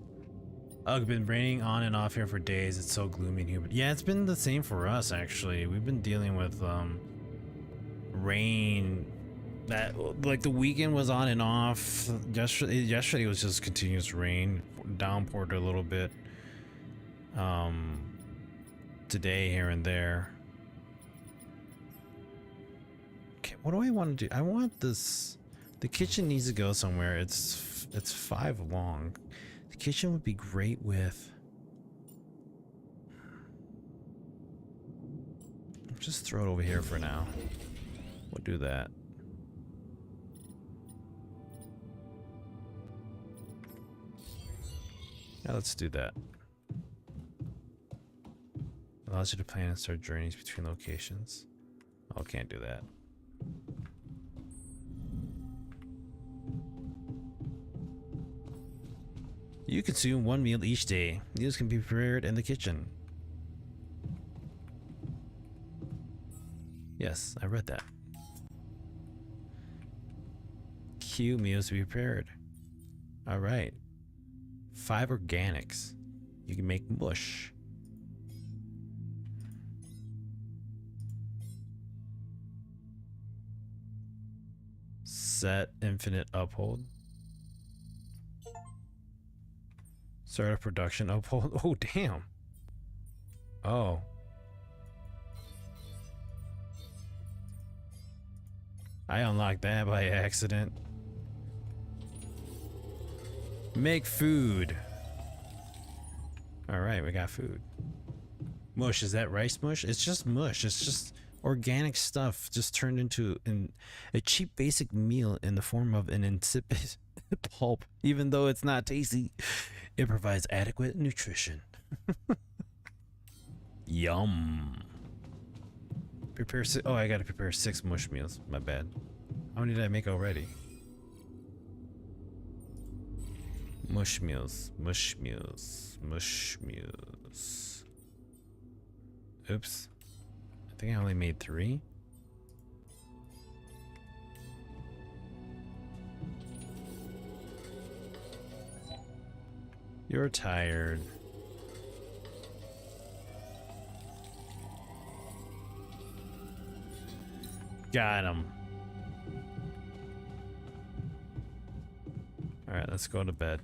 Oh, it's been raining on and off here for days. It's so gloomy and humid. Yeah, it's been the same for us, actually. We've been dealing with rain. That, like, the weekend was on and off. Yesterday was just continuous rain. Downpoured a little bit. Today, here and there. Okay, what do I want to do? I want this... The kitchen needs to go somewhere. It's 5 long. The kitchen would be great with... Just throw it over here for now. We'll do that. Yeah, let's do that. Allows you to plan and start journeys between locations. Oh, can't do that. You consume 1 meal each day. Meals can be prepared in the kitchen. Yes, I read that. Q meals to be prepared. All right. 5 organics. You can make mush. Set infinite uphold. Start a production uphold. Oh, damn. Oh. I unlocked that by accident. Make food. All right, we got food. Mush, is that rice mush? It's just mush. It's just organic stuff just turned into a cheap basic meal in the form of an insipid pulp. Even though it's not tasty, it provides adequate nutrition. Yum. Prepare oh, I gotta prepare 6 mush meals. My bad. How many did I make already? Mush meals, mush meals, mush meals. Oops. I think I only made 3. You're tired. Got him. All right, let's go to bed.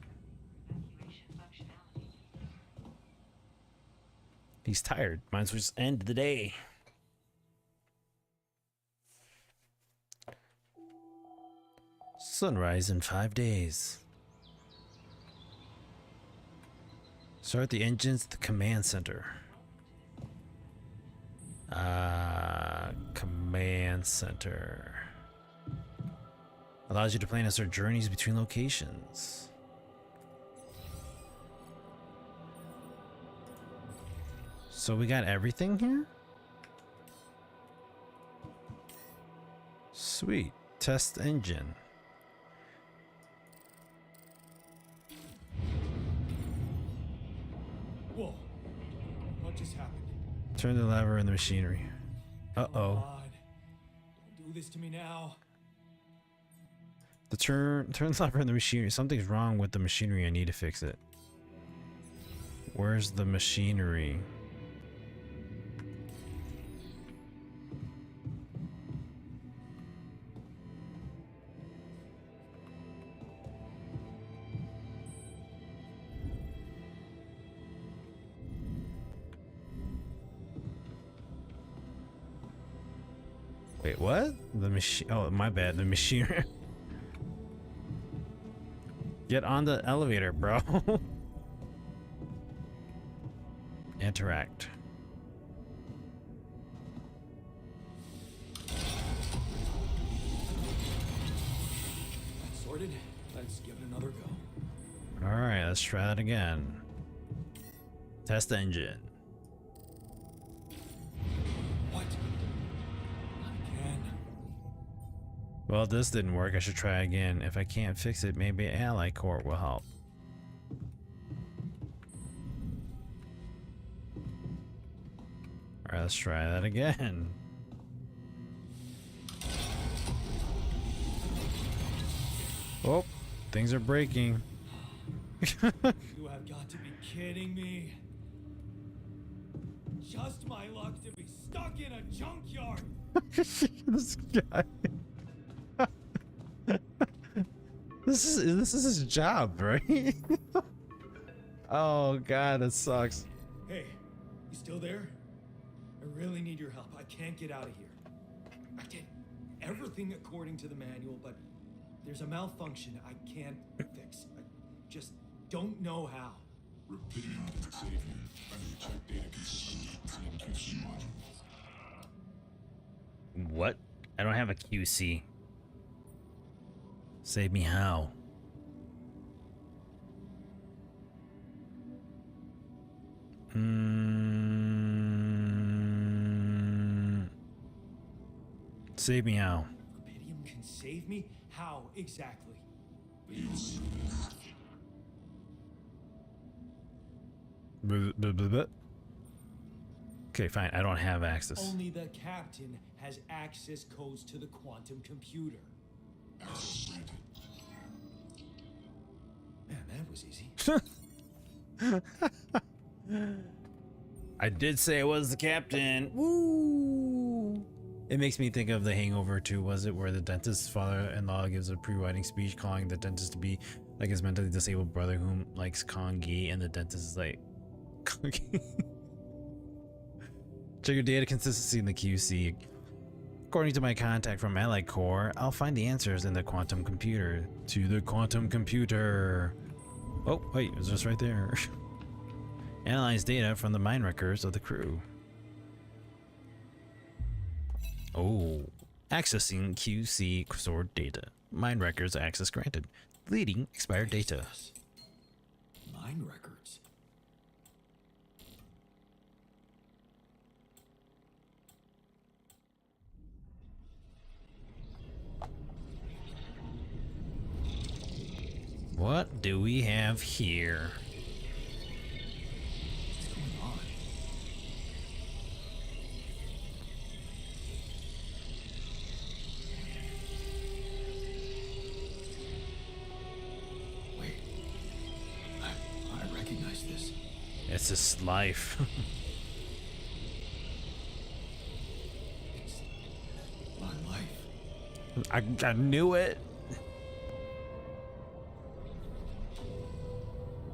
He's tired. Might as well just end the day. Sunrise in 5 days. Start the engines at the command center. Command center. Allows you to plan and start journeys between locations. So we got everything here? Sweet. Test engine. Whoa. What just happened? Turn the lever in the machinery. Uh-oh. God. Don't do this to me now. Turn the lever in the machinery. Something's wrong with the machinery. I need to fix it. Where's the machinery? Wait, what? The machine. Oh, my bad. The machinery. Get on the elevator, bro. Interact. Sorted. Let's give it another go. All right, let's try that again. Test engine. What? Again. Well, this didn't work. I should try again. If I can't fix it, maybe Ally Core will help. All right, let's try that again. Oh, things are breaking. You have got to be kidding me. Just my luck to be stuck in a junkyard. This guy. This is his job, right? Oh god, that sucks. Hey, you still there? I really need your help. I can't get out of here. I did everything according to the manual, but there's a malfunction I can't fix. I just don't know how. Rapidium can save you. I need to check data consistency and QC module. What? I don't have a QC. Save me how? Save me how? Rapidium can save me? How exactly? You'll see. Blah, blah, blah, blah. Okay, fine. I don't have access. Only the captain has access codes to the quantum computer. Access granted. Man, that was easy. I did say it was the captain. Woo! It makes me think of The Hangover 2, was it? Where the dentist's father-in-law gives a pre-wedding speech calling the dentist to be like his mentally disabled brother whom likes Kongi, and the dentist is like, Kongi. Check your data consistency in the QC. According to my contact from Allied Core, I'll find the answers in the quantum computer. To the quantum computer. Oh, wait, it was just right there. Analyze data from the mind records of the crew. Oh, accessing QC stored data. Mind records access granted. Deleting expired data. Mind records. What do we have here? What's going on? Wait. I recognize this. It's his life. It's my life. I knew it.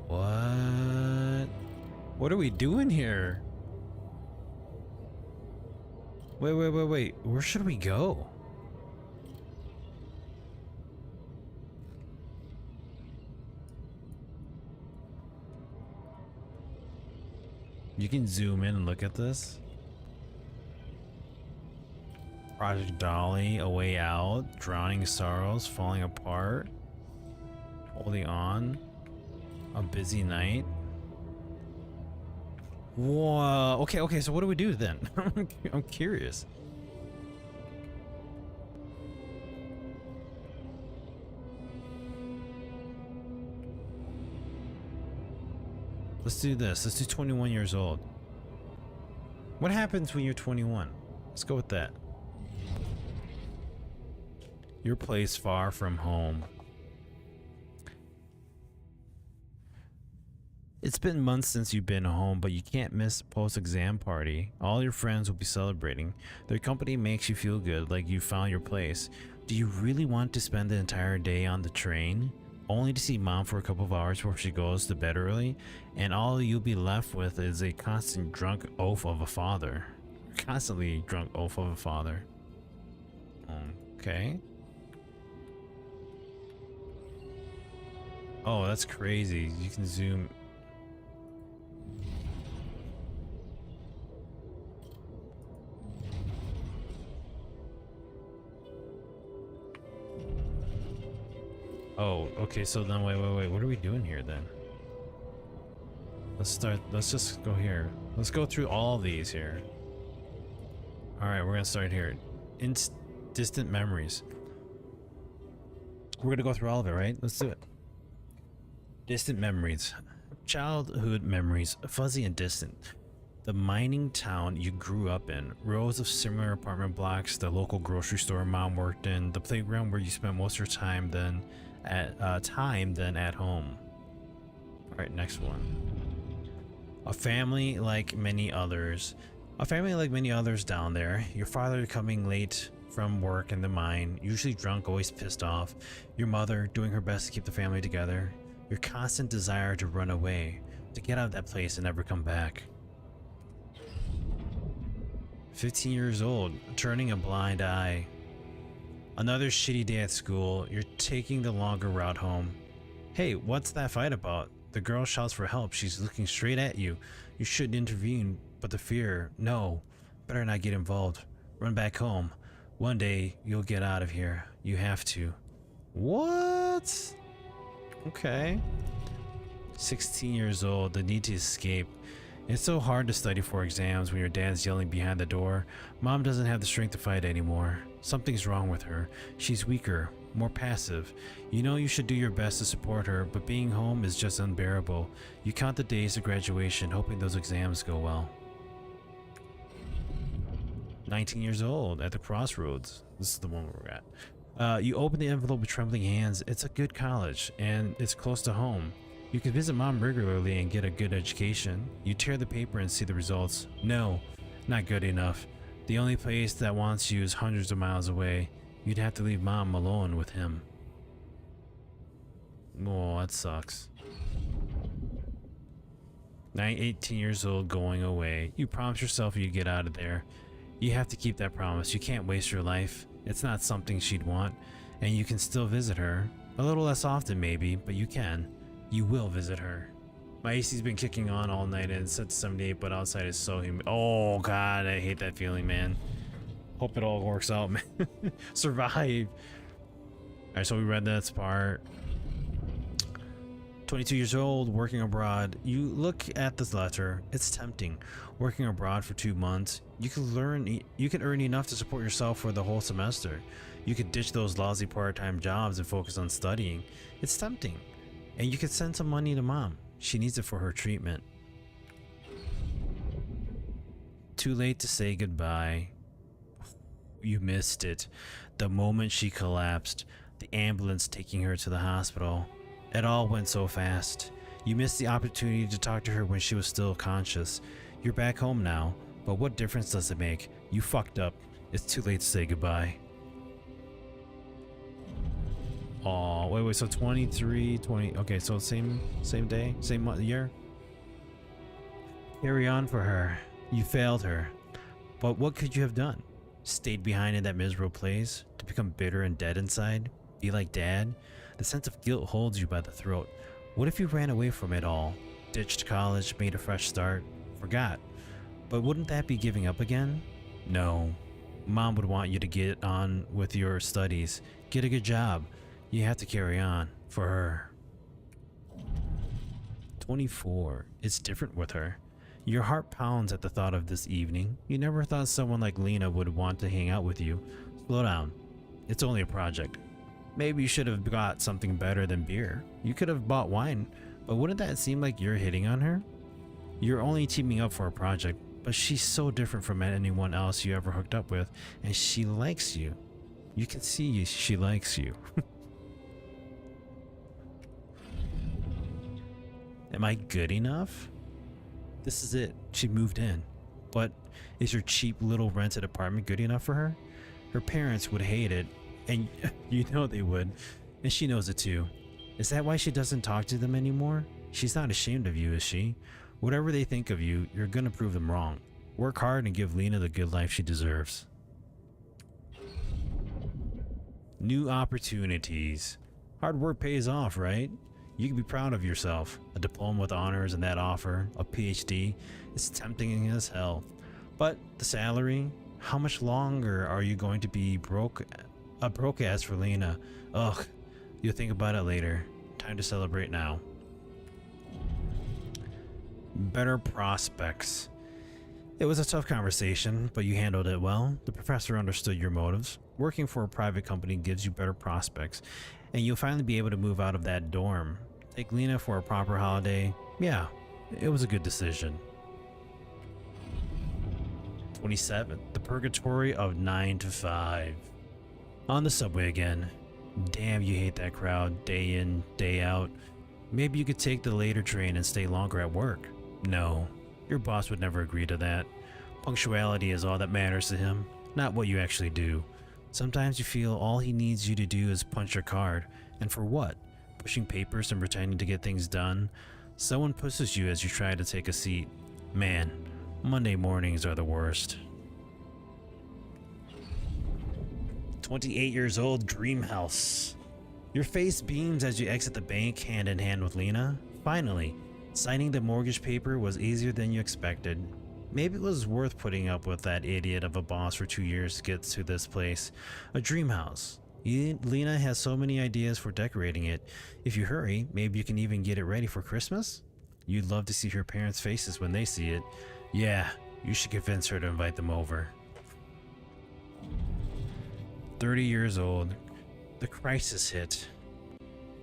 What? What are we doing here? Wait. Where should we go? You can zoom in and look at this. Project Dolly, A Way Out, Drowning Sorrows, Falling Apart, Holding On, A Busy Night. Whoa. Okay, so what do we do then? I'm curious. Let's do this. Let's do 21 years old. What happens when you're 21? Let's go with that. Your place far from home. It's been months since you've been home, but you can't miss post-exam party. All your friends will be celebrating. Their company makes you feel good, like you found your place. Do you really want to spend the entire day on the train, only to see mom for a couple of hours before she goes to bed early, and all you'll be left with is a constant drunk oaf of a father? Constantly drunk oaf of a father. Okay. Oh, that's crazy. You can zoom. Oh, okay, so then wait, what are we doing here then? Let's just go here. Let's go through all of these here. Alright, we're gonna start here. Distant memories. We're gonna go through all of it, right? Let's do it. Distant memories. Childhood memories, fuzzy and distant. The mining town you grew up in, rows of similar apartment blocks, the local grocery store mom worked in, the playground where you spent most of your time than at home. All right, next one. A family like many others. A family like many others down there. Your father coming late from work in the mine, usually drunk, always pissed off. Your mother doing her best to keep the family together. Your constant desire to run away, to get out of that place and never come back. 15 years old, turning a blind eye. Another shitty day at school, you're taking the longer route home. Hey, what's that fight about? The girl shouts for help, she's looking straight at you. You shouldn't intervene, but the fear, no, better not get involved. Run back home. One day, you'll get out of here. You have to. What? Okay. 16 years old, the need to escape. It's so hard to study for exams when your dad's yelling behind the door. Mom doesn't have the strength to fight anymore. Something's wrong with her. She's weaker, more passive. You know you should do your best to support her, but being home is just unbearable. You count the days to graduation, hoping those exams go well. 19 years old, at the crossroads. This is the one we're at. You open the envelope with trembling hands. It's a good college, and it's close to home. You can visit mom regularly and get a good education. You tear the paper and see the results. No, not good enough. The only place that wants you is hundreds of miles away. You'd have to leave mom alone with him. Oh, that sucks. 18 years old, going away. You promise yourself you'd get out of there. You have to keep that promise. You can't waste your life. It's not something she'd want, and you can still visit her. A little less often maybe, but you can. You will visit her. My AC's been kicking on all night and it's set to 78, but outside is so humid. Oh god, I hate that feeling, man. Hope it all works out, man. Survive. Alright, so we read that part. 22 years old, working abroad. You look at this letter. It's tempting. Working abroad for 2 months. You can earn enough to support yourself for the whole semester. You could ditch those lousy part-time jobs and focus on studying. It's tempting. And you could send some money to mom. She needs it for her treatment. Too late to say goodbye. You missed it. The moment she collapsed, the ambulance taking her to the hospital. It all went so fast. You missed the opportunity to talk to her when she was still conscious. You're back home now, but what difference does it make? You fucked up. It's too late to say goodbye. Oh, wait, so 23, 20, okay, so same day, same year? Carry on for her. You failed her. But what could you have done? Stayed behind in that miserable place? To become bitter and dead inside? Be like dad? The sense of guilt holds you by the throat. What if you ran away from it all? Ditched college, made a fresh start, forgot. But wouldn't that be giving up again? No. Mom would want you to get on with your studies. Get a good job. You have to carry on for her. 24. It's different with her. Your heart pounds at the thought of this evening. You never thought someone like Lena would want to hang out with you. Slow down. It's only a project. Maybe you should have got something better than beer. You could have bought wine, but wouldn't that seem like you're hitting on her? You're only teaming up for a project, but she's so different from anyone else you ever hooked up with, and she likes you. You can see she likes you. Am I good enough? This is it. She moved in. But is your cheap little rented apartment good enough for her? Her parents would hate it, and you know they would, and she knows it too. Is that why she doesn't talk to them anymore? She's not ashamed of you, is she? Whatever they think of you, you're gonna prove them wrong. Work hard and give Lena the good life she deserves. New opportunities. Hard work pays off, right? You can be proud of yourself. A diploma with honors and that offer, a PhD, it's tempting as hell. But the salary? How much longer are you going to be broke ass for Lena? Ugh, you'll think about it later. Time to celebrate now. Better prospects. It was a tough conversation, but you handled it well. The professor understood your motives. Working for a private company gives you better prospects, and you'll finally be able to move out of that dorm. Take Lena for a proper holiday. Yeah, it was a good decision. 27. The purgatory of 9 to 5. On the subway again. Damn, you hate that crowd, day in, day out. Maybe you could take the later train and stay longer at work. No, your boss would never agree to that. Punctuality is all that matters to him, not what you actually do. Sometimes you feel all he needs you to do is punch your card. And for what? Pushing papers and pretending to get things done? Someone pushes you as you try to take a seat. Man, Monday mornings are the worst. 28 years old, dream house. Your face beams as you exit the bank hand in hand with Lena. Finally, signing the mortgage paper was easier than you expected. Maybe it was worth putting up with that idiot of a boss for 2 years to get to this place. A dream house. Lena has so many ideas for decorating it. If you hurry, maybe you can even get it ready for Christmas? You'd love to see her parents' faces when they see it. Yeah, you should convince her to invite them over. 30 years old. The crisis hit.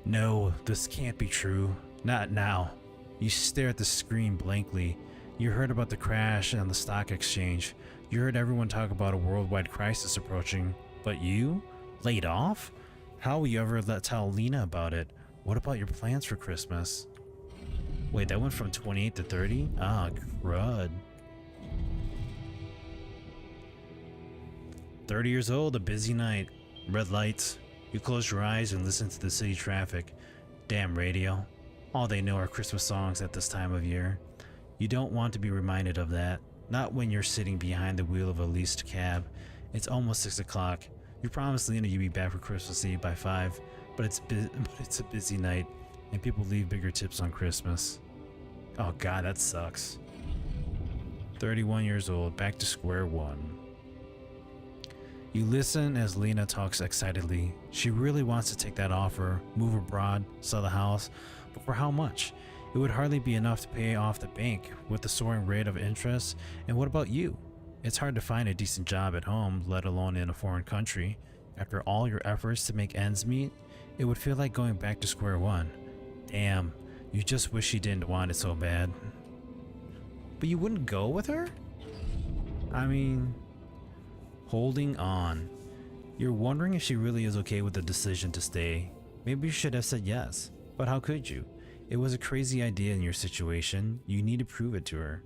No, this can't be true. Not now. You stare at the screen blankly. You heard about the crash on the stock exchange. You heard everyone talk about a worldwide crisis approaching. But you? Laid off? How will you ever tell Lena about it? What about your plans for Christmas? Wait, that went from 28 to 30? Ah, crud. 30 years old, a busy night. Red lights. You close your eyes and listen to the city traffic. Damn radio. All they know are Christmas songs at this time of year. You don't want to be reminded of that. Not when you're sitting behind the wheel of a leased cab. It's almost 6 o'clock. You promised Lena you'd be back for Christmas Eve by 5, but it's a busy night, and people leave bigger tips on Christmas. Oh god, that sucks. 31 years old, back to square one. You listen as Lena talks excitedly. She really wants to take that offer, move abroad, sell the house, but for how much? It would hardly be enough to pay off the bank with the soaring rate of interest. And what about you? It's hard to find a decent job at home, let alone in a foreign country. After all your efforts to make ends meet, it would feel like going back to square one. Damn, you just wish she didn't want it so bad. But you wouldn't go with her? I mean, holding on. You're wondering if she really is okay with the decision to stay. Maybe you should have said yes, but how could you? It was a crazy idea in your situation. You need to prove it to her.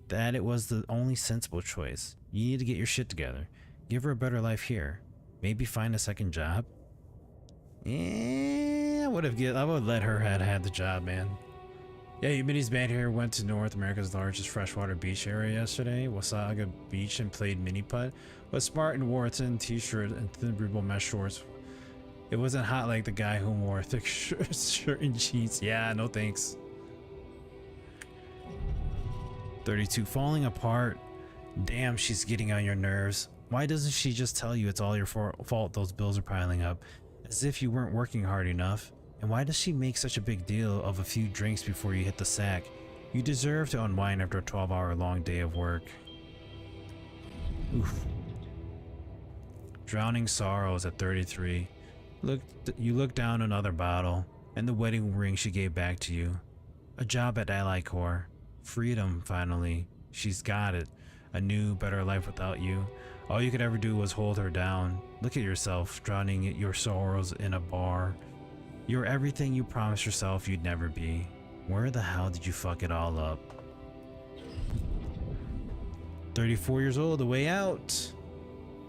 That it was the only sensible choice. You need to get your shit together. Give her a better life here. Maybe find a second job. Yeah, I would let her had the job, man. Yeah, Humidty's band here went to North America's largest freshwater beach area yesterday, Wasaga Beach, and played mini putt. Was smart and wore a thin t-shirt and thin breathable mesh shorts. It wasn't hot like the guy who wore a thick shirt and jeans. Yeah, no thanks. 32, falling apart. Damn, she's getting on your nerves. Why doesn't she just tell you it's all your fault those bills are piling up? As if you weren't working hard enough. And why does she make such a big deal of a few drinks before you hit the sack? You deserve to unwind after a 12-hour long day of work. Oof. Drowning sorrows at 33. You look down another bottle, and the wedding ring she gave back to you. A job at Ally Corps. Freedom, finally. She's got it. A new, better life without you. All you could ever do was hold her down. Look at yourself, drowning your sorrows in a bar. You're everything you promised yourself you'd never be. Where the hell did you fuck it all up? 34 years old, the way out.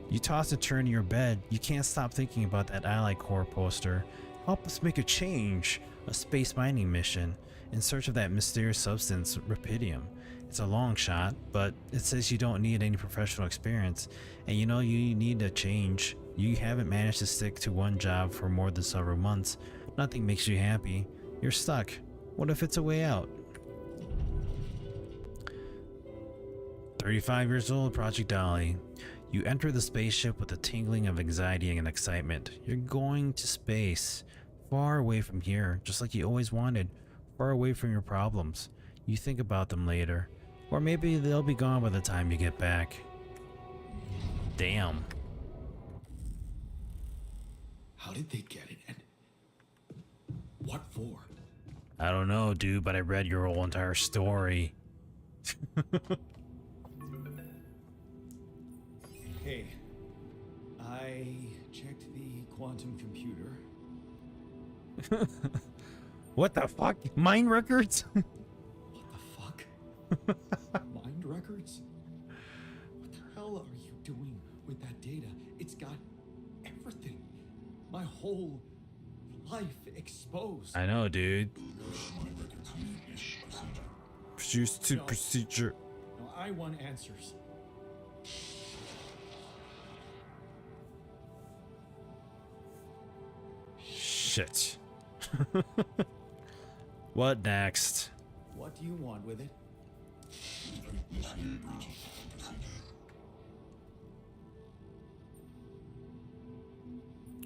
You toss and turn in your bed. You can't stop thinking about that Ally Corps poster. Help us make a change. A space mining mission in search of that mysterious substance, Rapidium. It's a long shot, but it says you don't need any professional experience, and you know you need a change. You haven't managed to stick to one job for more than several months. Nothing makes you happy. You're stuck. What if it's a way out? 35 years old, Project Dolly. You enter the spaceship with a tingling of anxiety and excitement. You're going to space, far away from here, just like you always wanted, far away from your problems. You think about them later, or maybe they'll be gone by the time you get back. Damn. How did they get it, and what for? I don't know, dude, but I read your whole entire story. Hey, I checked the quantum computer. What the fuck? Mind records? What the fuck? Mind records? What the hell are you doing with that data? It's got everything. My whole life exposed. I know, dude. Procedure. No, I want answers. Shit. What next? What do you want with it?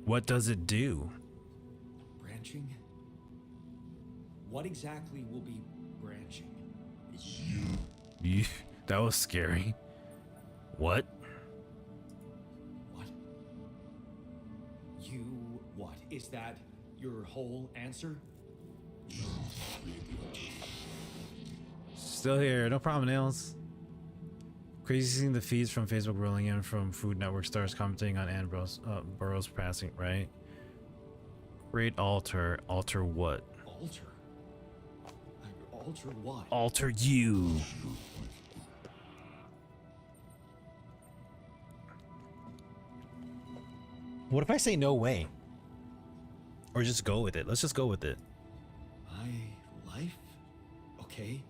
What does it do? Branching? What exactly will be branching? That was scary. What? What? You what? Is that your whole answer? Still here. No problem, Nails. Crazy seeing the feeds from Facebook rolling in from Food Network stars commenting on Ambrose Burroughs passing, right? Great altar. Altar what? Alter? Alter what? Alter you. What if I say no way? Or just go with it? Let's just go with it. My life? Okay.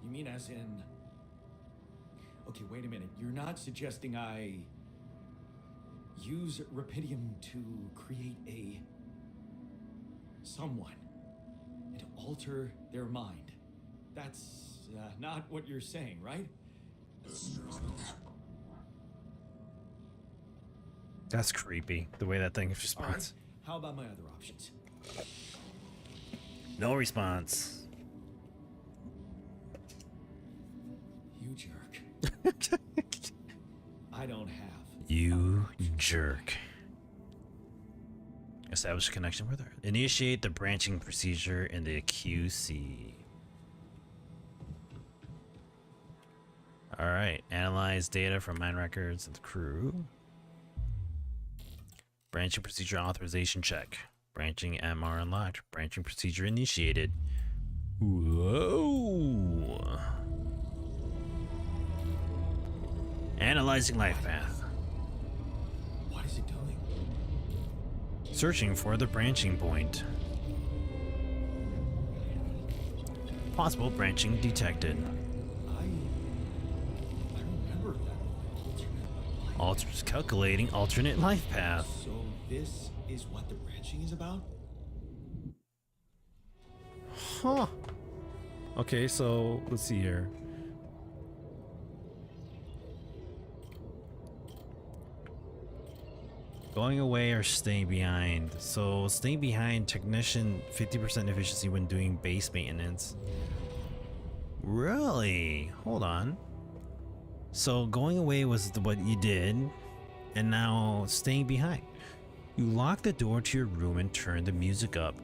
You mean as in... Okay, wait a minute. You're not suggesting I use Rapidium to create a someone and alter their mind. That's not what you're saying, right? That's creepy, the way that thing responds. All right. How about my other options? No response. You jerk. I don't have. You jerk. Establish a connection with her. Initiate the branching procedure in the QC. Alright. Analyze data from mine records and the crew. Branching procedure authorization check. Branching MR unlocked. Branching procedure initiated. Whoa. Analyzing life path. What is it doing? Searching for the branching point. Possible branching detected. I remember that. Alters calculating alternate life path. So this is what the branching is about? Huh. Okay, so let's see here. Going away or staying behind. So staying behind, technician 50% efficiency when doing base maintenance. Really? Hold on. So going away was what you did, and now staying behind. You lock the door to your room and turn the music up.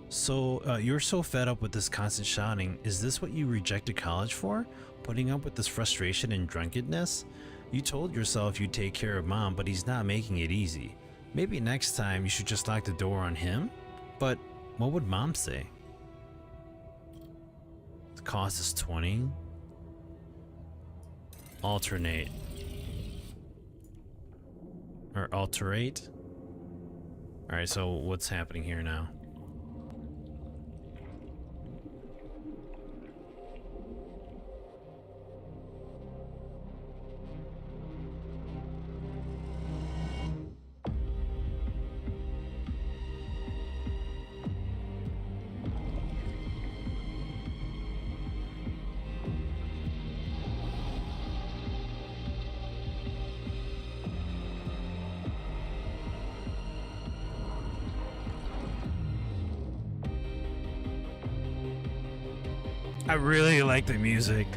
So you're so fed up with this constant shouting. Is this what you rejected college for? Putting up with this frustration and drunkenness? You told yourself you'd take care of mom, but he's not making it easy. Maybe next time you should just lock the door on him? But what would mom say? The cost is 20. Alternate. Or alterate. Alright, so what's happening here now? I really like the music.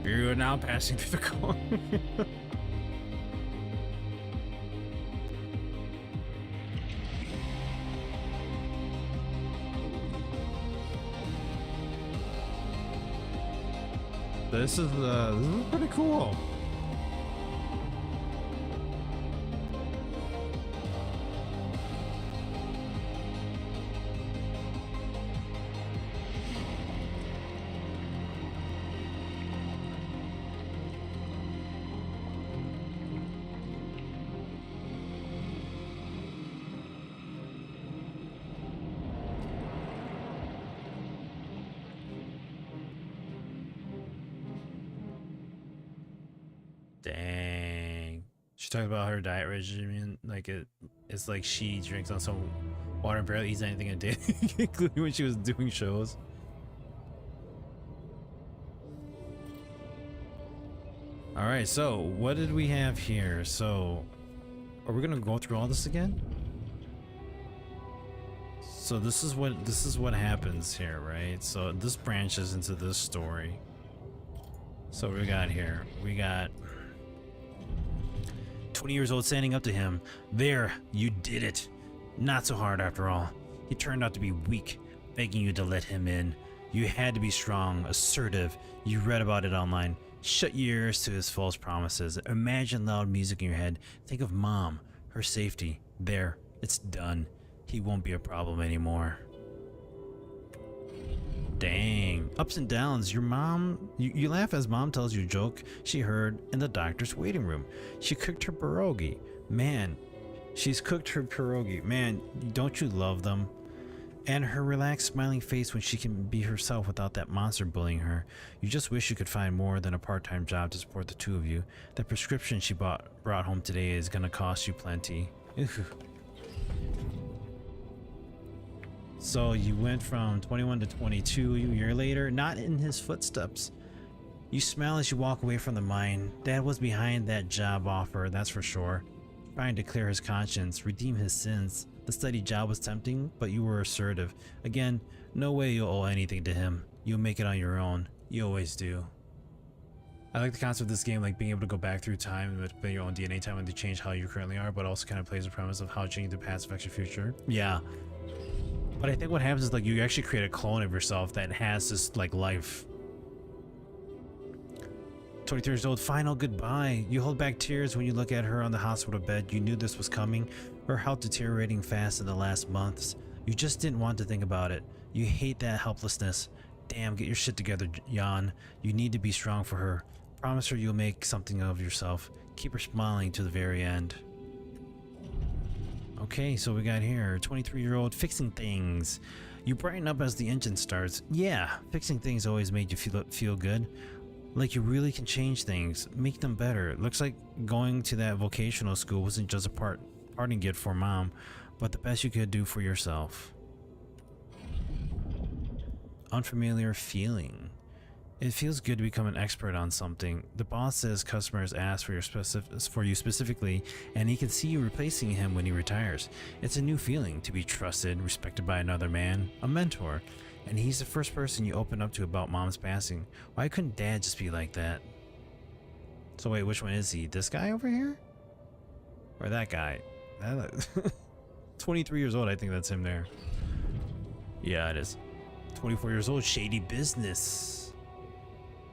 You are now passing through the corner. This is pretty cool. Dang. She talked about her diet regimen, like it's like she drinks on some water and barely eats anything a day, including when she was doing shows. All right, so what did we have here? So, are we gonna go through all this again? So this is what happens here, right? So this branches into this story. So what we got here, we got 20 years old, standing up to him. There, you did it. Not so hard after all. He turned out to be weak, begging you to let him in. You had to be strong, assertive. You read about it online. Shut your ears to his false promises. Imagine loud music in your head. Think of Mom, her safety. There, it's done. He won't be a problem anymore. Dang. Ups and downs. Your mom... You laugh as Mom tells you a joke she heard in the doctor's waiting room. She cooked her pierogi. Man, she's cooked her pierogi. Man, don't you love them? And her relaxed, smiling face when she can be herself without that monster bullying her. You just wish you could find more than a part-time job to support the two of you. That prescription she brought home today is gonna cost you plenty. Ugh. So you went from 21 to 22 a year later, not in his footsteps. You smile as you walk away from the mine. Dad was behind that job offer, that's for sure. Trying to clear his conscience, redeem his sins. The steady job was tempting, but you were assertive. Again, no way you'll owe anything to him. You'll make it on your own. You always do. I like the concept of this game, like being able to go back through time with your own DNA timeline to change how you currently are, but also kind of plays the premise of how changing the past affects your future. Yeah. But I think what happens is like you actually create a clone of yourself that has this like life. 23 years old, final goodbye. You hold back tears when you look at her on the hospital bed. You knew this was coming. Her health deteriorating fast in the last months. You just didn't want to think about it. You hate that helplessness. Damn, get your shit together, Jan. You need to be strong for her. Promise her you'll make something of yourself. Keep her smiling to the very end. Okay, so we got here, 23-year-old fixing things. You brighten up as the engine starts. Yeah, fixing things always made you feel good. Like you really can change things, make them better. Looks like going to that vocational school wasn't just a parting gift for Mom, but the best you could do for yourself. Unfamiliar feeling. It feels good to become an expert on something. The boss says customers ask for you specifically, and he can see you replacing him when he retires. It's a new feeling to be trusted, respected by another man, a mentor, and he's the first person you open up to about Mom's passing. Why couldn't Dad just be like that? So wait, which one is he? This guy over here? Or that guy? 23 years old, I think that's him there. Yeah, it is. 24 years old, shady business.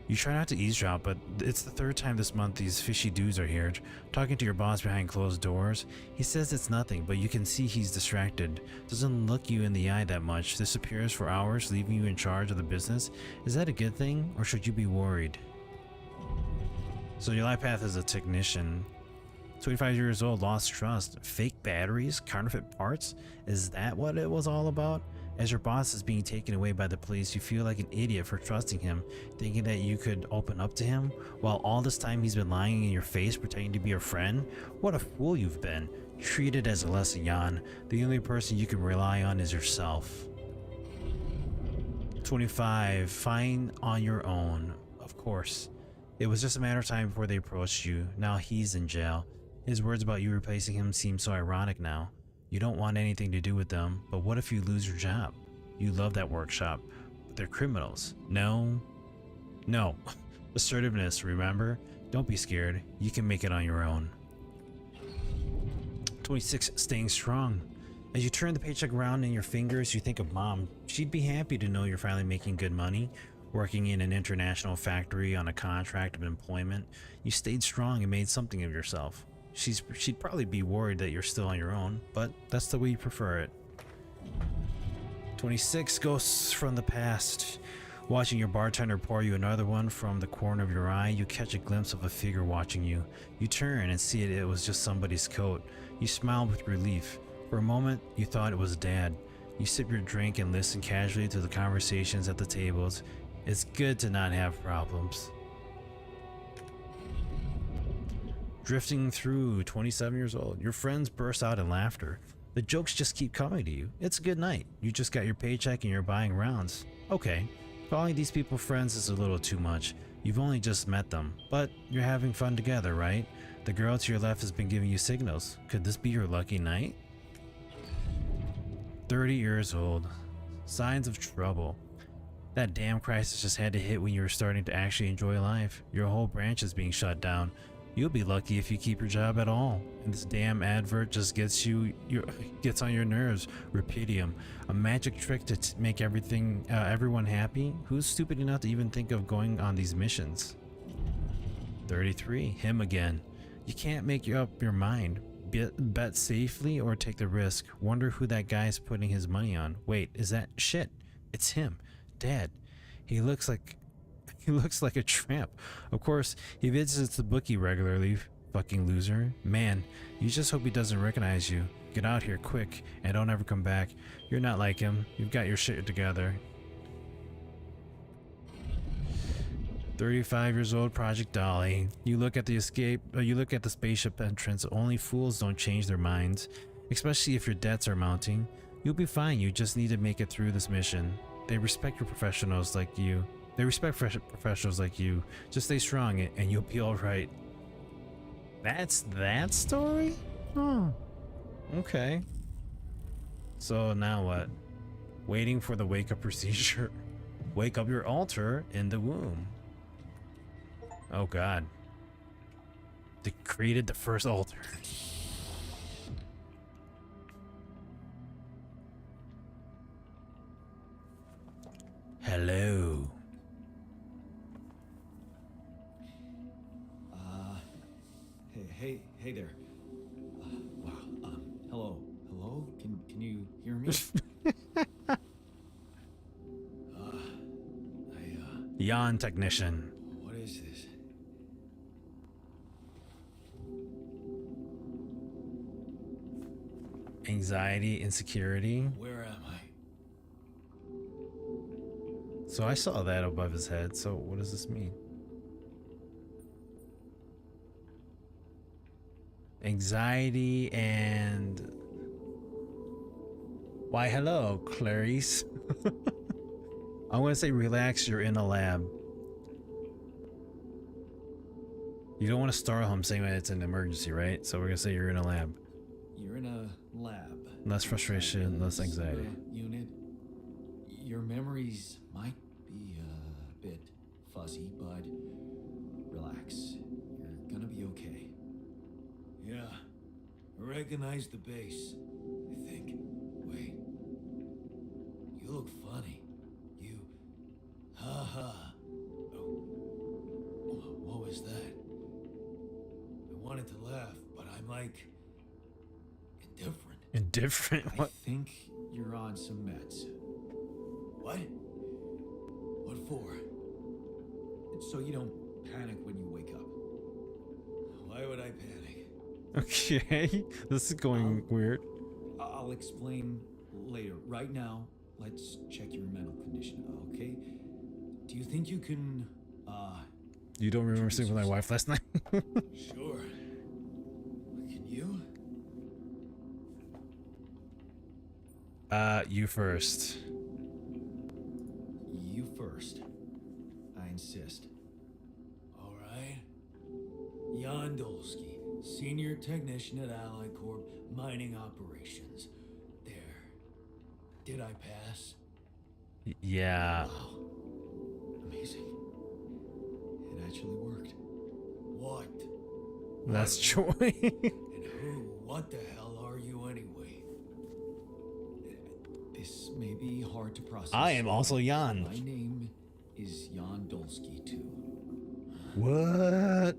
You try not to eavesdrop, but it's the third time this month these fishy dudes are here, talking to your boss behind closed doors. He says it's nothing, but you can see he's distracted. Doesn't look you in the eye that much. Disappears for hours, leaving you in charge of the business. Is that a good thing, or should you be worried? So your life path is a technician. 25 years old, lost trust. Fake batteries, counterfeit parts? Is that what it was all about? As your boss is being taken away by the police, you feel like an idiot for trusting him, thinking that you could open up to him, while all this time he's been lying in your face, pretending to be your friend. What a fool you've been. Treat it as a lesson, Jan. The only person you can rely on is yourself. 25. Fine on your own. Of course. It was just a matter of time before they approached you. Now he's in jail. His words about you replacing him seem so ironic now. You don't want anything to do with them, but what if you lose your job? You love that workshop, but they're criminals. No. Assertiveness, remember? Don't be scared. You can make it on your own. 26, staying strong. As you turn the paycheck around in your fingers, you think of Mom. She'd be happy to know you're finally making good money, working in an international factory on a contract of employment. You stayed strong and made something of yourself. She'd probably be worried that you're still on your own, but that's the way you prefer it. 26, ghosts from the past. Watching your bartender pour you another one from the corner of your eye, you catch a glimpse of a figure watching you. You turn and see it was just somebody's coat. You smile with relief. For a moment, you thought it was Dad. You sip your drink and listen casually to the conversations at the tables. It's good to not have problems. Drifting through, 27 years old. Your friends burst out in laughter. The jokes just keep coming to you. It's a good night. You just got your paycheck and you're buying rounds. Okay, calling these people friends is a little too much. You've only just met them, but you're having fun together, right? The girl to your left has been giving you signals. Could this be your lucky night? 30 years old. Signs of trouble. That damn crisis just had to hit when you were starting to actually enjoy life. Your whole branch is being shut down. You'll be lucky if you keep your job at all. And this damn advert just gets gets on your nerves. Rapidium, a magic trick to make everyone happy. Who's stupid enough to even think of going on these missions? 33, him again. You can't make up your mind. Bet safely or take the risk. Wonder who that guy's putting his money on. Wait, is that shit? It's him, Dad. He looks like a tramp. Of course, he visits the bookie regularly. Fucking loser. Man, you just hope he doesn't recognize you. Get out here quick and don't ever come back. You're not like him. You've got your shit together. 35 years old, Project Dolly. You look at the spaceship entrance. Only fools don't change their minds, especially if your debts are mounting. You'll be fine. You just need to make it through this mission. They respect professionals like you. Just stay strong and you'll be all right. That's that story? Huh. Okay. So now what? Waiting for the wake up procedure. Wake up your altar in the womb. Oh God. They created the first altar. Hello. Hey there. Wow. Hello. Can you hear me? Yawn technician. What is this? Anxiety, insecurity. Where am I? So I saw that above his head. So what does this mean? Anxiety and... Why, hello, Clarice. I want to say relax, you're in a lab. You don't want to startle him saying that it's an emergency, right? So we're going to say you're in a lab. You're in a lab. Less frustration, less anxiety. Unit. Your memories might be a bit fuzzy, but relax. You're gonna be okay. Yeah, I recognize the base, I think. Wait. You look funny. You... Ha. Oh. What was that? I wanted to laugh, but I'm like... indifferent. Indifferent? What? I think you're on some meds. What? What for? It's so you don't panic when you wake up. Why would I panic? Okay, this is going weird. I'll explain later. Right now, let's check your mental condition, okay? Do you think you can, You don't remember sleeping with my wife last night? Sure. Can you? You first. You first. I insist. All right. Jan Dolsky, Senior Technician at Allied Corp Mining Operations. There. Did I pass? Yeah. Wow. Amazing. It actually worked. What? That's joy. And who? What the hell are you anyway? This may be hard to process. I am also Jan. My name is Jan Dolsky too. What?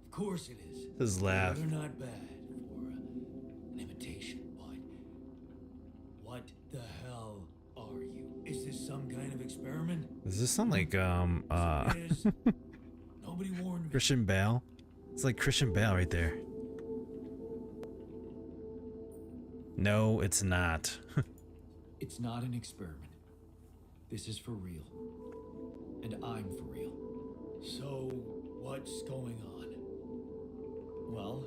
Of course it is. His laugh. They're not bad for an imitation, but what the hell are you? Is this some kind of experiment? Does this sound like It is. Nobody warned me. Christian Bale? It's like Christian Bale right there. No, it's not. It's not an experiment. This is for real. And I'm for real. So, what's going on? Well,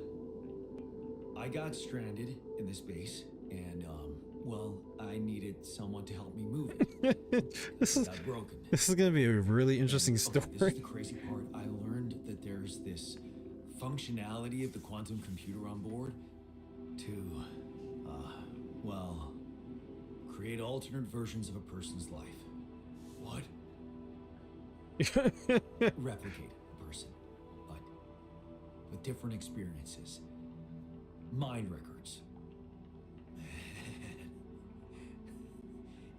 I got stranded in this base, and, well, I needed someone to help me move it. This is got broken. This is gonna be a really interesting Okay, story. this is the crazy part. I learned that there's this functionality of the quantum computer on board to, well, create alternate versions of a person's life. What? replicate a person, but with different experiences. Mind records. If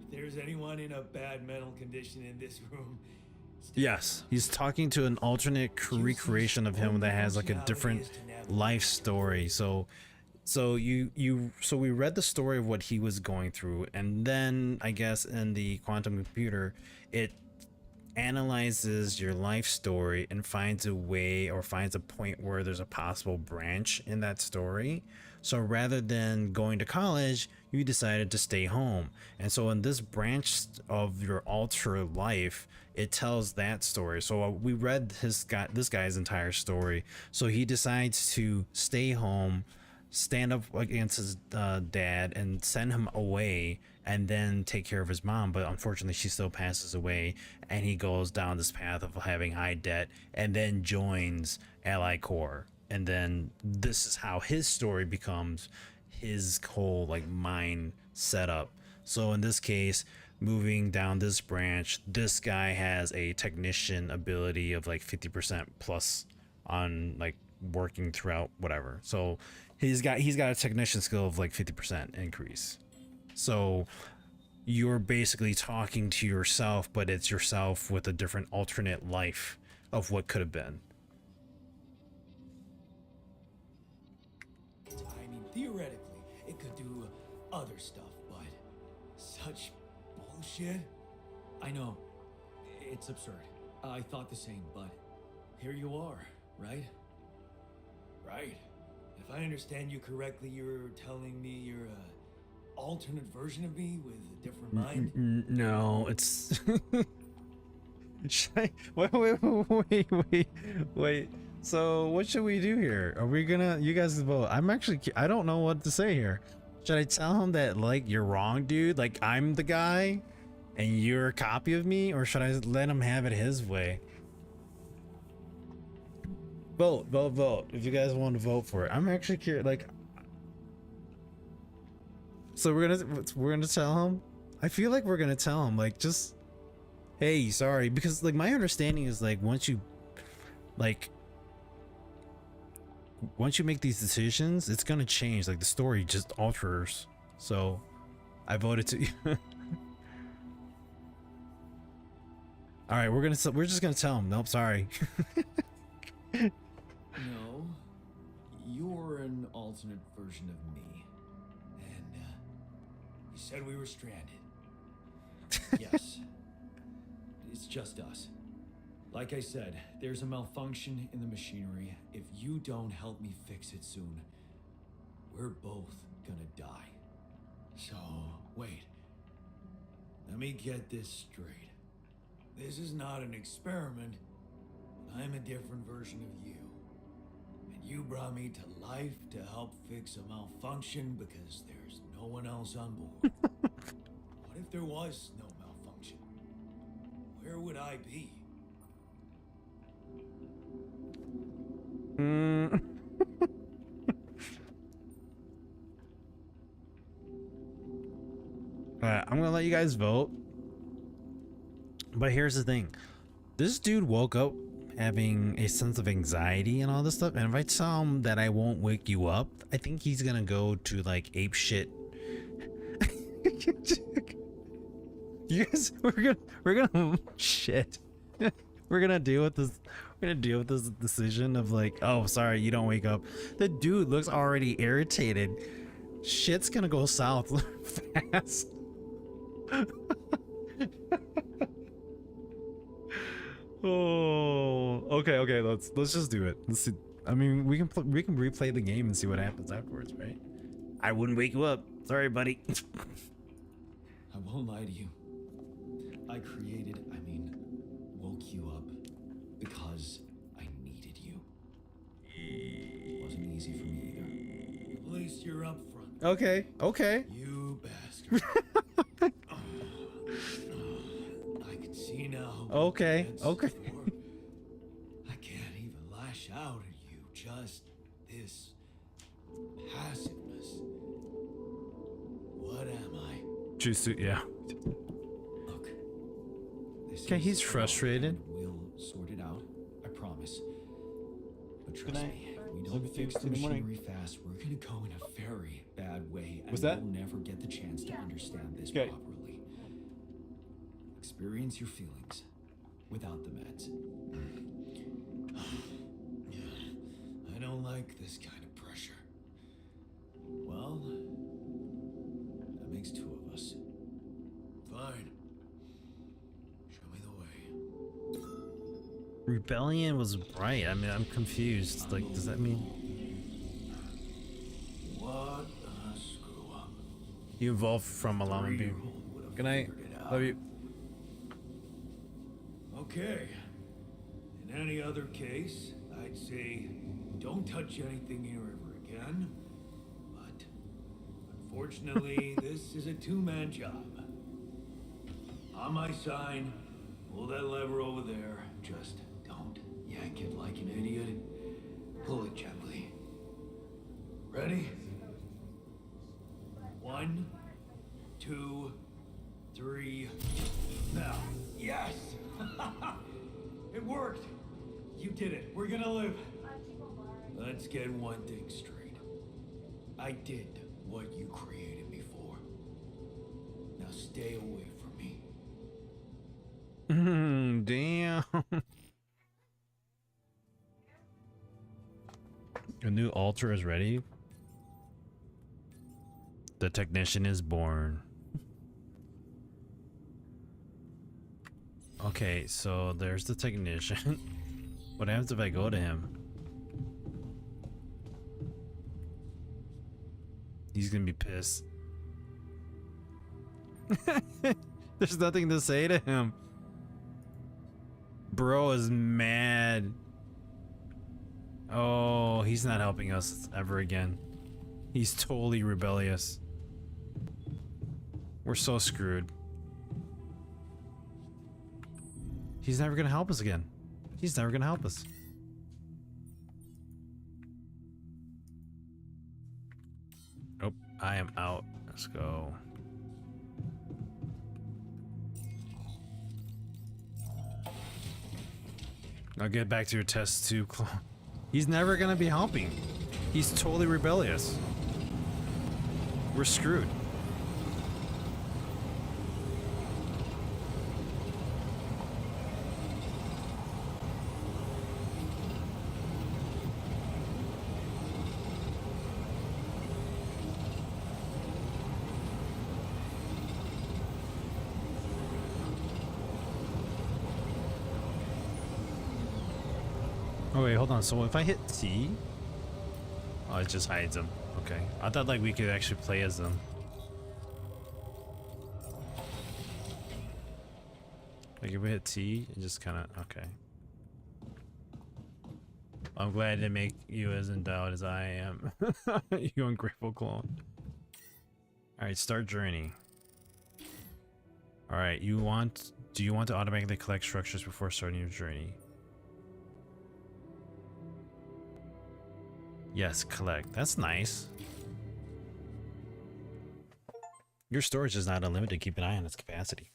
there's anyone in a bad mental condition in this room, Yes, he's talking to an alternate recreation of him that has like a different life story. So we read the story of what he was going through, and then I guess in the quantum computer, it analyzes your life story and finds a way or finds a point where there's a possible branch in that story. So rather than going to college, you decided to stay home. And so in this branch of your alter life, it tells that story. So we read this guy's entire story. So he decides to stay home, stand up against his dad and send him away, and then take care of his mom. But unfortunately she still passes away, and he goes down this path of having high debt and then joins Ally Corps. And then this is how his story becomes his whole like mind setup. So in this case, moving down this branch, this guy has a technician ability of like 50% plus on like working throughout whatever. So he's got a technician skill of like 50% increase. So you're basically talking to yourself, but it's yourself with a different alternate life of what could have been. I mean, theoretically, it could do other stuff, but such bullshit. I know, it's absurd. I thought the same, but here you are, right? Right. If I understand you correctly, you're telling me you're a alternate version of me with a different mind? No, it's should I... wait. So what should we do here? Are we gonna, you guys vote? I don't know what to say here. Should I tell him that like you're wrong, dude? Like I'm the guy and you're a copy of me, or should I let him have it his way? Vote if you guys want to vote for it. I'm actually curious. Like, so we're gonna tell him. I feel like we're gonna tell him like, just, hey, sorry, because like my understanding is like once you make these decisions, it's gonna change. Like the story just alters. So I voted to. All right, we're just gonna tell him. Nope, sorry. No, you're an alternate version of me, and you said we were stranded. Yes, it's just us. Like I said, there's a malfunction in the machinery. If you don't help me fix it soon, we're both gonna die. So, wait. Let me get this straight. This is not an experiment. I'm a different version of you. And you brought me to life to help fix a malfunction because there's no one else on board. What if there was no malfunction? Where would I be? Alright, I'm gonna let you guys vote. But here's the thing. This dude woke up having a sense of anxiety and all this stuff, and if I tell him that I won't wake you up, I think he's gonna go to like ape shit. You guys, we're gonna shit. We're gonna deal with this. We're gonna deal with this decision of like, oh, sorry, you don't wake up. The dude looks already irritated. Shit's gonna go south fast. Oh, okay. Let's just do it. Let's see. I mean, we can replay the game and see what happens afterwards, right? I wouldn't wake you up. Sorry, buddy. I won't lie to you. I woke you up because I needed you. It wasn't easy for me either. At least you're up front. Okay. You bastard. I can see now. Okay. I can't even lash out at you. Just this passiveness. What am I? Yeah. Look. Okay, he's frustrated. We'll sort it out. I promise. But trust night. me, if we Love don't you. fix See the you in the morning. machinery fast, we're gonna go in a very bad way, and What's that? we'll never get the chance to understand this Okay. properly. Experience your feelings without the meds. I don't like this kind of pressure. Well, that makes two of us. Fine. Show me the way. Rebellion was right. I mean, I'm confused. Like, does that mean What a screw up. you evolved from a llama being? Good night. Love you. Okay. In any other case, I'd say don't touch anything here ever again. But unfortunately, this is a two-man job. On my sign, pull that lever over there. Just don't yank it like an idiot. Pull it gently. Ready? 1, 2, 3. Now. Yes! It worked! You did it. We're gonna live. Let's get one thing straight. I did what you created me for. Now stay away from me. Damn. A new altar is ready. The technician is born. Okay, so there's the technician. What happens if I go to him? He's gonna be pissed. There's nothing to say to him. Bro is mad. Oh, he's not helping us ever again. He's totally rebellious. We're so screwed. He's never gonna help us again. He's never gonna help us. Nope, I am out. Let's go. Now get back to your test tube, clone. He's never gonna be helping. He's totally rebellious. We're screwed. Oh wait, hold on. So if I hit T, oh, it just hides them. Okay, I thought like we could actually play as them. Like if we hit T, it just kind of okay. I'm glad to make you as endowed as I am. You ungrateful clone. All right, start journey. All right, do you want to automatically collect structures before starting your journey? Yes, collect. That's nice. Your storage is not unlimited. Keep an eye on its capacity.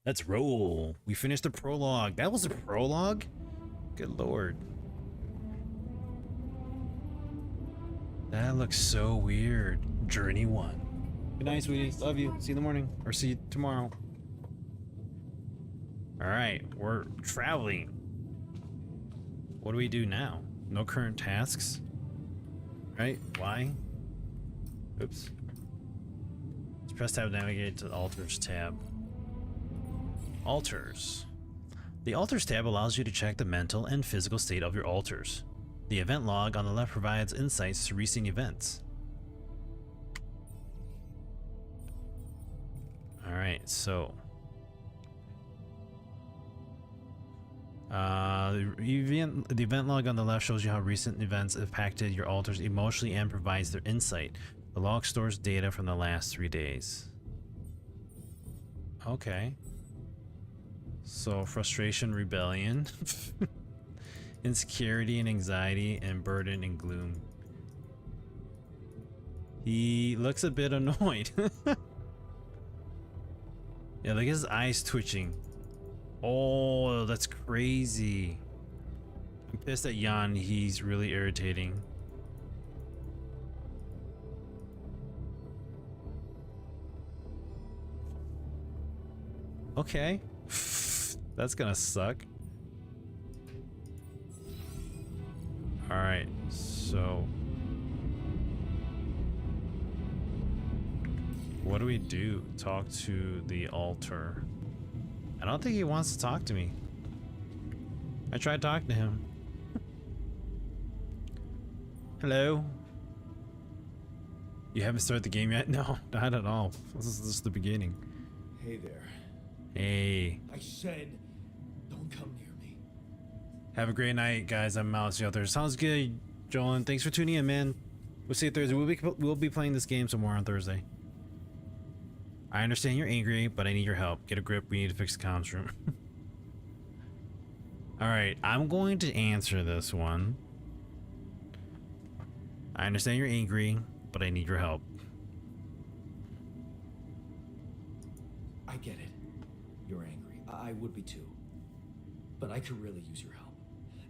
Let's roll. We finished the prologue. That was a prologue? Good lord. That looks so weird. Journey 1. Good night, sweetie. Love you. See you in the morning. Or see you tomorrow. Alright, we're traveling. What do we do now? No current tasks? Right? Why? Oops. Let's press tab to navigate to the altars tab. Altars. The altars tab allows you to check the mental and physical state of your altars. The event log on the left provides insights to recent events. Alright, so the event log on the left shows you how recent events impacted your altars emotionally and provides their insight. The log stores data from the last 3 days. Okay. So frustration, rebellion, insecurity and anxiety, and burden and gloom. He looks a bit annoyed. Yeah, look at his eyes twitching. Oh, that's crazy. I'm pissed at Jan. He's really irritating. Okay. That's gonna suck. Alright, so what do we do? Talk to the altar. I don't think he wants to talk to me. I tried talking to him. Hello? You haven't started the game yet? No, not at all. This is just the beginning. Hey there. Hey. I said, don't come near me. Have a great night, guys. I'm Mouse out there. Sounds good, Jolan. Thanks for tuning in, man. We'll see you Thursday. We'll be playing this game some more on Thursday. I understand you're angry, but I need your help. Get a grip. We need to fix the comms room. Alright, I'm going to answer this one. I understand you're angry, but I need your help. I get it. You're angry. I would be too. But I could really use your help.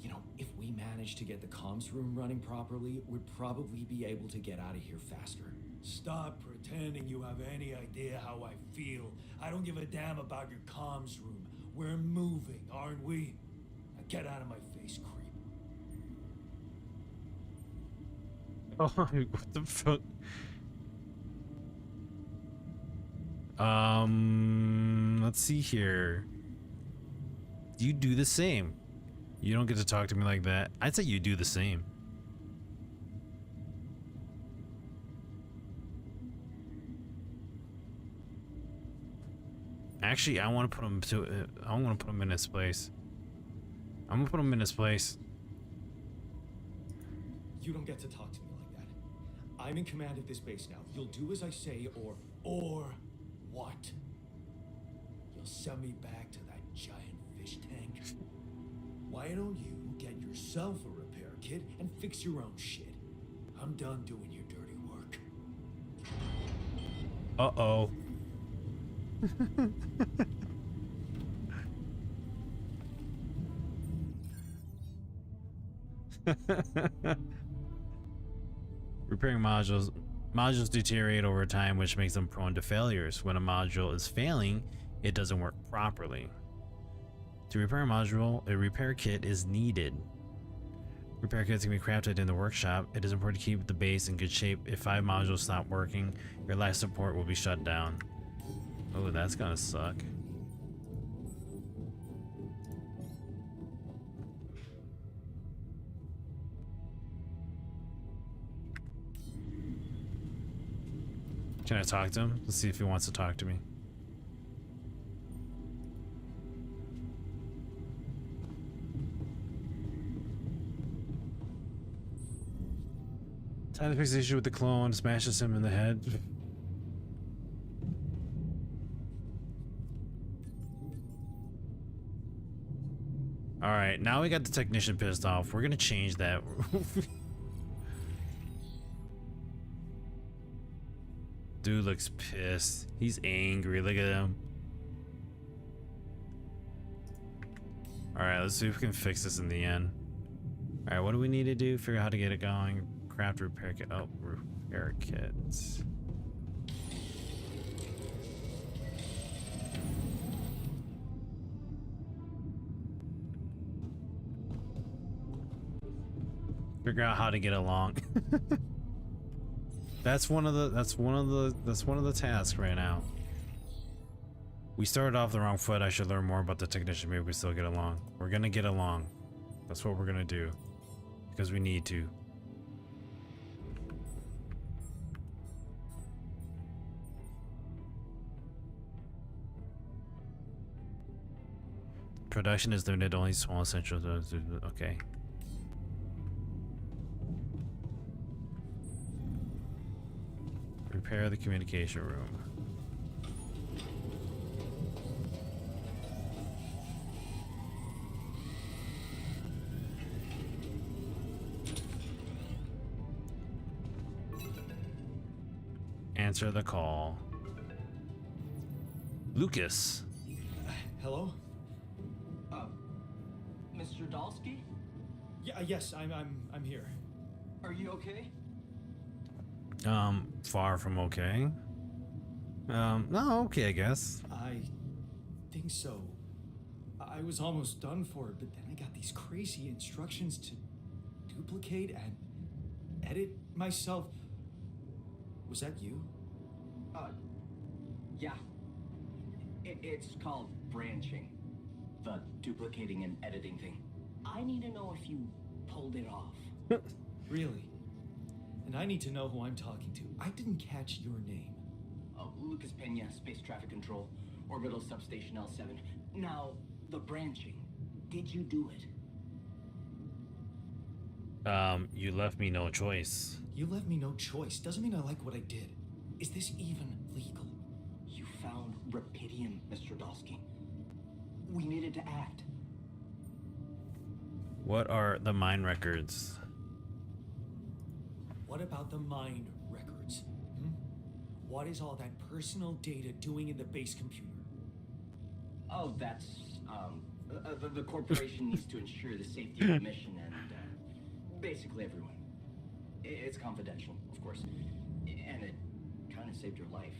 You know, if we manage to get the comms room running properly, we'd probably be able to get out of here faster. Stop pretending you have any idea how I feel. I don't give a damn about your comms room. We're moving, aren't we? Now get out of my face, creep. Oh, what the fuck? Let's see here. You do the same. You don't get to talk to me like that. I'd say you do the same. Actually, I want to put him to. I want to put him in his place. I'm gonna put him in his place. You don't get to talk to me like that. I'm in command of this base now. You'll do as I say, or what? You'll send me back to that giant fish tank? Why don't you get yourself a repair kit and fix your own shit? I'm done doing your dirty work. Uh-oh. Repairing modules. Modules deteriorate over time, which makes them prone to failures. When a module is failing, it doesn't work properly. To repair a module, a repair kit is needed. Repair kits can be crafted in the workshop. It is important to keep the base in good shape. If 5 modules stop working, your life support will be shut down. Oh, that's gonna suck. Can I talk to him? Let's see if he wants to talk to me. Time to fix the issue with the clone. Smashes him in the head. Alright, now we got the technician pissed off. We're gonna change that. Dude looks pissed. He's angry. Look at him. Alright, let's see if we can fix this in the end. Alright, what do we need to do? Figure out how to get it going. Craft repair kit. Oh, repair kits. Figure out how to get along. That's one of the tasks right now. We started off the wrong foot. I should learn more about the technician. Maybe we still get along. We're gonna get along. That's what we're gonna do. Because we need to. Production is limited to only small essentials. Okay. Repair the communication room. Answer the call. Lucas. Hello? Mr. Dalsky? Yeah, yes, I'm here. Are you okay? Far from okay. No, okay, I guess. I think so. I was almost done for it, but then I got these crazy instructions to duplicate and edit myself. Was that you? Yeah. It's called branching. The duplicating and editing thing. I need to know if you pulled it off. Really? And I need to know who I'm talking to. I didn't catch your name. Lucas Pena, Space Traffic Control, Orbital Substation L7. Now, the branching. Did you do it? You left me no choice. You left me no choice. Doesn't mean I like what I did. Is this even legal? You found Rapidium, Mr. Dalsky. We needed to act. What are the mine records? What about the mine records? What is all that personal data doing in the base computer? Oh, that's, the corporation needs to ensure the safety of the mission and, basically everyone. It's confidential, of course. And it kind of saved your life.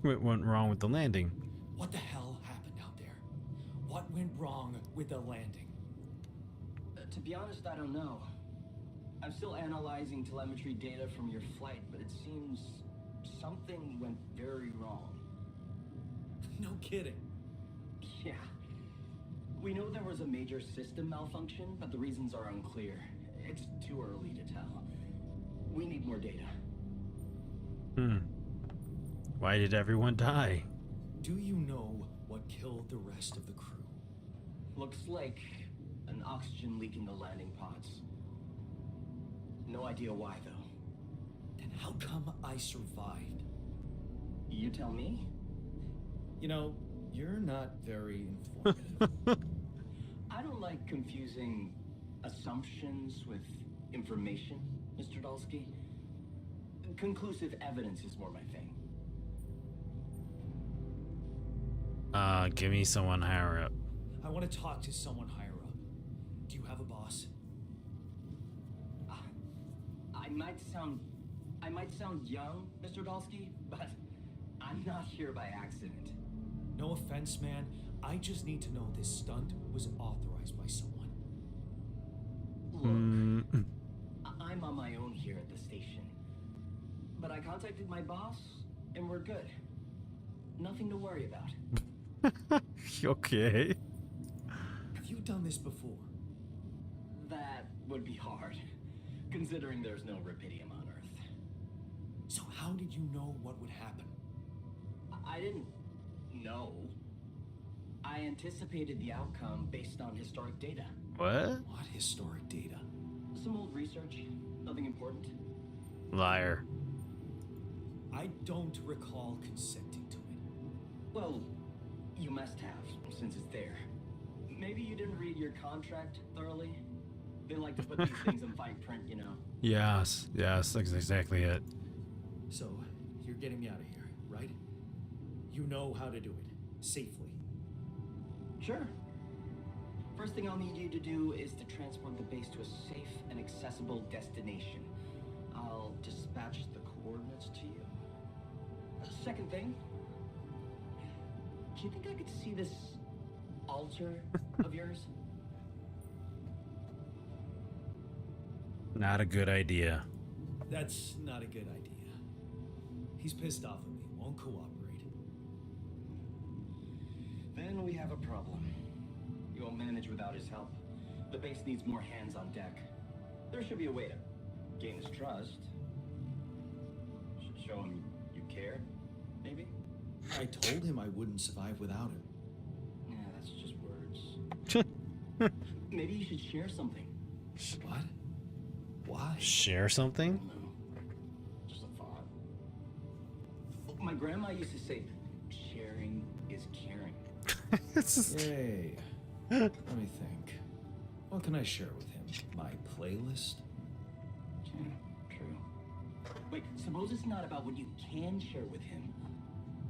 What went wrong with the landing? What the hell happened out there? What went wrong with the landing? To be honest, I don't know. I'm still analyzing telemetry data from your flight, but it seems something went very wrong. No kidding. Yeah. We know there was a major system malfunction, but the reasons are unclear. It's too early to tell. We need more data. Why did everyone die? Do you know what killed the rest of the crew? Looks like an oxygen leak in the landing pods. No idea why, though. Then how come I survived? You tell me? You know, you're not very informative. I don't like confusing assumptions with information, Mr. Dalsky. Conclusive evidence is more my thing. Give me someone higher up. I want to talk to someone higher up. Do you have a boss? I might sound young, Mr. Dalsky, but I'm not here by accident. No offense, man. I just need to know this stunt was authorized by someone. Look, I'm on my own here at the station. But I contacted my boss, and we're good. Nothing to worry about. Okay. Have you done this before? That would be hard, considering there's no Rapidium on Earth. So how did you know what would happen? I didn't know. I anticipated the outcome based on historic data. What? What historic data? Some old research. Nothing important. Liar. I don't recall consenting to it. Well, you must have, since it's there. Maybe you didn't read your contract thoroughly? They like to put these things in fine print, you know. Yes, that's exactly it. So, you're getting me out of here, right? You know how to do it, safely. Sure. First thing I'll need you to do is to transport the base to a safe and accessible destination. I'll dispatch the coordinates to you. Second thing, do you think I could see this altar of yours? Not a good idea. That's not a good idea. He's pissed off at me, won't cooperate. Then we have a problem. You won't manage without his help. The base needs more hands on deck. There should be a way to gain his trust. Should show him you care, maybe? I told him I wouldn't survive without him. Yeah, that's just words. Maybe you should share something. What? Why? Share something? Just a thought. My grandma used to say, sharing is caring. Yay. Let me think. What can I share with him? My playlist? Yeah, true. Wait, suppose it's not about what you can share with him,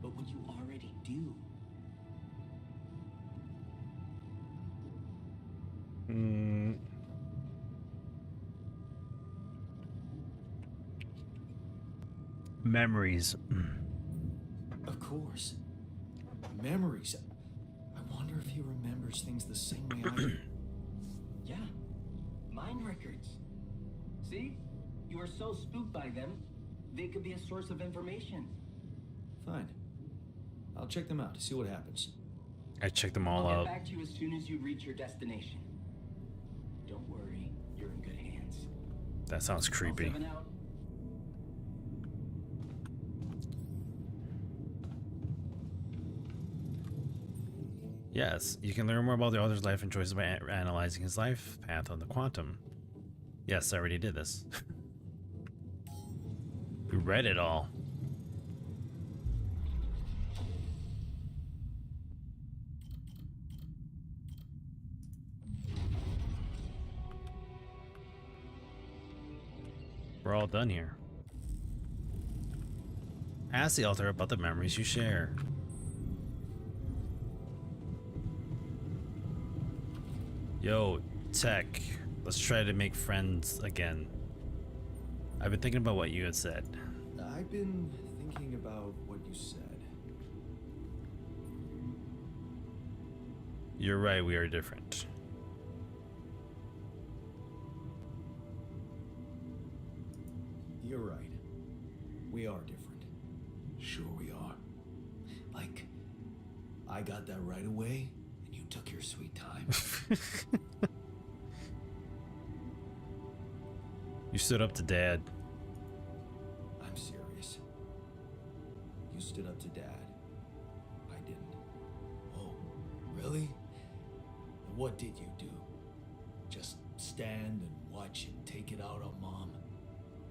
but what you already do. Memories. Of course. Memories. I wonder if he remembers things the same way I do. Yeah. Mind records. See? You are so spooked by them, they could be a source of information. Fine. I'll check them out to see what happens. I checked them all I'll out. get back to you as soon as you reach your destination. Don't worry, you're in good hands. That sounds creepy. 7 out. Yes, you can learn more about the author's life and choices by analyzing his life path on the Quantum. Yes, I already did this. We read it all. We're all done here. Ask the author about the memories you share. Yo, Tech, let's try to make friends again. I've been thinking about what you had said. I've been thinking about what you said. You're right, we are different. You're right. We are different. Sure we are. Like, I got that right away, and you took your sweet time. You stood up to Dad. I'm serious. You stood up to Dad. I didn't. Oh, really? And what did you do? Just stand and watch him take it out on Mom?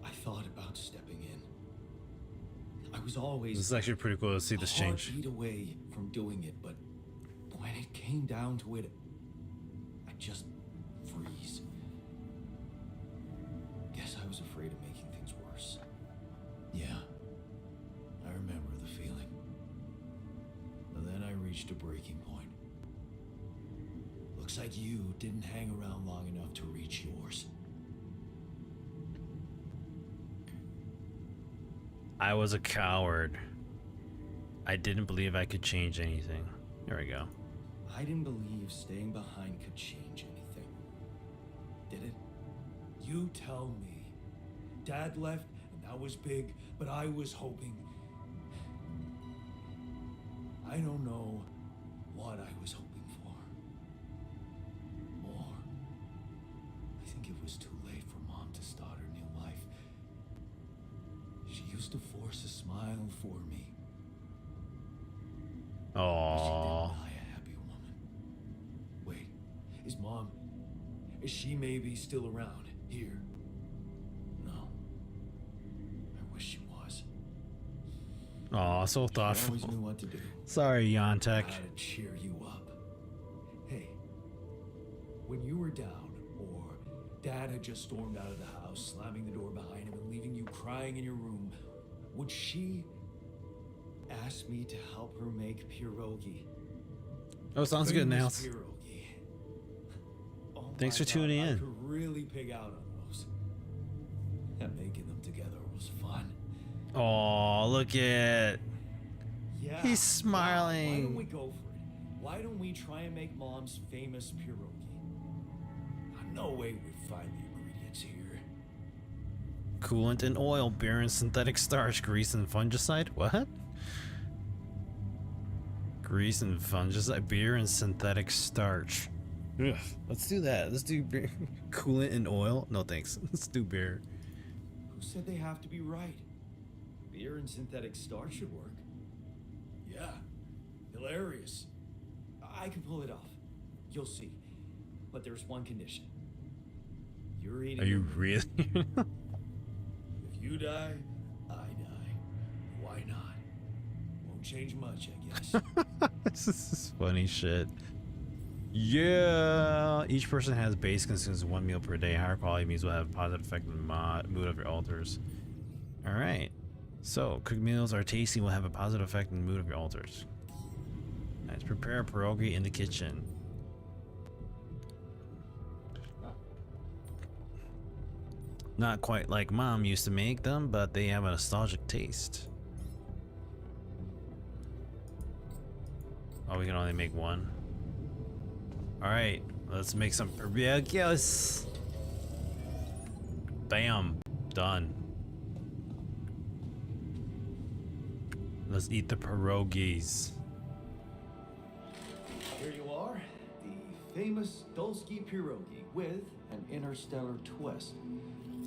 I thought about stepping in. I was always... This is actually pretty cool to see this change. A heartbeat away from doing it, but when it came down to it, I just freeze. Guess I was afraid of making things worse. Yeah, I remember the feeling. But then I reached a breaking point. Looks like you didn't hang around long enough to reach yours. I was a coward. I didn't believe I could change anything. There we go. I didn't believe staying behind could change anything. Did it? You tell me. Dad left, and that was big, but I was hoping. I don't know what I was hoping for. More. I think it was too late for Mom to start her new life. She used to force a smile for me. Aww. A happy woman. Wait, is Mom... Is she maybe still around here? No. I wish she was. Aw, so I thoughtful. always knew what to do. Sorry, Yontek. How to cheer you up. Hey, when you were down, or Dad had just stormed out of the house, slamming the door behind him and leaving you crying in your room, would she ask me to help her make pierogi? Oh, sounds good now. Famous pierogi. Oh Thanks my for tuning God, I in. could really pig out on those. And making them together was fun. Aw, look at. Yeah. He's Why smiling. don't we go for it? Why don't we try and make Mom's famous pierogi? No way we'd find the ingredients here. Coolant and oil, beer and synthetic starch, grease and fungicide? What? Grease and fungicide, beer and synthetic starch. Ugh, let's do that. Let's do beer. Coolant and oil? No thanks. Let's do beer. Who said they have to be right? Beer and synthetic starch should work. Yeah, hilarious. I can pull it off. You'll see. But there's one condition. You're eating. Are you really? If you die, I die. Why not? Won't change much, I guess. This is funny shit. Yeah. Each person has base consumes 1 meal per day. Higher quality meals will have a positive effect on the mood of your altars. All right. So cooked meals are tasty and will have a positive effect on the mood of your altars. Nice. Prepare a pierogi in the kitchen. Not quite like Mom used to make them, but they have a nostalgic taste. Oh, we can only make one. Alright, let's make some pierogies. Bam, done. Let's eat the pierogies. Here you are, the famous Dulski pierogi with an interstellar twist.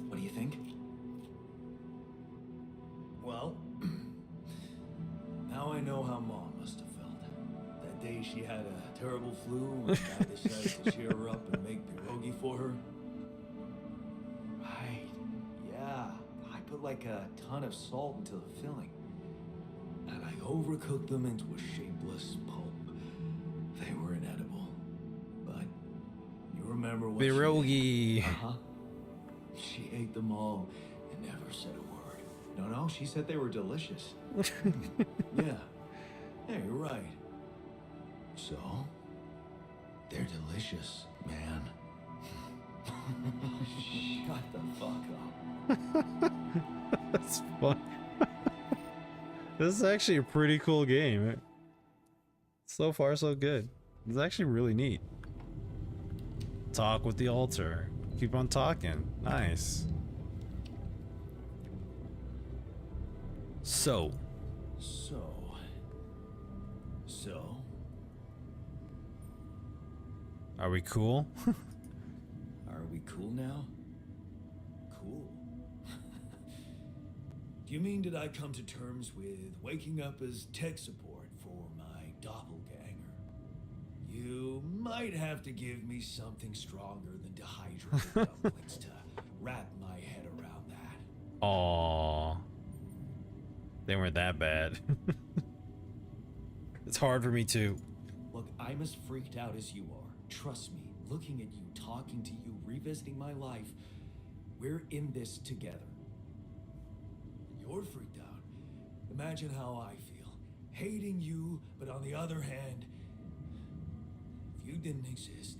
What do you think? Well, now I know how Mom must have felt. That day she had a terrible flu and I decided to cheer her up and make pierogi for her. Right, yeah. I put like a ton of salt into the filling. And I overcooked them into a shapeless pulp. They were inedible. But you remember what Pierogi. Uh-huh. She ate them all and never said a word. No, she said they were delicious. Yeah, you're right. So, they're delicious, man. Shut the fuck up. That's fun. This is actually a pretty cool game. So far, so good. It's actually really neat. Talk with the altar. Keep on talking. Nice. So. Are we cool? Are we cool now? Cool. Do you mean did I come to terms with waking up as tech support for my doppelganger? You might have to give me something stronger than dehydrated dumplings to wrap my head around that. Aww. They weren't that bad. It's hard for me too. Look, I'm as freaked out as you are. Trust me, looking at you, talking to you, revisiting my life, we're in this together. You're freaked out. Imagine how I feel. Hating you, but on the other hand, if you didn't exist,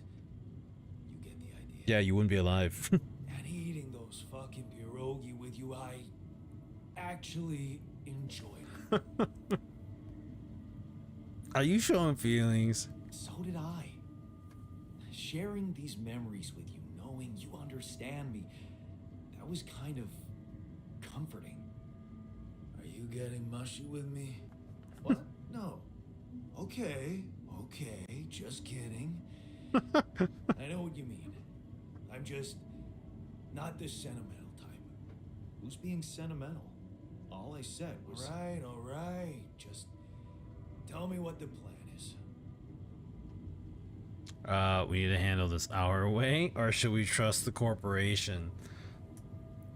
you get the idea. Yeah, you wouldn't be alive. And eating those fucking pierogi with you, I actually enjoyed it. Are you showing feelings? So did I. Sharing these memories with you, knowing you understand me, that was kind of comforting. Are you getting mushy with me? What? No. Okay, just kidding. I know what you mean. I'm just not the sentimental type. Who's being sentimental? All I said was... All right. Just tell me what the plan is. We need to handle this our way, or should we trust the corporation?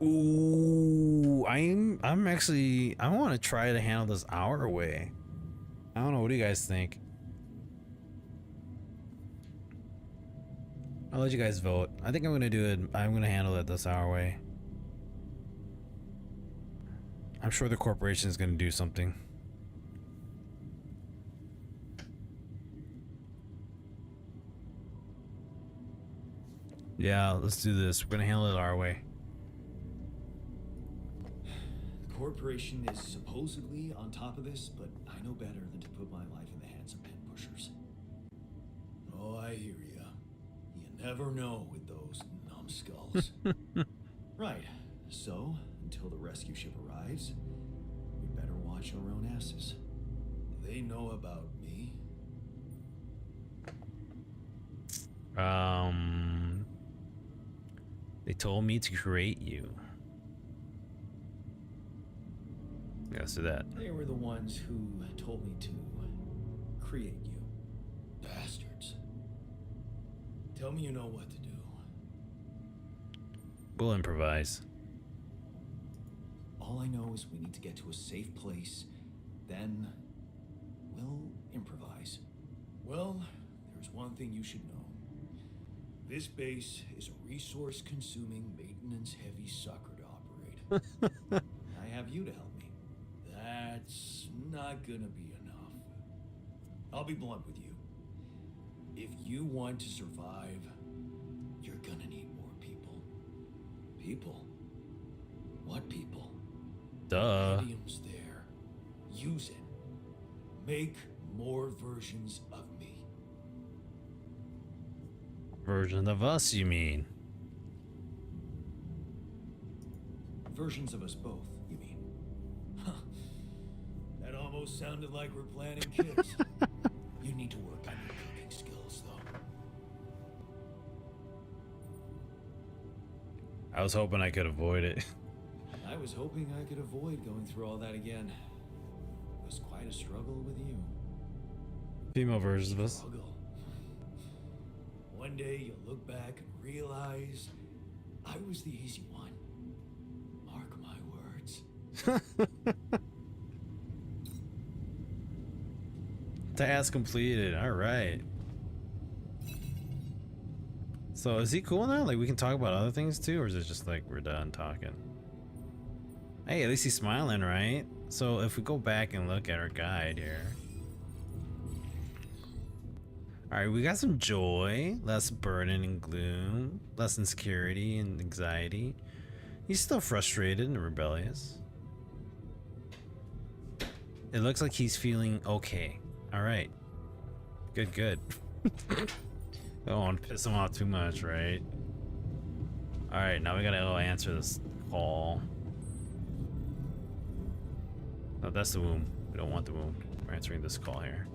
Ooh, I'm actually, I want to try to handle this our way. I don't know, what do you guys think? I'll let you guys vote. I think I'm gonna do it, I'm gonna handle it this our way. I'm sure the corporation is gonna do something. Yeah, let's do this. We're gonna handle it our way. The corporation is supposedly on top of this, but I know better than to put my life in the hands of pen pushers. Oh, I hear ya. You never know with those numbskulls. Right, so until the rescue ship arrives, we better watch our own asses. They know about me. They told me to create you. Yeah, let's do that. They were the ones who told me to create you. Bastards. Tell me you know what to do. We'll improvise. All I know is we need to get to a safe place, then we'll improvise. Well, there's one thing you should know. This base is a resource-consuming, maintenance-heavy sucker to operate. I have you to help me. That's not gonna be enough. I'll be blunt with you. If you want to survive, you're gonna need more people. People? What people? Duh. Medium's there. Use it. Make more versions of me. Version of us, you mean? Versions of us both, you mean? Huh. That almost sounded like we're planning kids. You need to work on your cooking skills, though. I was hoping I could avoid it. I was hoping I could avoid going through all that again. It was quite a struggle with you. Female versions of us. Struggle. One day you'll look back and realize I was the easy one. Mark my words. Task completed. All right. So is he cool now? Like we can talk about other things too, or is it just like we're done talking? Hey, at least he's smiling, right? So if we go back and look at our guide here. All right, we got some joy, less burden and gloom, less insecurity and anxiety. He's still frustrated and rebellious. It looks like he's feeling okay. All right. Good, good. Don't want to piss him off too much, right? All right, now we gotta go answer this call. No, that's the womb. We don't want the womb. We're answering this call here.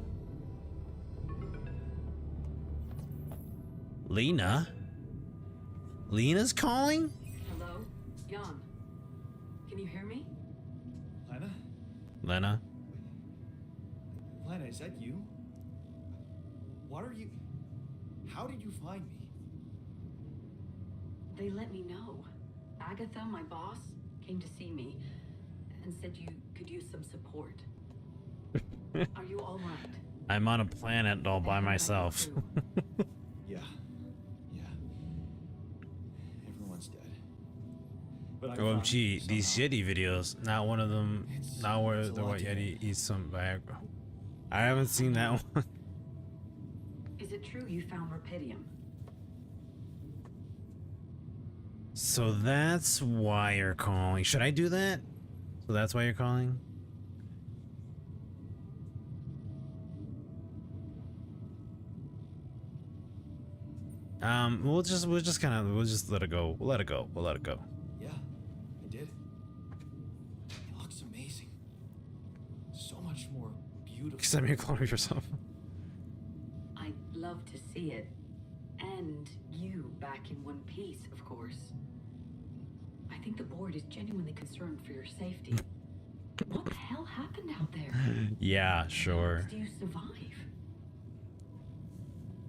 Lena? Lena's calling? Hello? Jan. Can you hear me? Lena? Lena? Lena, is that you? What are you... How did you find me? They let me know. Agatha, my boss, came to see me and said you could use some support. Are you all right? I'm on a planet all by myself. Yeah. Yeah. Everyone's dead. But I found OMG, you these somehow. Yeti videos. Not one of them. Not where the white Yeti eats some Viagra. I haven't seen that one. Is it true you found Rapidium? So that's why you're calling. Should I do that? So that's why you're calling? We'll just let it go. We'll let it go. We'll let it go. Yeah, I did. It looks amazing. So much more beautiful. Send me a clone of yourself. I'd love to see it. And you back in one piece, of course. I think the board is genuinely concerned for your safety. What the hell happened out there? Yeah, sure. Do you survive?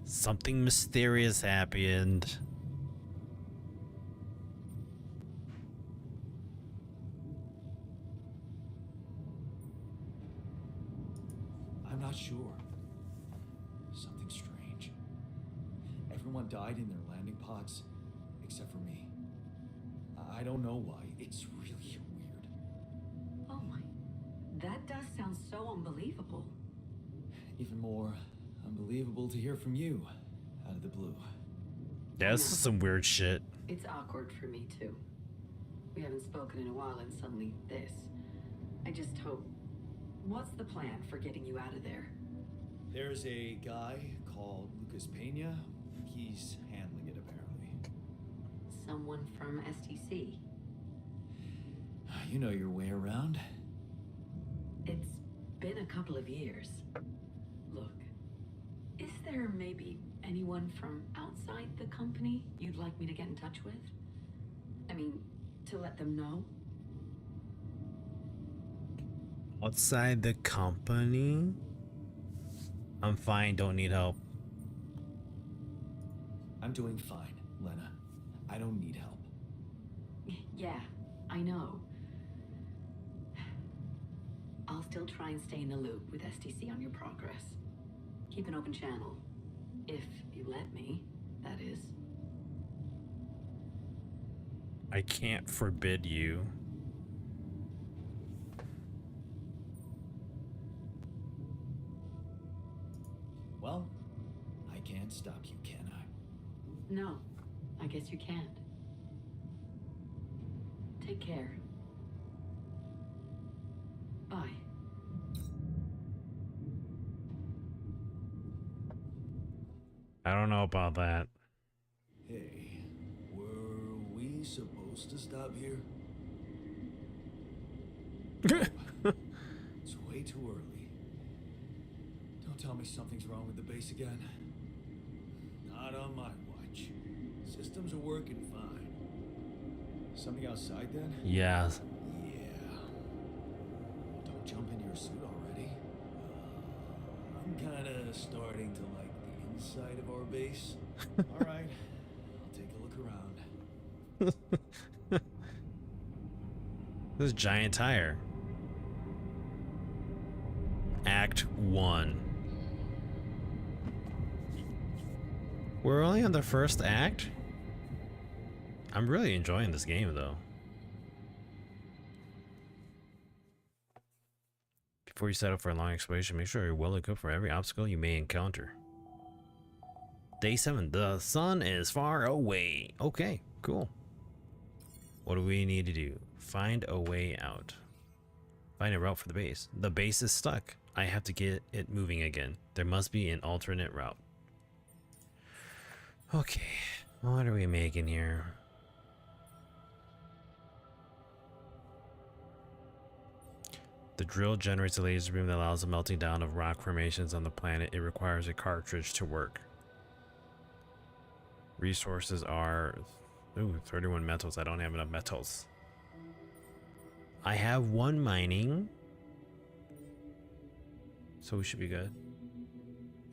Something mysterious happened. I'm not sure. Something strange. Everyone died in their landing pods, except for me. I don't know why. It's really weird. Oh my. That does sound so unbelievable. Even more unbelievable to hear from you out of the blue. Yeah, this is some weird shit. It's awkward for me too. We haven't spoken in a while and suddenly this. I just hope... What's the plan for getting you out of there? There's a guy called Lucas Pena. He's handling it, apparently. Someone from STC? You know your way around. It's been a couple of years. Look, is there maybe anyone from outside the company you'd like me to get in touch with? I mean, to let them know? Outside the company? I'm fine, don't need help. I'm doing fine, Lena. I don't need help. Yeah, I know. I'll still try and stay in the loop with STC on your progress. Keep an open channel. If you let me, that is. I can't forbid you. Well, I can't stop you, can I? No, I guess you can't. Take care. I don't know about that. Hey, were we supposed to stop here? It's way too early. Don't tell me something's wrong with the base again. Not on my watch. Systems are working fine. Something outside then? Yeah. Yeah. Don't jump into your suit already. I'm kinda starting to like the inside of our base. Alright, I'll take a look around. This giant tire. Act 1. We're only on the first act? I'm really enjoying this game though. Before you set up for a long exploration, make sure you're well equipped for every obstacle you may encounter. Day 7. The sun is far away. Okay, cool. What do we need to do? Find a way out. Find a route for the base. The base is stuck. I have to get it moving again. There must be an alternate route. Okay, what are we making here? The drill generates a laser beam that allows the melting down of rock formations on the planet. It requires a cartridge to work. Resources are... Ooh, 31 metals. I don't have enough metals. I have 1 mining. So we should be good.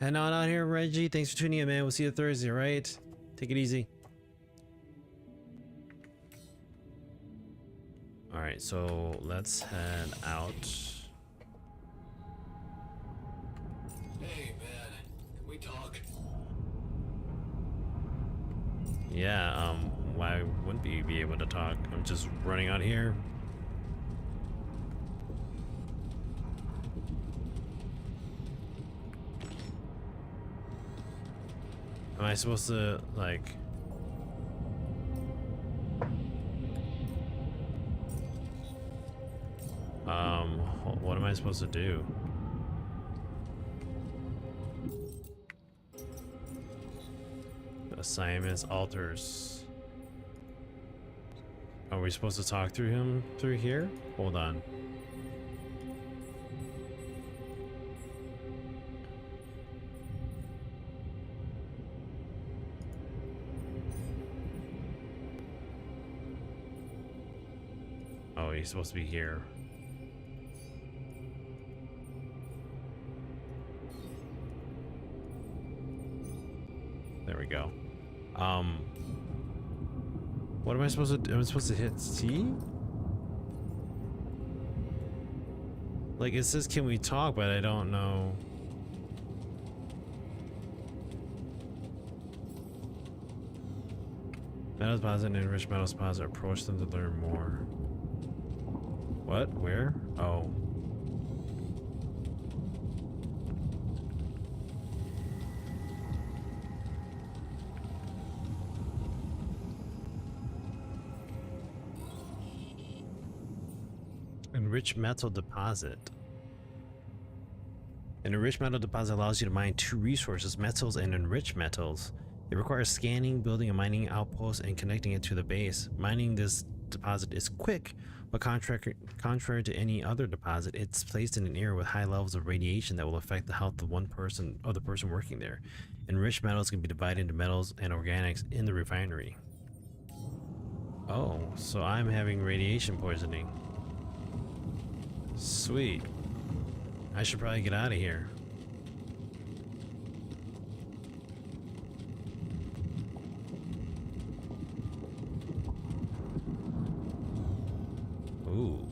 And on out here, Reggie. Thanks for tuning in, man. We'll see you Thursday, right? Take it easy. Alright, so let's head out. Hey, man. Can we talk? Yeah, why wouldn't we be able to talk? I'm just running out here. Am I supposed to, like... what am I supposed to do? Assignments, altars. Are we supposed to talk through him through here? Hold on. Oh, he's supposed to be here. There we go. What am I supposed to do? Am I supposed to hit C? Like, it says can we talk, but I don't know. Metal deposit and enriched metal deposit. Approach them to learn more. What? Where? Oh. Enriched metal deposit. An enriched metal deposit allows you to mine 2 resources, metals and enriched metals. It requires scanning, building a mining outpost, and connecting it to the base. Mining this deposit is quick, but contrary to any other deposit, it's placed in an area with high levels of radiation that will affect the health of the person working there. Enriched metals can be divided into metals and organics in the refinery. Oh, so I'm having radiation poisoning. Sweet. I should probably get out of here. Ooh.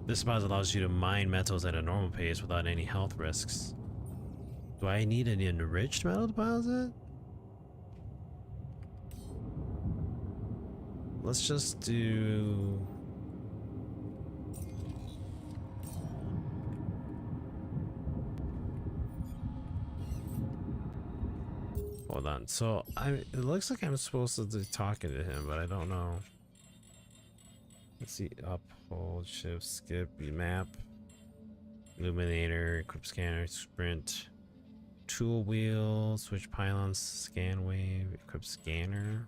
This deposit allows you to mine metals at a normal pace without any health risks. Do I need an enriched metal deposit? Let's just do... Hold on. So it looks like I'm supposed to be talking to him, but I don't know. Let's see. Up, hold, shift, skip, map, illuminator, equip scanner, sprint, tool wheel, switch pylons, scan wave, equip scanner.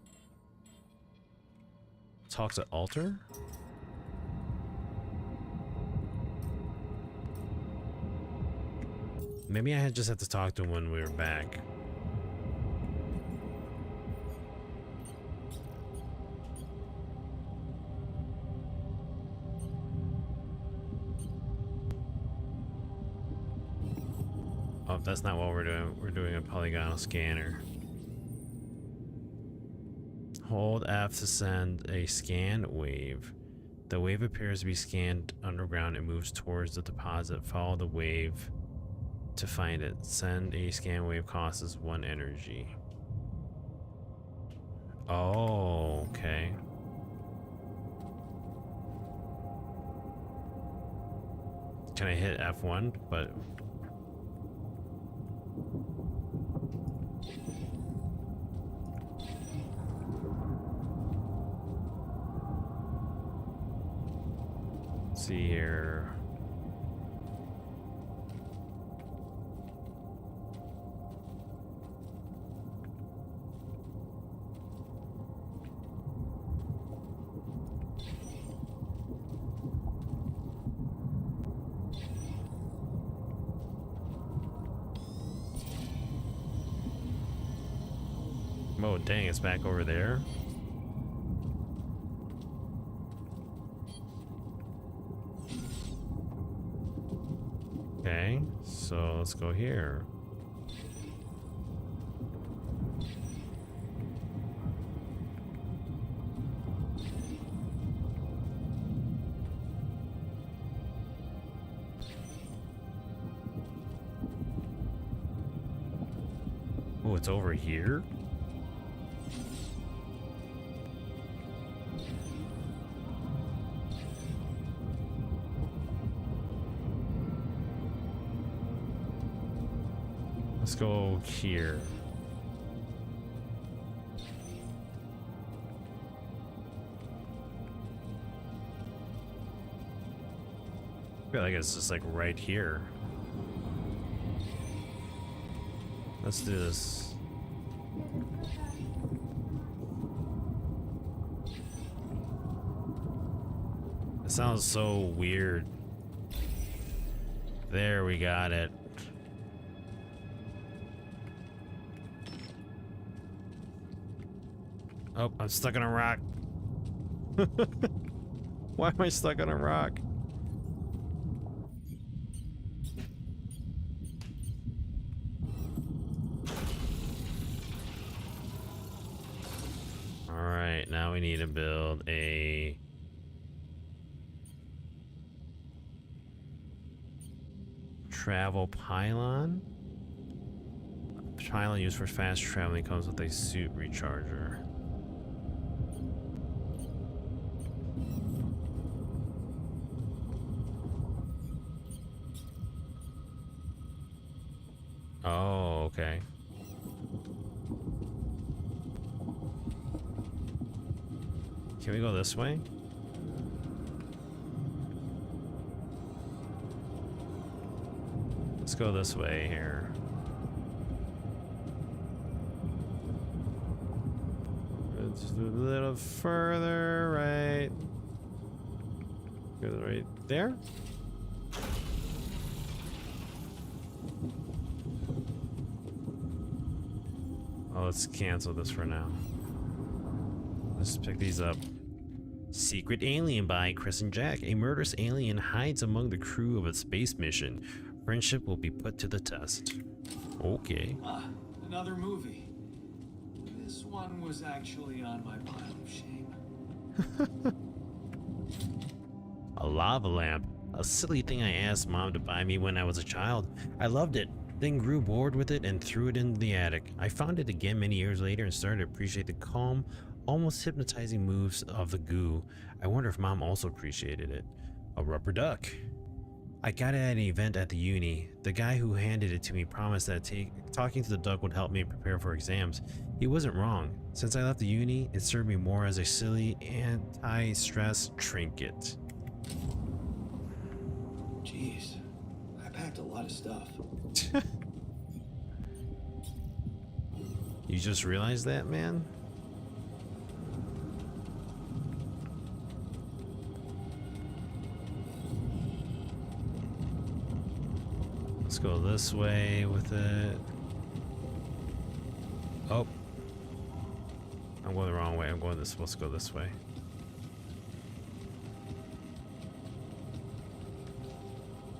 Talk to altar? Maybe I just had to talk to him when we were back. Oh, that's not what we're doing. We're doing a polygonal scanner. Hold F to send a scan wave. The wave appears to be scanned underground and moves towards the deposit. Follow the wave to find it. Send a scan wave costs 1 energy. Oh, okay. Can I hit F1? But see here. Oh, dang, it's back over there. Okay, so let's go here. Oh, it's over here? Let's go here. I feel like it's just like right here. Let's do this. It sounds so weird. There, we got it. Oh, I'm stuck on a rock. Why am I stuck on a rock? All right, now we need to build a travel pylon. Pylon used for fast traveling comes with a suit recharger. Oh, okay. Can we go this way? Let's go this way here. Let's do a little further, right? Go right there. Oh, let's cancel this for now. Let's pick these up. Secret Alien by Chris and Jack. A murderous alien hides among the crew of a space mission. Friendship will be put to the test. Okay. Another movie. This one was actually on my pile of shame. A lava lamp. A silly thing I asked Mom to buy me when I was a child. I loved it, then grew bored with it and threw it in the attic. I found it again many years later and started to appreciate the calm, almost hypnotizing moves of the goo. I wonder if Mom also appreciated it. A rubber duck. I got it at an event at the uni. The guy who handed it to me promised that talking to the duck would help me prepare for exams. He wasn't wrong. Since I left the uni, it served me more as a silly anti-stress trinket. Jeez, I packed a lot of stuff. You just realized that, man? Let's go this way with it. Oh. I'm going the wrong way. I'm going this. Let's go this way.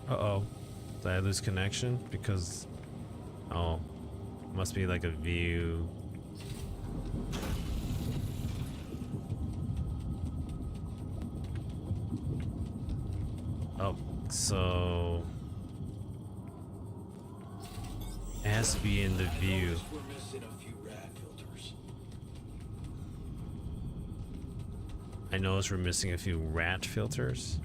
Uh-oh. Did I lose connection? Because... Oh. Must be like a view. Oh, so... It has to be in the view. I noticed we're missing a few rat filters.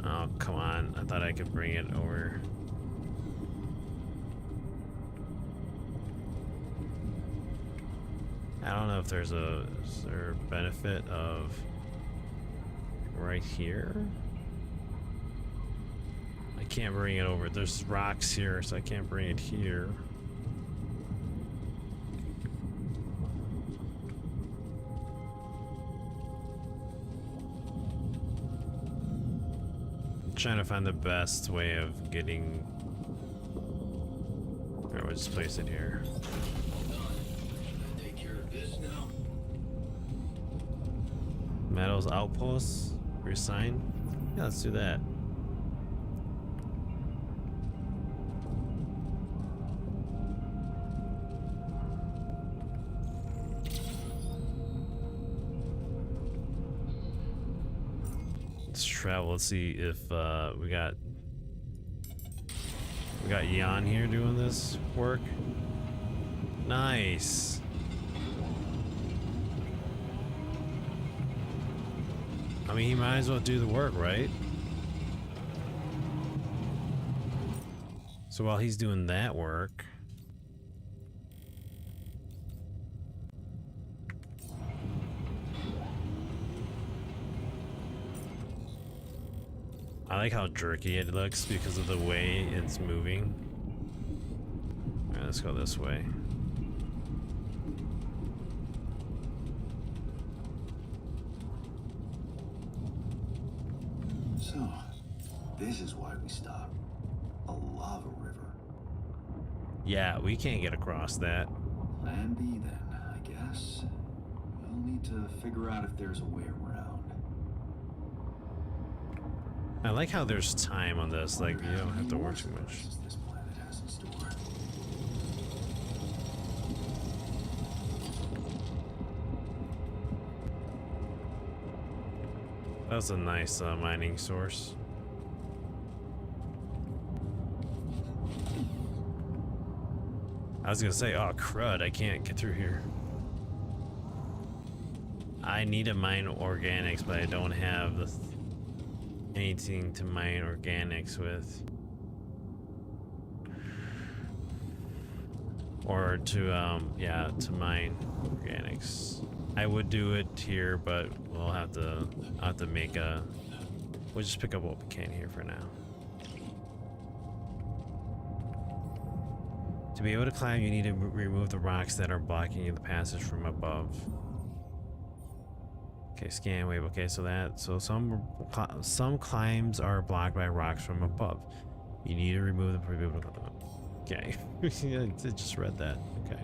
Oh, come on. I thought I could bring it over. I don't know if is there a benefit of right here? I can't bring it over. There's rocks here, so I can't bring it here. Trying to find the best way of getting. Alright, we'll just place it here. Take care of this now. Metals outposts? Reassign? Yeah, let's do that. Let's travel. Let's see if we got Jan here doing this work. Nice. I mean, he might as well do the work, right? So while he's doing that work, I like how jerky it looks because of the way it's moving. All right, let's go this way. So, this is why we stopped. A lava river. Yeah, we can't get across that. Plan B then, I guess. We'll need to figure out if there's a way around. I like how there's time on this, like you don't have to work too much. This planet has in store. That's a nice mining source. I was gonna say, oh crud, I can't get through here. I need to mine organics, but I don't have the anything to mine organics with. Or to, yeah, to mine organics. I would do it here, but I'll have to make a... We'll just pick up what we can here for now. To be able to climb, you need to remove the rocks that are blocking the passage from above. Okay, scan wave. Okay, so some climbs are blocked by rocks from above. You need to remove them. Okay, I just read that. Okay,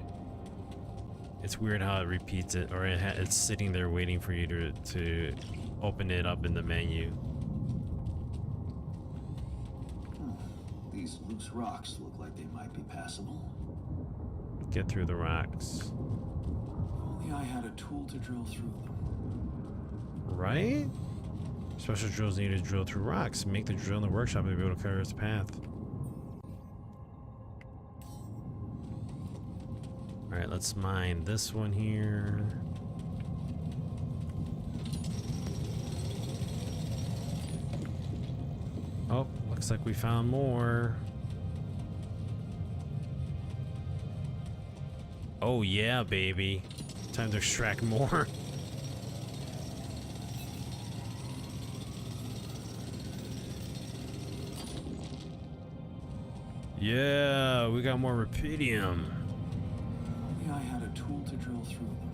it's weird how it repeats it, or it's sitting there waiting for you to open it up in the menu. These loose rocks look like they might be passable. Get through the rocks. If only I had a tool to drill through them. Right? Special drills need to drill through rocks. Make the drill in the workshop to be able to clear its path. Alright, let's mine this one here. Oh, looks like we found more. Oh yeah, baby. Time to extract more. Yeah, we got more rubidium. I had a tool to drill through them.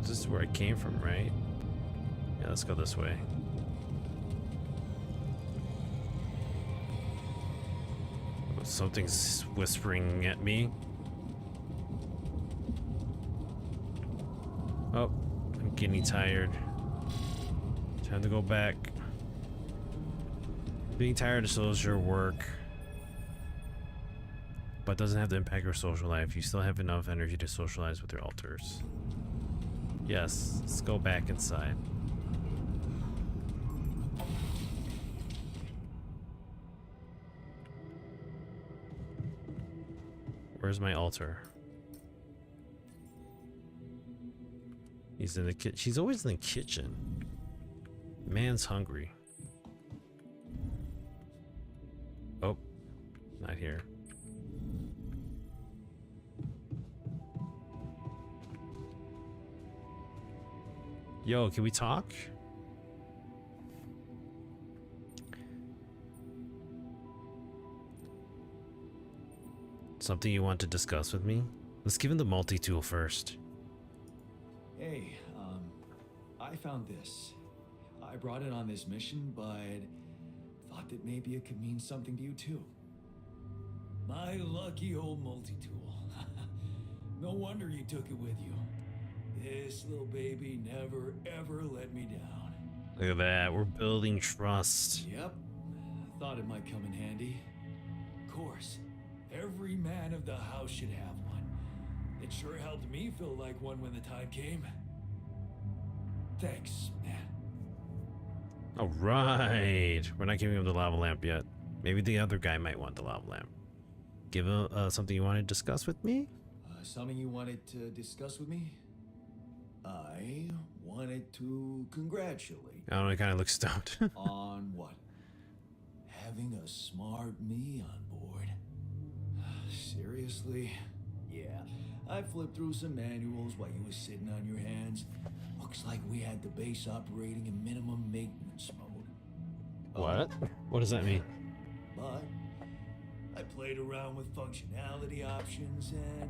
This is where I came from, right? Yeah, let's go this way. Something's whispering at me. Oh, I'm getting tired. Time to go back. Being tired of social work, but doesn't have to impact your social life. You still have enough energy to socialize with your alters. Yes, let's go back inside. Where's my altar? He's in the kitchen. She's always in the kitchen. Man's hungry. Oh, not here. Yo, can we talk? Something you want to discuss with me? Let's give him the multi-tool first. Hey, I found this. I brought it on this mission, but thought that maybe it could mean something to you too. My lucky old multi-tool. No wonder you took it with you. This little baby never ever let me down. Look at that, we're building trust. Yep, thought it might come in handy. Of course, every man of the house should have one. It sure helped me feel like one when the time came. Thanks, man. All right, we're not giving him the lava lamp yet. Maybe the other guy might want the lava lamp. Give him something you want to discuss with me? Something you wanted to discuss with me? I wanted to congratulate. I don't know, he kind of looks stoned. On what? Having a smart me on board. Seriously? Yeah, I flipped through some manuals while you was sitting on your hands. Looks like we had the base operating in minimum maintenance mode. What? What does that mean? But I played around with functionality options and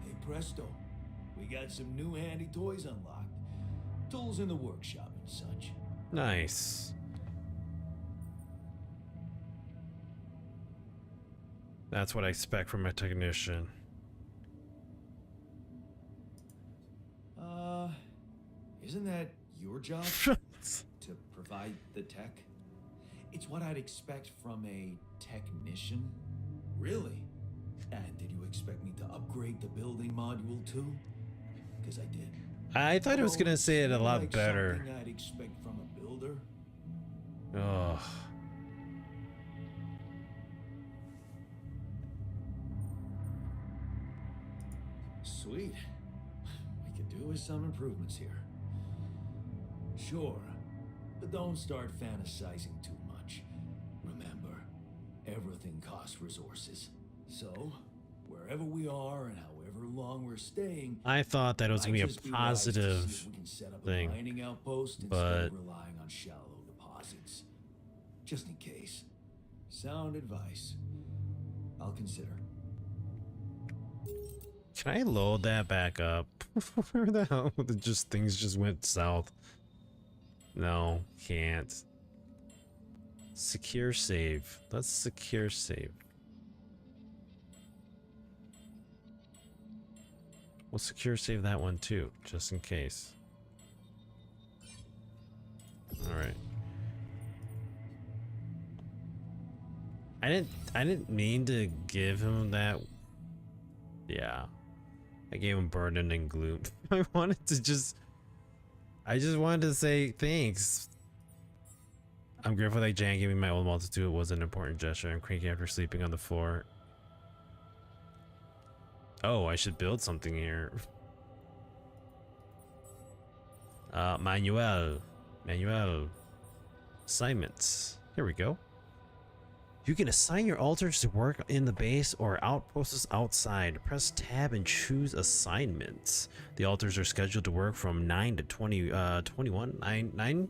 hey presto, we got some new handy toys unlocked. Tools in the workshop and such. Nice. That's what I expect from a technician. Isn't that your job? To provide the tech? It's what I'd expect from a technician. Really? And did you expect me to upgrade the building module too? Because I did. I thought I was gonna say it a lot better. Something I'd expect from a builder. Ugh. Sweet. We could do with some improvements here. Sure, but don't start fantasizing too much. Remember, everything costs resources. So, wherever we are and however long we're staying, I thought that it was gonna be a positive we can set up thing, a mining outpost instead but of relying on shallow deposits. Just in case. Sound advice. I'll consider. can I load that back up? Where the hell? Things just went south. No, can't. Secure save. Let's secure save. We'll secure save that one too, just in case. Alright. I didn't mean to give him that. Yeah. I gave him burden and gloom. I just wanted to say thanks. I'm grateful that Jan gave me my old multitude. It was an important gesture. I'm cranky after sleeping on the floor. Oh, I should build something here. Manuel. Assignments. Here we go. You can assign your altars to work in the base or outposts outside. Press tab and choose assignments. The altars are scheduled to work from 9 to 21,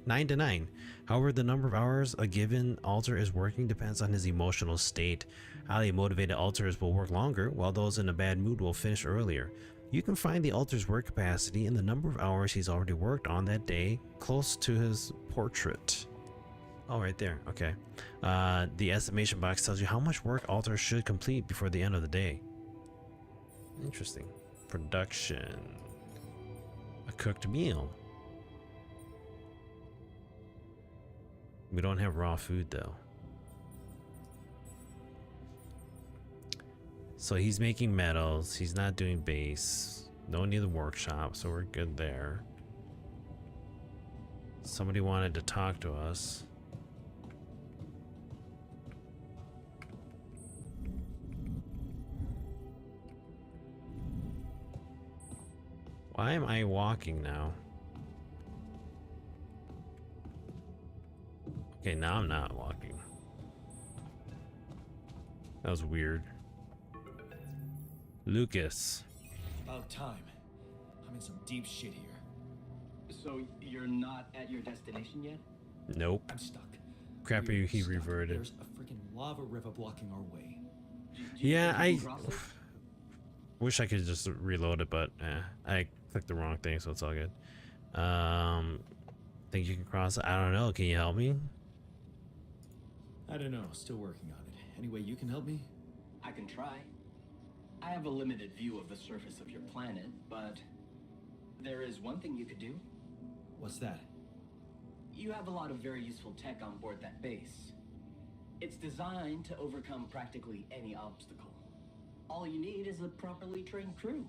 9 to 9. However, the number of hours a given altar is working depends on his emotional state. Highly motivated altars will work longer, while those in a bad mood will finish earlier. You can find the altar's work capacity and the number of hours he's already worked on that day close to his portrait. Oh, right there. Okay. The estimation box tells you how much work altars should complete before the end of the day. Interesting. Production. A cooked meal. We don't have raw food though. So he's making metals. He's not doing base. No need the workshop, so we're good there. Somebody wanted to talk to us. Why am I walking now? Okay, now I'm not walking. That was weird. Lucas. About time. I'm in some deep shit here. So you're not at your destination yet? Nope. I'm stuck. Crap, We're he stuck. reverted. There's a freaking lava river blocking our way. Yeah, I wish I could just reload it, but I clicked the wrong thing, so it's all good. Think you can cross it? I don't know. Can you help me? I don't know. Still working on it. Anyway, you can help me? I can try. I have a limited view of the surface of your planet, but there is one thing you could do. What's that? You have a lot of very useful tech on board that base. It's designed to overcome practically any obstacle. All you need is a properly trained crew,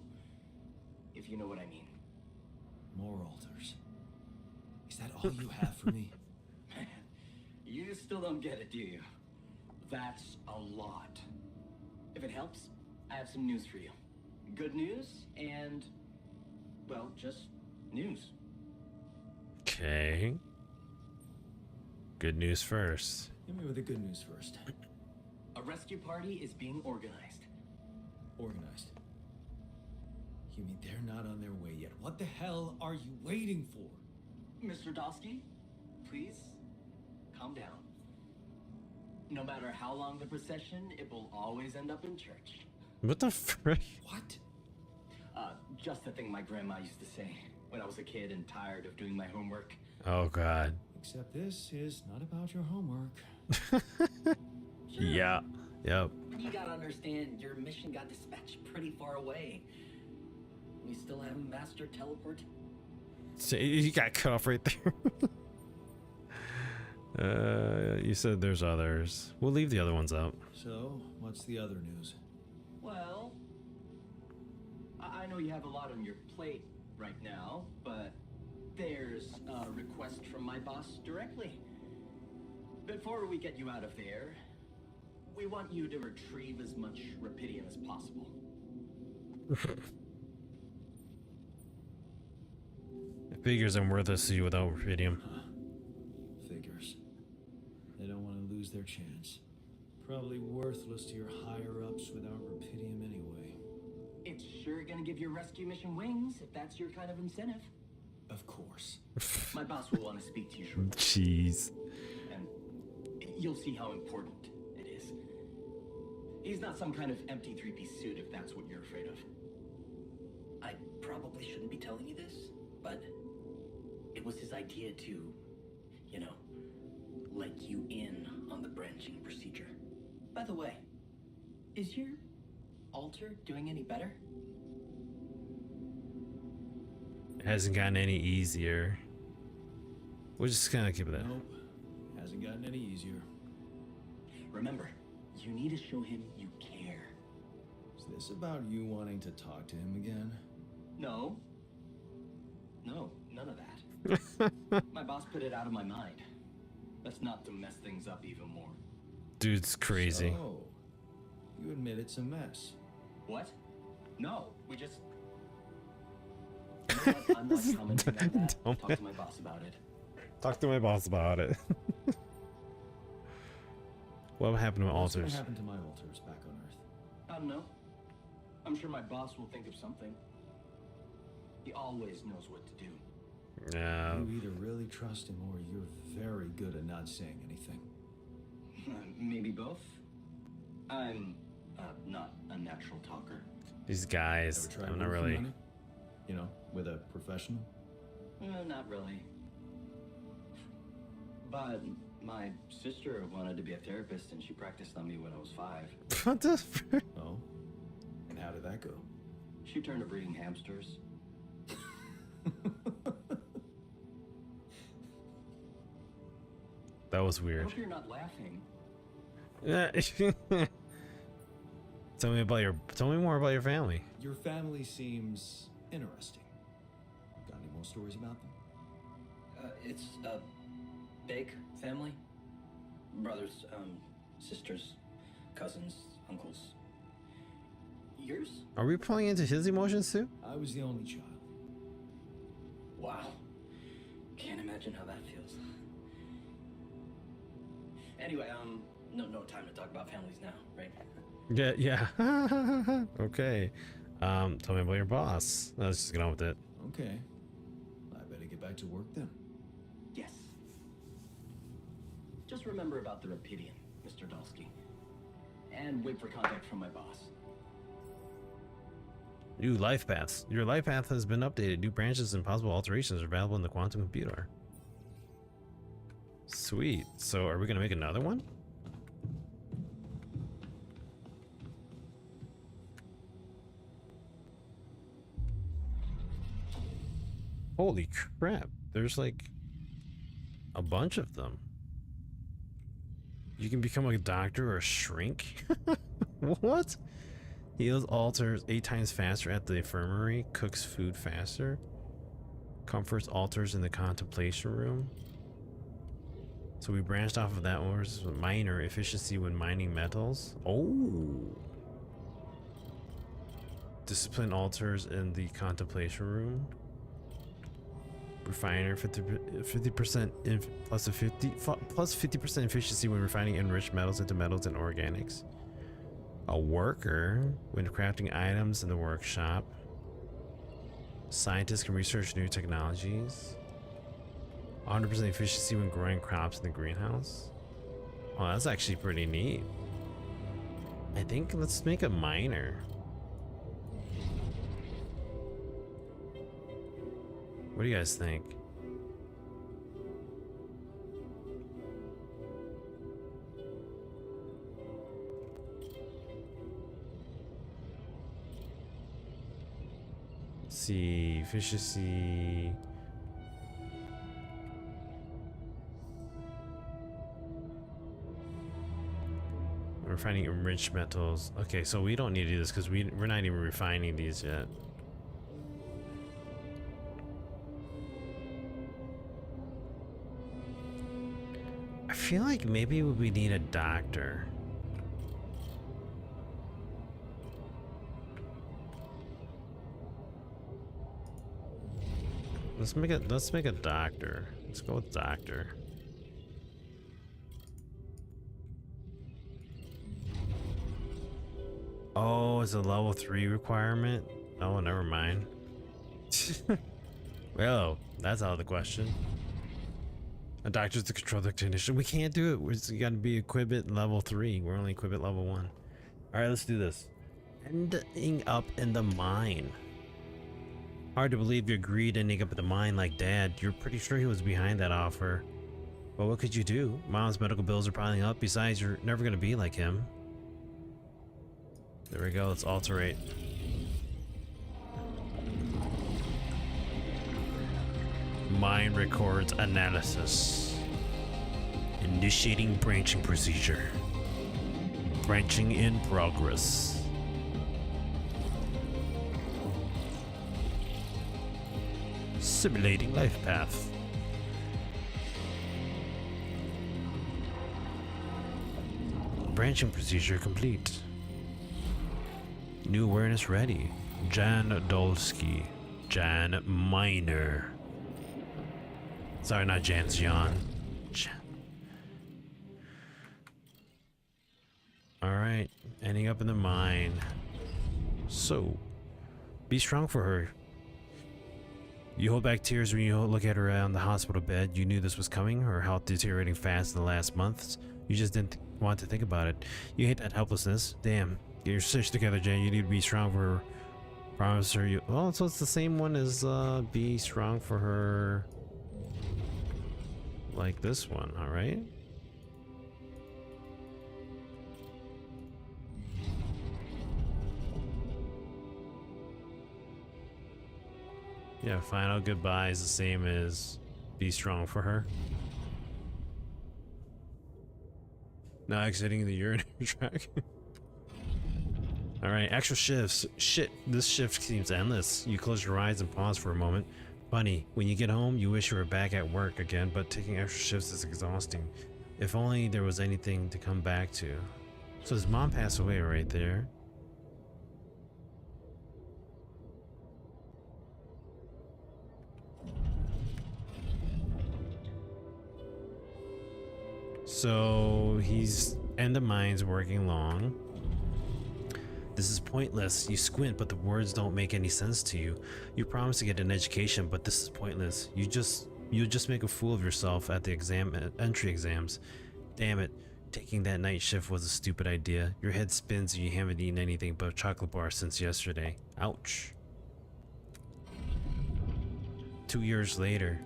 if you know what I mean. More altars. Is that all you have for me? You still don't get it, do you? That's a lot. If it helps, I have some news for you. Good news and, well, just news. Okay. Good news first. Hit me with the good news first. A rescue party is being organized. Organized? You mean they're not on their way yet? What the hell are you waiting for? Mr. Dosky, please, calm down. No matter how long the procession, it will always end up in church. What the frick? What? Just the thing my grandma used to say when I was a kid and tired of doing my homework. Oh god. Except this is not about your homework. Yeah. Yep. You gotta understand, your mission got dispatched pretty far away. We still haven't mastered teleport. So you got cut off right there. You said there's others. We'll leave the other ones out. So, what's the other news? Well, I know you have a lot on your plate right now, but there's a request from my boss directly. Before we get you out of there, we want you to retrieve as much Rapidium as possible. It figures I'm worthless to you without Rapidium. Figures. They don't want to lose their chance. Probably worthless to your higher-ups without Rapidium anyway. It's sure gonna give your rescue mission wings, if that's your kind of incentive. Of course. My boss will want to speak to you shortly. Jeez. And you'll see how important it is. He's not some kind of empty three-piece suit, if that's what you're afraid of. I probably shouldn't be telling you this, but it was his idea to, you know, let you in on the branching procedure. By the way, is your altar doing any better? It hasn't gotten any easier. We're just gonna keep it that. Nope. Hasn't gotten any easier. Remember, you need to show him you care. Is this about you wanting to talk to him again? No. No, none of that. My boss put it out of my mind. That's not to mess things up even more. Dude's crazy. So, you admit it's a mess. What? No, we just... You know what? I'm not commenting on that. Talk to my boss about it. Talk to my boss about it. What happened to What's gonna altars? happen to my altars back on Earth? I don't know. I'm sure my boss will think of something. He always knows what to do. Yeah. You either really trust him or you're very good at not saying anything. Maybe both. I'm not a natural talker. These guys, Ever tried I'm not working really. on it? You know, with a professional? Not really. But my sister wanted to be a therapist and she practiced on me when I was 5. What the? Frick? Oh? And how did that go? She turned to breeding hamsters. That was I weird. hope you're not laughing. Tell me more about your family. Your family seems interesting. Got any more stories about them? It's a big family. Brothers, sisters, cousins, uncles. Yours? Are we pulling into his emotions too? I was the only child. Wow. Can't imagine how that feels. Anyway, no time to talk about families now, right? Yeah. Okay. Tell me about your boss. Let's just get on with it. Okay. I better get back to work then. Yes. Just remember about the Rapidian, Mr. Dalsky. And wait for contact from my boss. New life paths. Your life path has been updated. New branches and possible alterations are available in the quantum computer. Sweet. So are we gonna make another one? Holy crap. There's like a bunch of them. You can become a doctor or a shrink? What? Heals altars 8 times faster at the infirmary. Cooks food faster. Comforts altars in the contemplation room. So we branched off of that one. Versus miner efficiency when mining metals. Oh. Discipline altars in the contemplation room. Refiner 50% plus 50% efficiency when refining enriched metals into metals and organics. A worker when crafting items in the workshop. Scientists can research new technologies. 100% efficiency when growing crops in the greenhouse. Oh, that's actually pretty neat. I think let's make a miner. What do you guys think? Let's see, efficiency. We're refining enriched metals. Okay, so we don't need to do this because we're not even refining these yet. I feel like maybe we need a doctor. Let's make a doctor. Let's go with doctor. Oh, it's a level 3 requirement? Oh, never mind. Well, that's out of the question. A doctor's to control the technician. We can't do it. We got to be equipped level 3. We're only equipped level 1. All right, let's do this. Ending up in the mine. Hard to believe you agreed to ending up at the mine like Dad. You're pretty sure he was behind that offer. But what could you do? Mom's medical bills are piling up. Besides, you're never going to be like him. There we go. Let's alterate. Mine records analysis. Initiating branching procedure. Branching in progress. Simulating life path. Branching procedure complete. New awareness ready. Jan Dolsky. Jan Miner. Sorry, not Jan, it's Jan. Alright, ending up in the mine. So, be strong for her. You hold back tears when you look at her on the hospital bed. You knew this was coming, her health deteriorating fast in the last months. You just didn't want to think about it. You hate that helplessness. Damn. Get your shit together, Jane. You need to be strong for her. Promise her you... Well, so it's the same one as be strong for her... like this one, alright? Yeah, final goodbye is the same as be strong for her. Now exiting the urinary tract. Alright, extra shifts. Shit, this shift seems endless. You close your eyes and pause for a moment. Funny, when you get home, you wish you were back at work again, but taking extra shifts is exhausting. If only there was anything to come back to. So his mom passed away right there. So he's in the mines working long. This is pointless. You squint, but the words don't make any sense to you. You promise to get an education, but this is pointless. You just make a fool of yourself at the entry exams. Damn it. Taking that night shift was a stupid idea. Your head spins and you haven't eaten anything but a chocolate bar since yesterday. Ouch. 2 years later.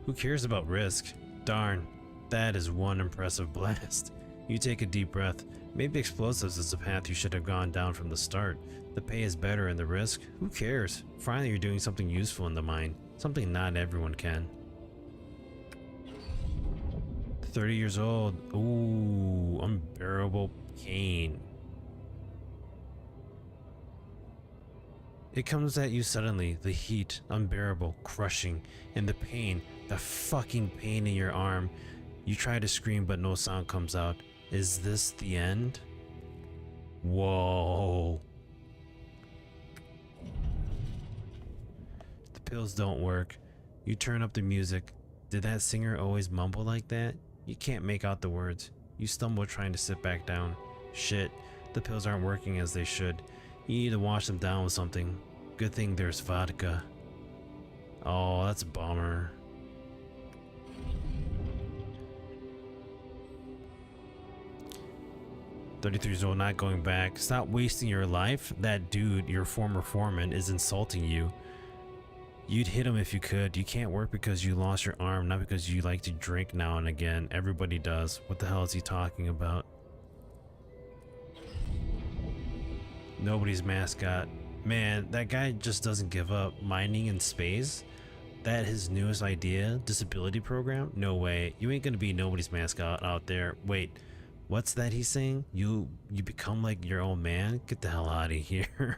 Who cares about risk? Darn. That is one impressive blast. You take a deep breath. Maybe explosives is the path you should have gone down from the start. The pay is better and the risk? Who cares? Finally, you're doing something useful in the mine. Something not everyone can. 30 years old. Ooh, unbearable pain. It comes at you suddenly. The heat, unbearable, crushing, and the pain, the fucking pain in your arm. You try to scream, but no sound comes out. Is this the end? Whoa. The pills don't work. You turn up the music. Did that singer always mumble like that? You can't make out the words. You stumble trying to sit back down. Shit, the pills aren't working as they should. You need to wash them down with something. Good thing there's vodka. Oh, that's a bummer. "33 years old, not going back. Stop wasting your life. That dude, your former foreman, is insulting you. You'd hit him if you could. You can't work because you lost your arm, not because you like to drink now and again. Everybody does. What the hell is he talking about?" Nobody's mascot. Man, that guy just doesn't give up. Mining in space? That his newest idea? Disability program? No way. You ain't gonna be nobody's mascot out there. Wait. What's that he's saying? You become like your old man? Get the hell out of here.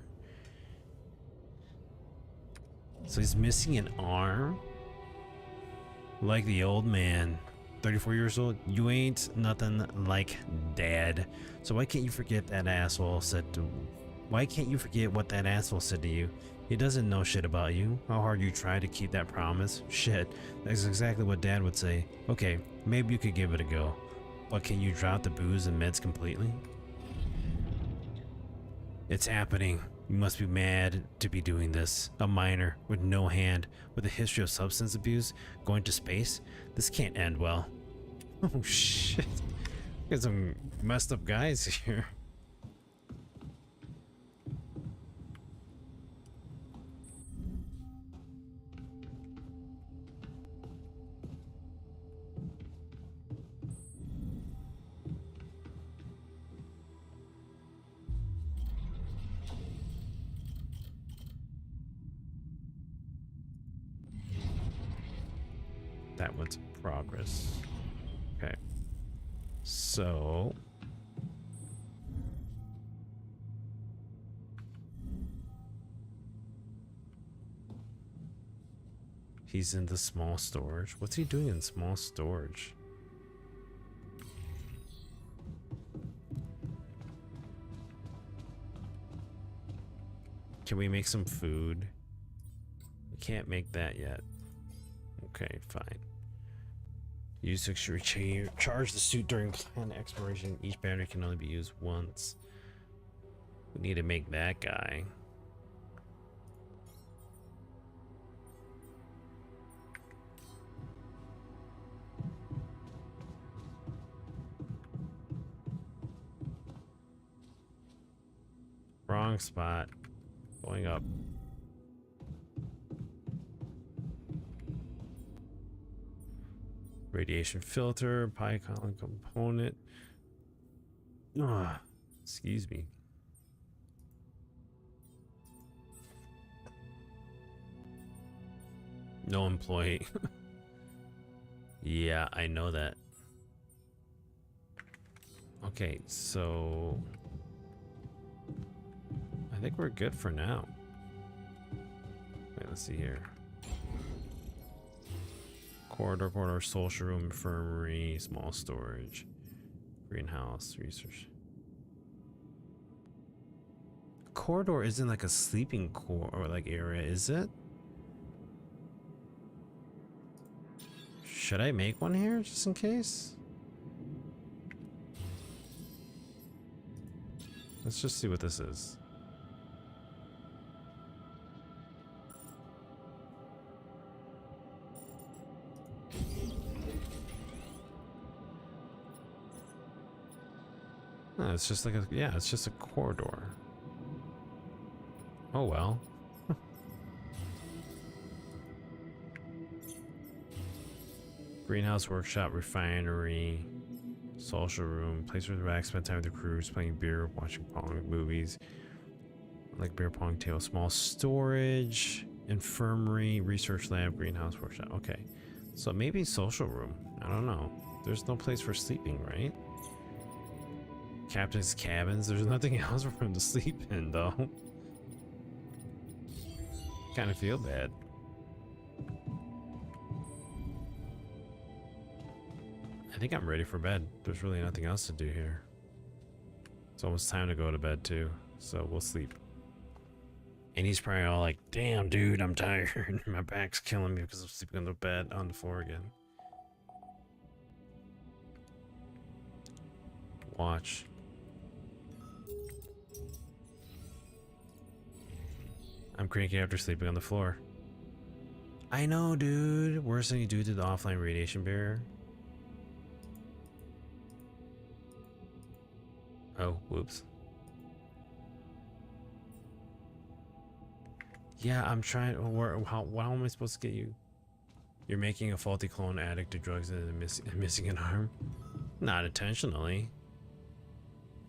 So he's missing an arm? Like the old man. 34 years old? You ain't nothing like dad. So why can't you forget that asshole said to... Why can't you forget what that asshole said to you? He doesn't know shit about you. How hard you try to keep that promise. Shit, that's exactly what dad would say. Okay, maybe you could give it a go. But can you drop the booze and meds completely? It's happening. You must be mad to be doing this. A miner with no hand, with a history of substance abuse, going to space? This can't end well. Oh shit. Got some messed up guys here. That one's progress. Okay. So... he's in the small storage. What's he doing in small storage? Can we make some food? We can't make that yet. Okay, fine. Use to recharge the suit during planned exploration. Each battery can only be used once. We need to make that guy. Wrong spot. Going up. Radiation filter, PyCon component. Excuse me. No employee. Yeah, I know that. Okay, so I think we're good for now. Wait, let's see here. Corridor, social room, infirmary, small storage, greenhouse, research. Corridor isn't like a sleeping or like area, is it? Should I make one here just in case? Let's just see what this is. No, it's just like a, yeah, it's just a corridor. Oh well. Greenhouse, workshop, refinery, social room, place to relax, spend time with the crews, playing beer, watching pong movies, like beer pong table, small storage, infirmary, research lab, greenhouse, workshop. Okay, so maybe social room. I don't know. There's no place for sleeping, right? Captain's cabins. There's nothing else for him to sleep in, though. Kind of feel bad. I think I'm ready for bed. There's really nothing else to do here. It's almost time to go to bed too, so we'll sleep. And he's probably all like, damn dude, I'm tired. My back's killing me because I'm sleeping on the bed on the floor again. Watch. I'm cranky after sleeping on the floor. I know, dude. Worst thing you do to the offline radiation barrier. Oh, whoops. Yeah, I'm trying. How am I supposed to get you? You're making a faulty clone addict to drugs and missing an arm? Not intentionally.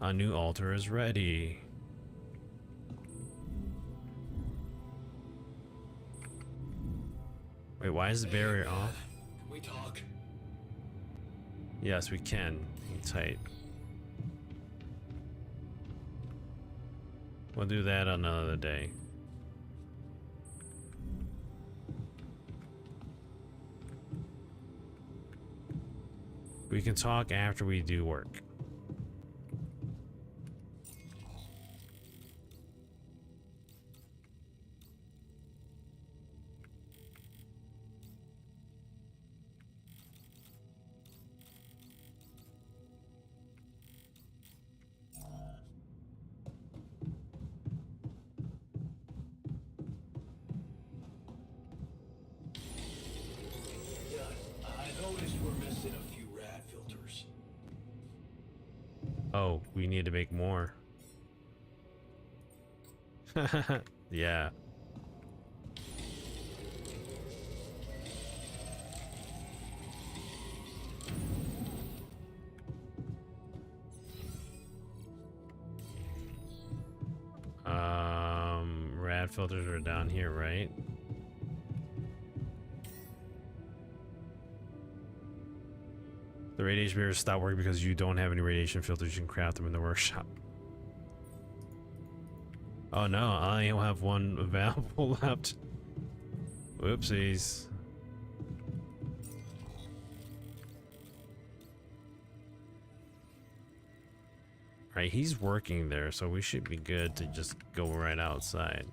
A new altar is ready. Wait, why is the barrier off? Can we talk? Yes, we can. Hang tight. We'll do that another day. We can talk after we do work. Oh, we need to make more. Yeah. Rad filters are down here, right? The radiation barriers stop working because you don't have any radiation filters. You can craft them in the workshop. Oh no, I only have one available left. Whoopsies. Right, he's working there, so we should be good to just go right outside.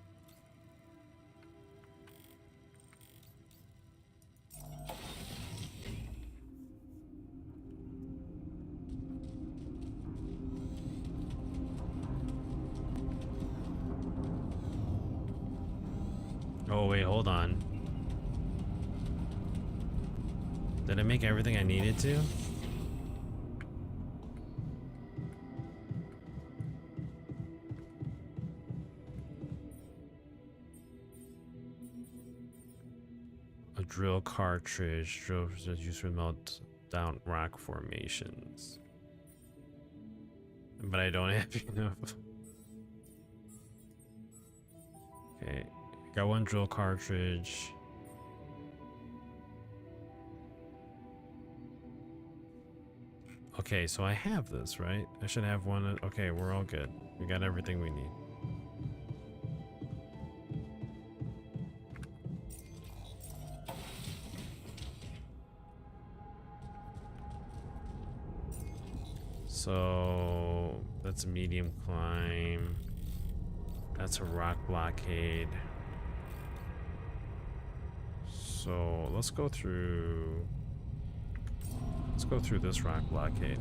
Oh wait, hold on. Did I make everything I needed to? A drill cartridge. Drill is used to melt down rock formations. But I don't have enough. Okay, got one drill cartridge. Okay, so I have this, right? I should have one. Okay, we're all good. We got everything we need. So that's a medium climb. That's a rock blockade. So let's go through this rock blockade.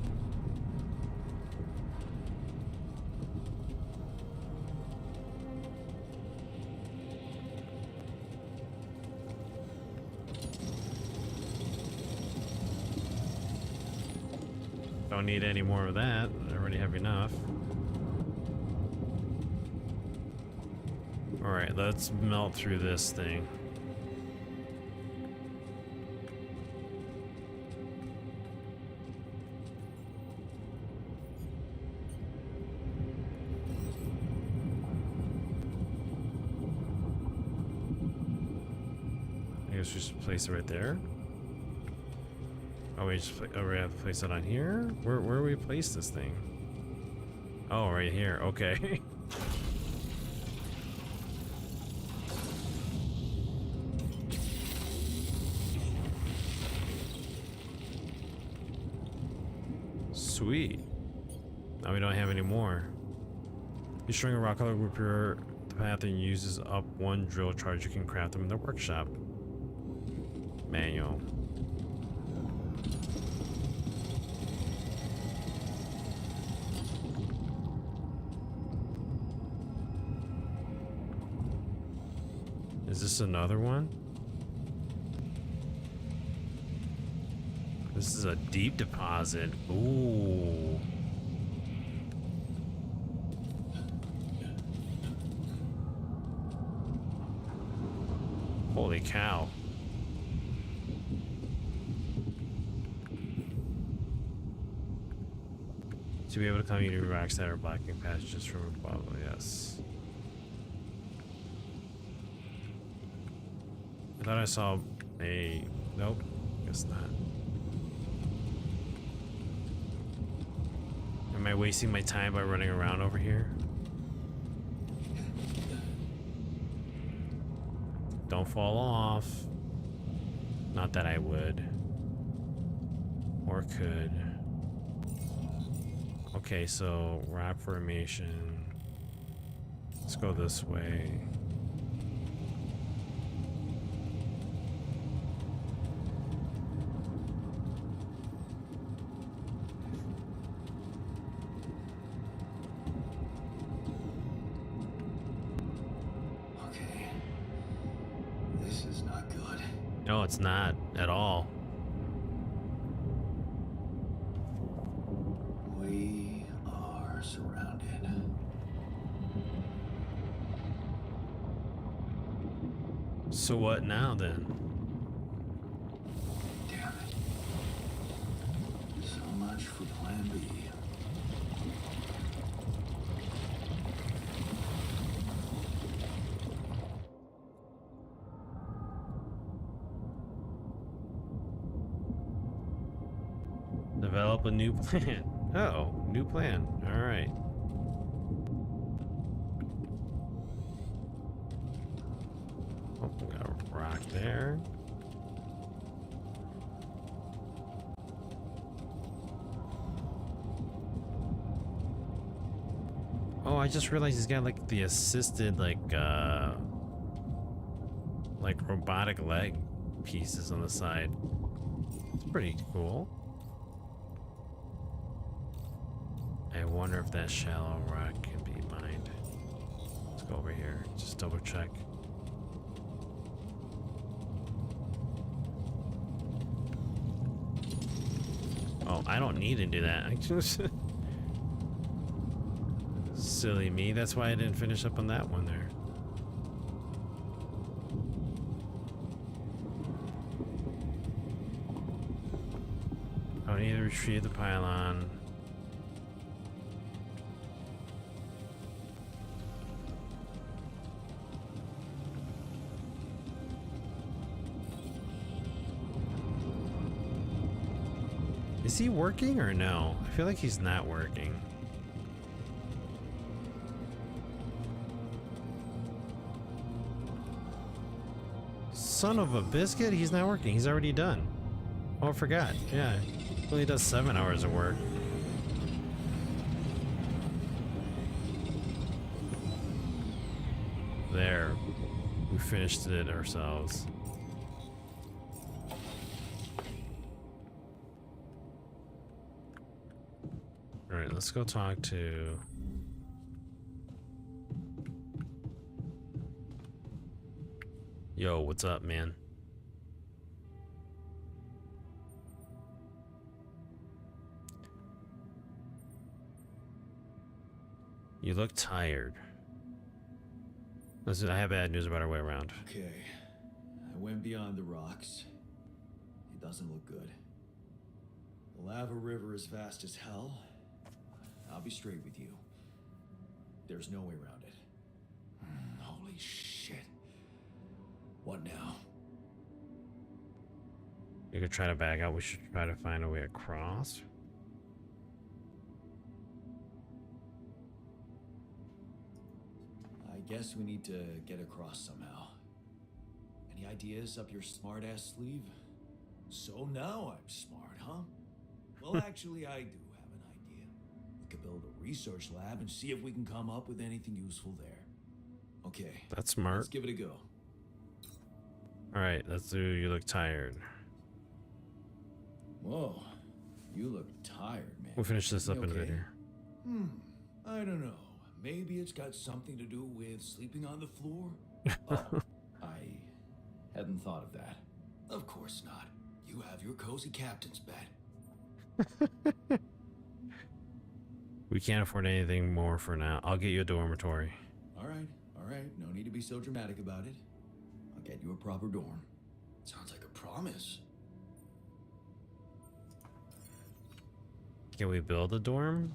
Don't need any more of that. I already have enough. Alright, let's melt through this thing. I guess we should place it right there. Oh, we have to place it on here? Where do we place this thing? Oh, right here. Okay. Sweet. Now we don't have any more. You string a rock color will repair the path and uses up one drill charge. You can craft them in the workshop. Manual. Is this another one? This is a deep deposit. Ooh. Holy cow. To be able to climb any rocks that are blocking passages from above, yes. I thought I saw a... Nope, guess not. Am I wasting my time by running around over here? Don't fall off. Not that I would. Or could. Okay, so rock formation. Let's go this way. No, it's not at all. We are surrounded. So what now then? Damn it. So much for plan B. Develop a new plan. Oh, new plan. All right. Oh, we got a rock there. Oh, I just realized he's got like the assisted like robotic leg pieces on the side. It's pretty cool. I wonder if that shallow rock can be mined. Let's go over here. Just double check. Oh, I don't need to do that. I just silly me. That's why I didn't finish up on that one there. I don't need to retrieve the pylon. Is he working or no? I feel like he's not working. Son of a biscuit, he's not working. He's already done. Oh, I forgot. Yeah, he only does 7 hours of work. There. We finished it ourselves. Alright, let's go talk to... Yo, what's up, man? You look tired. Listen, I have bad news about our way around. Okay. I went beyond the rocks. It doesn't look good. The lava river is fast as hell. I'll be straight with you. There's no way around it. Holy shit. What now? You could try to back out. We should try to find a way across. I guess we need to get across somehow. Any ideas up your smart-ass sleeve? So now I'm smart, huh? Well, actually, I do have an idea. We could build a research lab and see if we can come up with anything useful there. Okay. That's smart. Let's give it a go. Alright, let's do You Look Tired. Whoa. You look tired, man. We'll finish this up in a bit Okay? here. I don't know. Maybe it's got something to do with sleeping on the floor? Oh, I hadn't thought of that. Of course not. You have your cozy captain's bed. We can't afford anything more for now. I'll get you a dormitory. All right. No need to be so dramatic about it. I'll get you a proper dorm. Sounds like a promise. Can we build a dorm?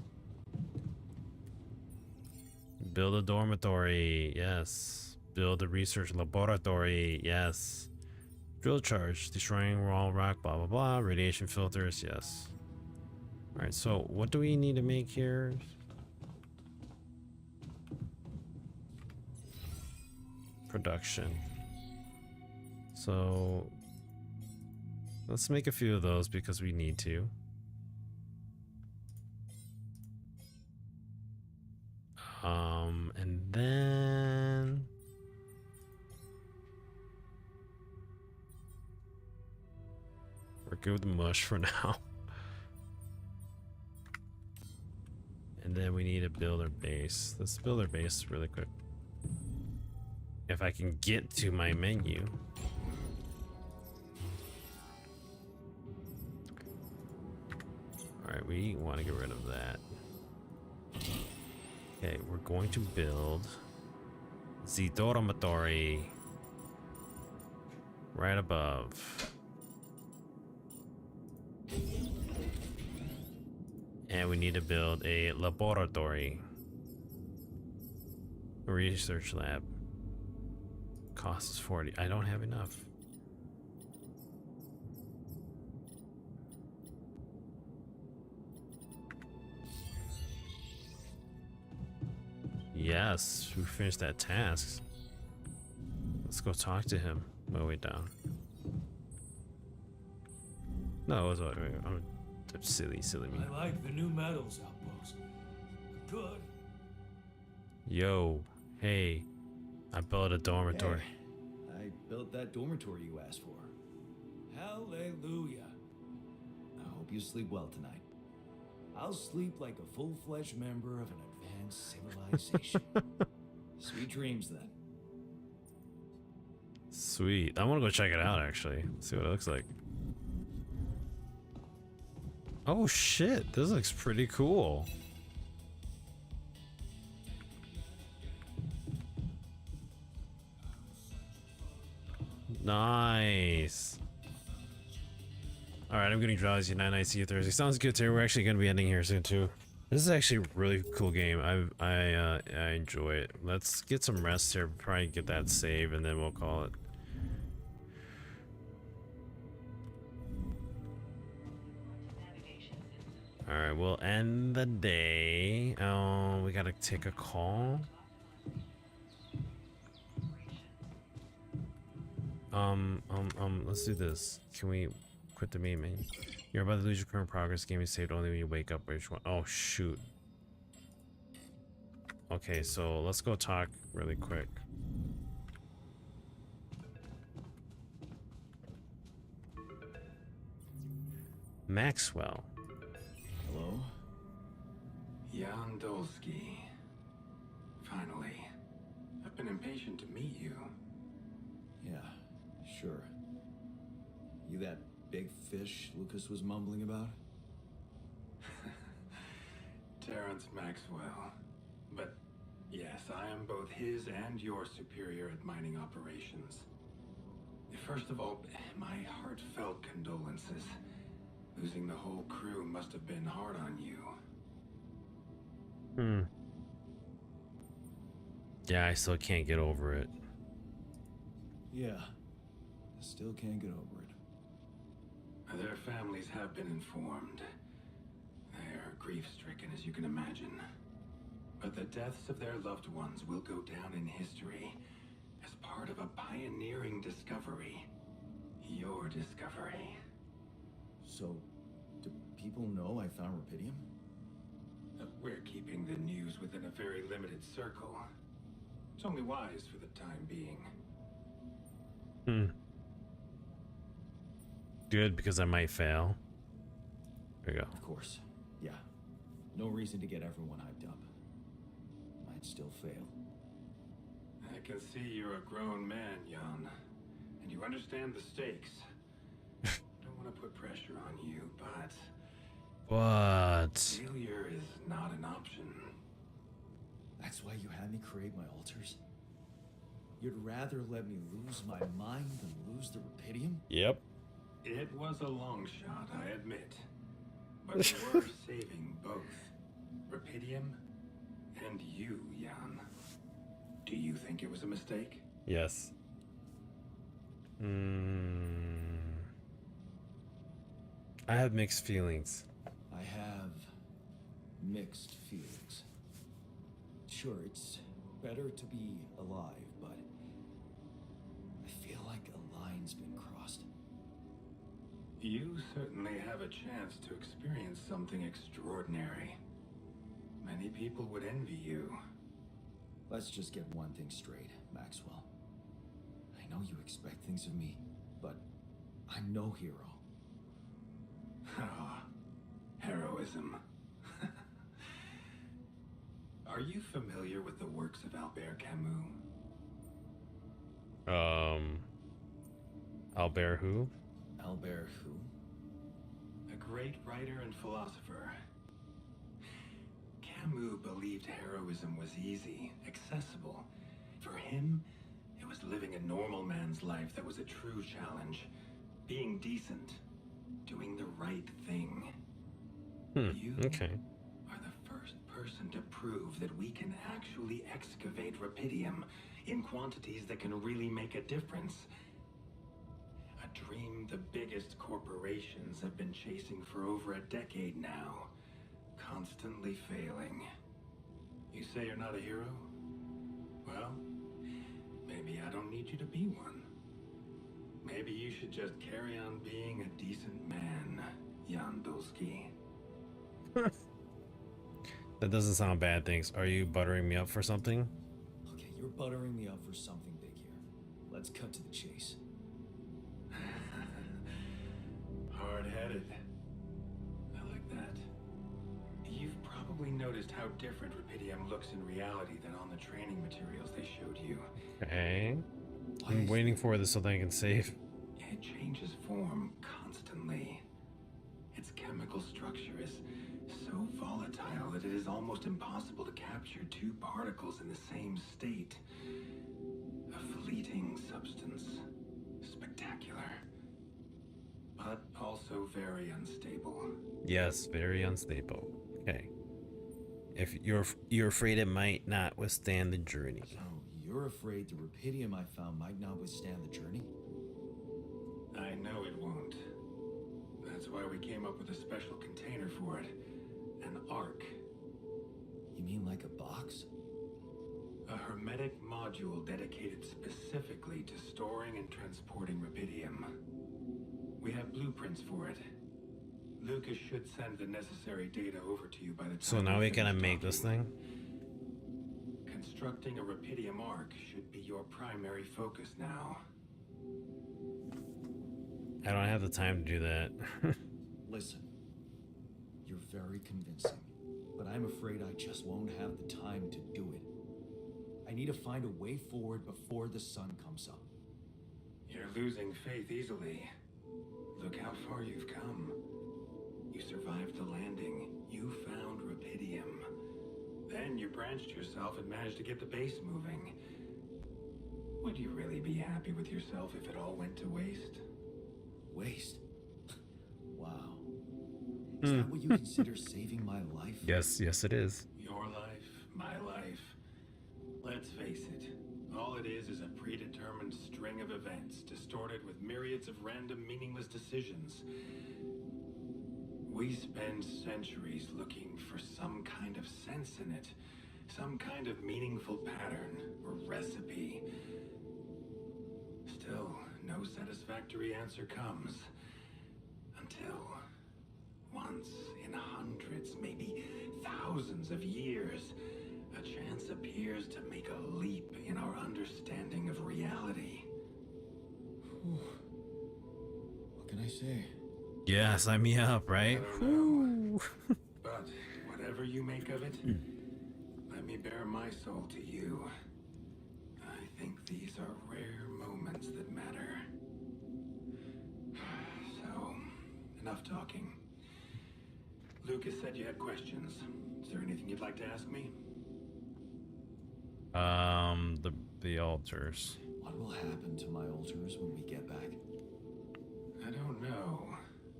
Build a dormitory, yes. Build a research laboratory, yes. Drill charge, destroying raw rock, blah blah blah. Radiation filters, yes. Alright, so what do we need to make here? Production. So let's make a few of those because we need to. And then we're good with the mush for now. And then we need to build our base. Let's build our base really quick. If I can get to my menu. Alright, we want to get rid of that. Okay, we're going to build the dormitory right above. And we need to build a laboratory. A research lab. Cost is 40. I don't have enough. Yes, we finished that task. Let's go talk to him. Oh, way down. No, it was I'm silly me. I like the new metals outpost. Good. Yo, hey, I built a dormitory. Hey, I built that dormitory you asked for. Hallelujah. I hope you sleep well tonight. I'll sleep like a full-fledged member of an advanced civilization. Sweet dreams, then. Sweet. I want to go check it out, actually. See what it looks like. Oh shit, this looks pretty cool. Nice. Alright, I'm getting drowsy. Night, see you Thursday. Sounds good, Terry. We're actually gonna be ending here soon too. This is actually a really cool game. I enjoy it. Let's get some rest here. Probably get that save and then we'll call it. Alright, we'll end the day. Oh, we gotta take a call. Let's do this. Can we quit the main menu? You're about to lose your current progress. Game is saved only when you wake up. Which one? Oh, shoot. Okay, so let's go talk really quick. Maxwell. Hello? Jan Dolsky. Finally. I've been impatient to meet you. Yeah, sure. You that big fish Lucas was mumbling about? Terrence Maxwell. But yes, I am both his and your superior at mining operations. First of all, my heartfelt condolences. Losing the whole crew must have been hard on you. Yeah, I still can't get over it. Yeah, I still can't get over it. Their families have been informed. They are grief-stricken, as you can imagine. But the deaths of their loved ones will go down in history as part of a pioneering discovery. Your discovery. So, do people know I found rupidium? We're keeping the news within a very limited circle. It's only wise for the time being. Good, because I might fail. There we go. Of course. Yeah. No reason to get everyone hyped up. Might still fail. I can see you're a grown man, Jan. And you understand the stakes. Don't want to put pressure on you, but... What? Failure is not an option. That's why you had me create my altars? You'd rather let me lose my mind than lose the rupidium? Yep. It was a long shot, I admit. But we were saving both. Rupidium and you, Jan. Do you think it was a mistake? Yes. I have mixed feelings. I have mixed feelings. Sure, it's better to be alive, but I feel like a line's been crossed. You certainly have a chance to experience something extraordinary. Many people would envy you. Let's just get one thing straight, Maxwell. I know you expect things of me, but I'm no hero. Ah, heroism. Are you familiar with the works of Albert Camus? Albert who? Albert who? A great writer and philosopher. Camus believed heroism was easy, accessible. For him, it was living a normal man's life that was a true challenge. Being decent. Doing the right thing. You are the first person to prove that we can actually excavate rupidium in quantities that can really make a difference. A dream the biggest corporations have been chasing for over a decade now. Constantly failing. You say you're not a hero? Well, maybe I don't need you to be one. Maybe you should just carry on being a decent man, Jan Dolsky. That doesn't sound bad, thanks. Are you buttering me up for something? Okay, you're buttering me up for something big here. Let's cut to the chase. Hard-headed. I like that. You've probably noticed how different rupidium looks in reality than on the training materials they showed you. Okay. I'm waiting for this so that I can save. It changes form constantly. Its chemical particle structure is so volatile that it is almost impossible to capture two particles in the same state. A fleeting substance. Spectacular. But also very unstable. Yes, very unstable. Okay. If you're afraid it might not withstand the journey. So you're afraid the rupidium I found might not withstand the journey? I know it won't. That's why we came up with a special container for it. An ark. You mean like a box? A hermetic module dedicated specifically to storing and transporting rupidium. We have blueprints for it. Lucas should send the necessary data over to you by the time. So now we gotta make this thing? Constructing a rupidium ark should be your primary focus now. I don't have the time to do that. Listen, you're very convincing, but I'm afraid I just won't have the time to do it. I need to find a way forward before the sun comes up. You're losing faith easily. Look how far you've come. You survived the landing. You found rupidium. Then you branched yourself and managed to get the base moving. Would you really be happy with yourself if it all went to waste? Waste? Wow. Is that what you consider saving my life? Yes, yes it is. Your life, my life. Let's face it, all it is a predetermined string of events, distorted with myriads of random, meaningless decisions. We spend centuries looking for some kind of sense in it, some kind of meaningful pattern or recipe. Still, no satisfactory answer comes. Until, once in hundreds, maybe thousands of years, a chance appears to make a leap in our understanding of reality. What can I say? Yeah, sign me up, right? But whatever you make of it, let me bare my soul to you. I think these are rare moments that matter. So, enough talking. Lucas said you had questions. Is there anything you'd like to ask me? The altars. What will happen to my altars when we get back? I don't know.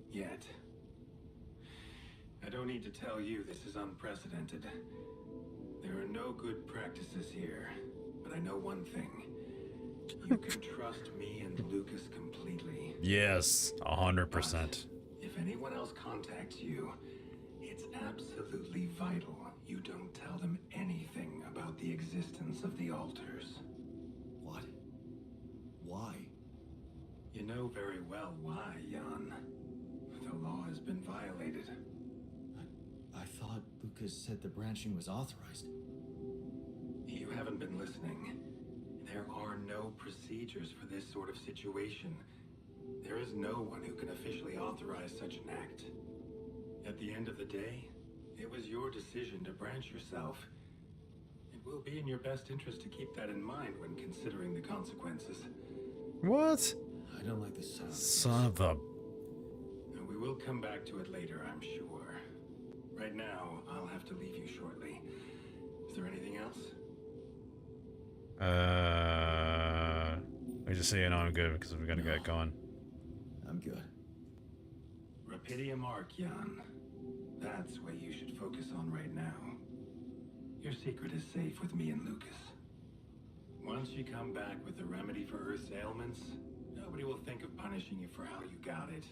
Yet. I don't need to tell you this is unprecedented. There are no good practices here, but I know one thing. You can trust me and Lucas completely. Yes, 100%. If anyone else contacts you, it's absolutely vital you don't tell them anything about the existence of the altars. What? Why? You know very well why, Jan. The law has been violated. I thought Lucas said the branching was authorized. You haven't been listening. There are no procedures for this sort of situation. There is no one who can officially authorize such an act. At the end of the day, it was your decision to branch yourself. It will be in your best interest to keep that in mind when considering the consequences. What? I don't like the sound. Son of a... We will come back to it later, I'm sure. Right now, I'll have to leave you shortly. Is there anything else? I just say you know I'm good because we gotta get going. I'm good. Rupidium Ark, Jan. That's what you should focus on right now. Your secret is safe with me and Lucas. Once you come back with the remedy for Earth's ailments, nobody will think of punishing you for how you got it.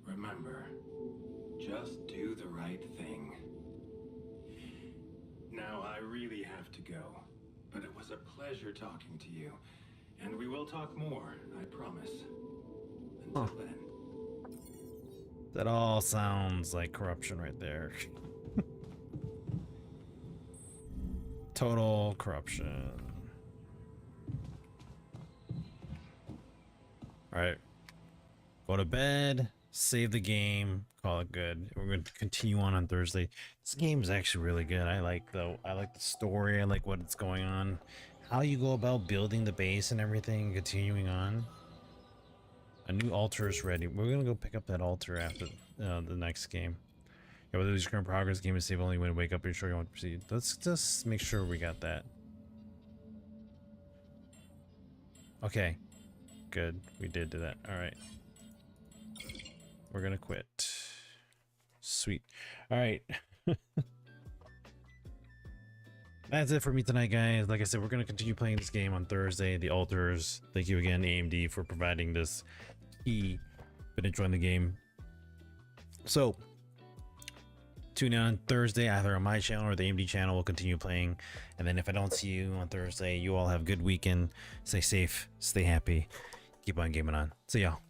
Remember, just do the right thing. Now, I really have to go, but it was a pleasure talking to you. And we will talk more, I promise. Until then. That all sounds like corruption right there. Total corruption. Alright. Go to bed, save the game, call it good. We're going to continue on Thursday. This game is actually really good. I like the story, I like what's going on. How you go about building the base and everything, continuing on. A new altar is ready. We're gonna go pick up that altar after the next game. Yeah, whether lose your current progress, game is save only when you wake up. You're sure you want to proceed. Let's just make sure we got that. Okay, good. We did do that. All right. We're gonna quit. Sweet. All right. That's it for me tonight, guys. Like I said, we're gonna continue playing this game on Thursday. The altars. Thank you again, AMD, for providing this key. Been enjoying the game. So tune in on Thursday, either on my channel or the AMD channel. We'll continue playing. And then if I don't see you on Thursday, you all have a good weekend. Stay safe, stay happy, keep on gaming on. See y'all.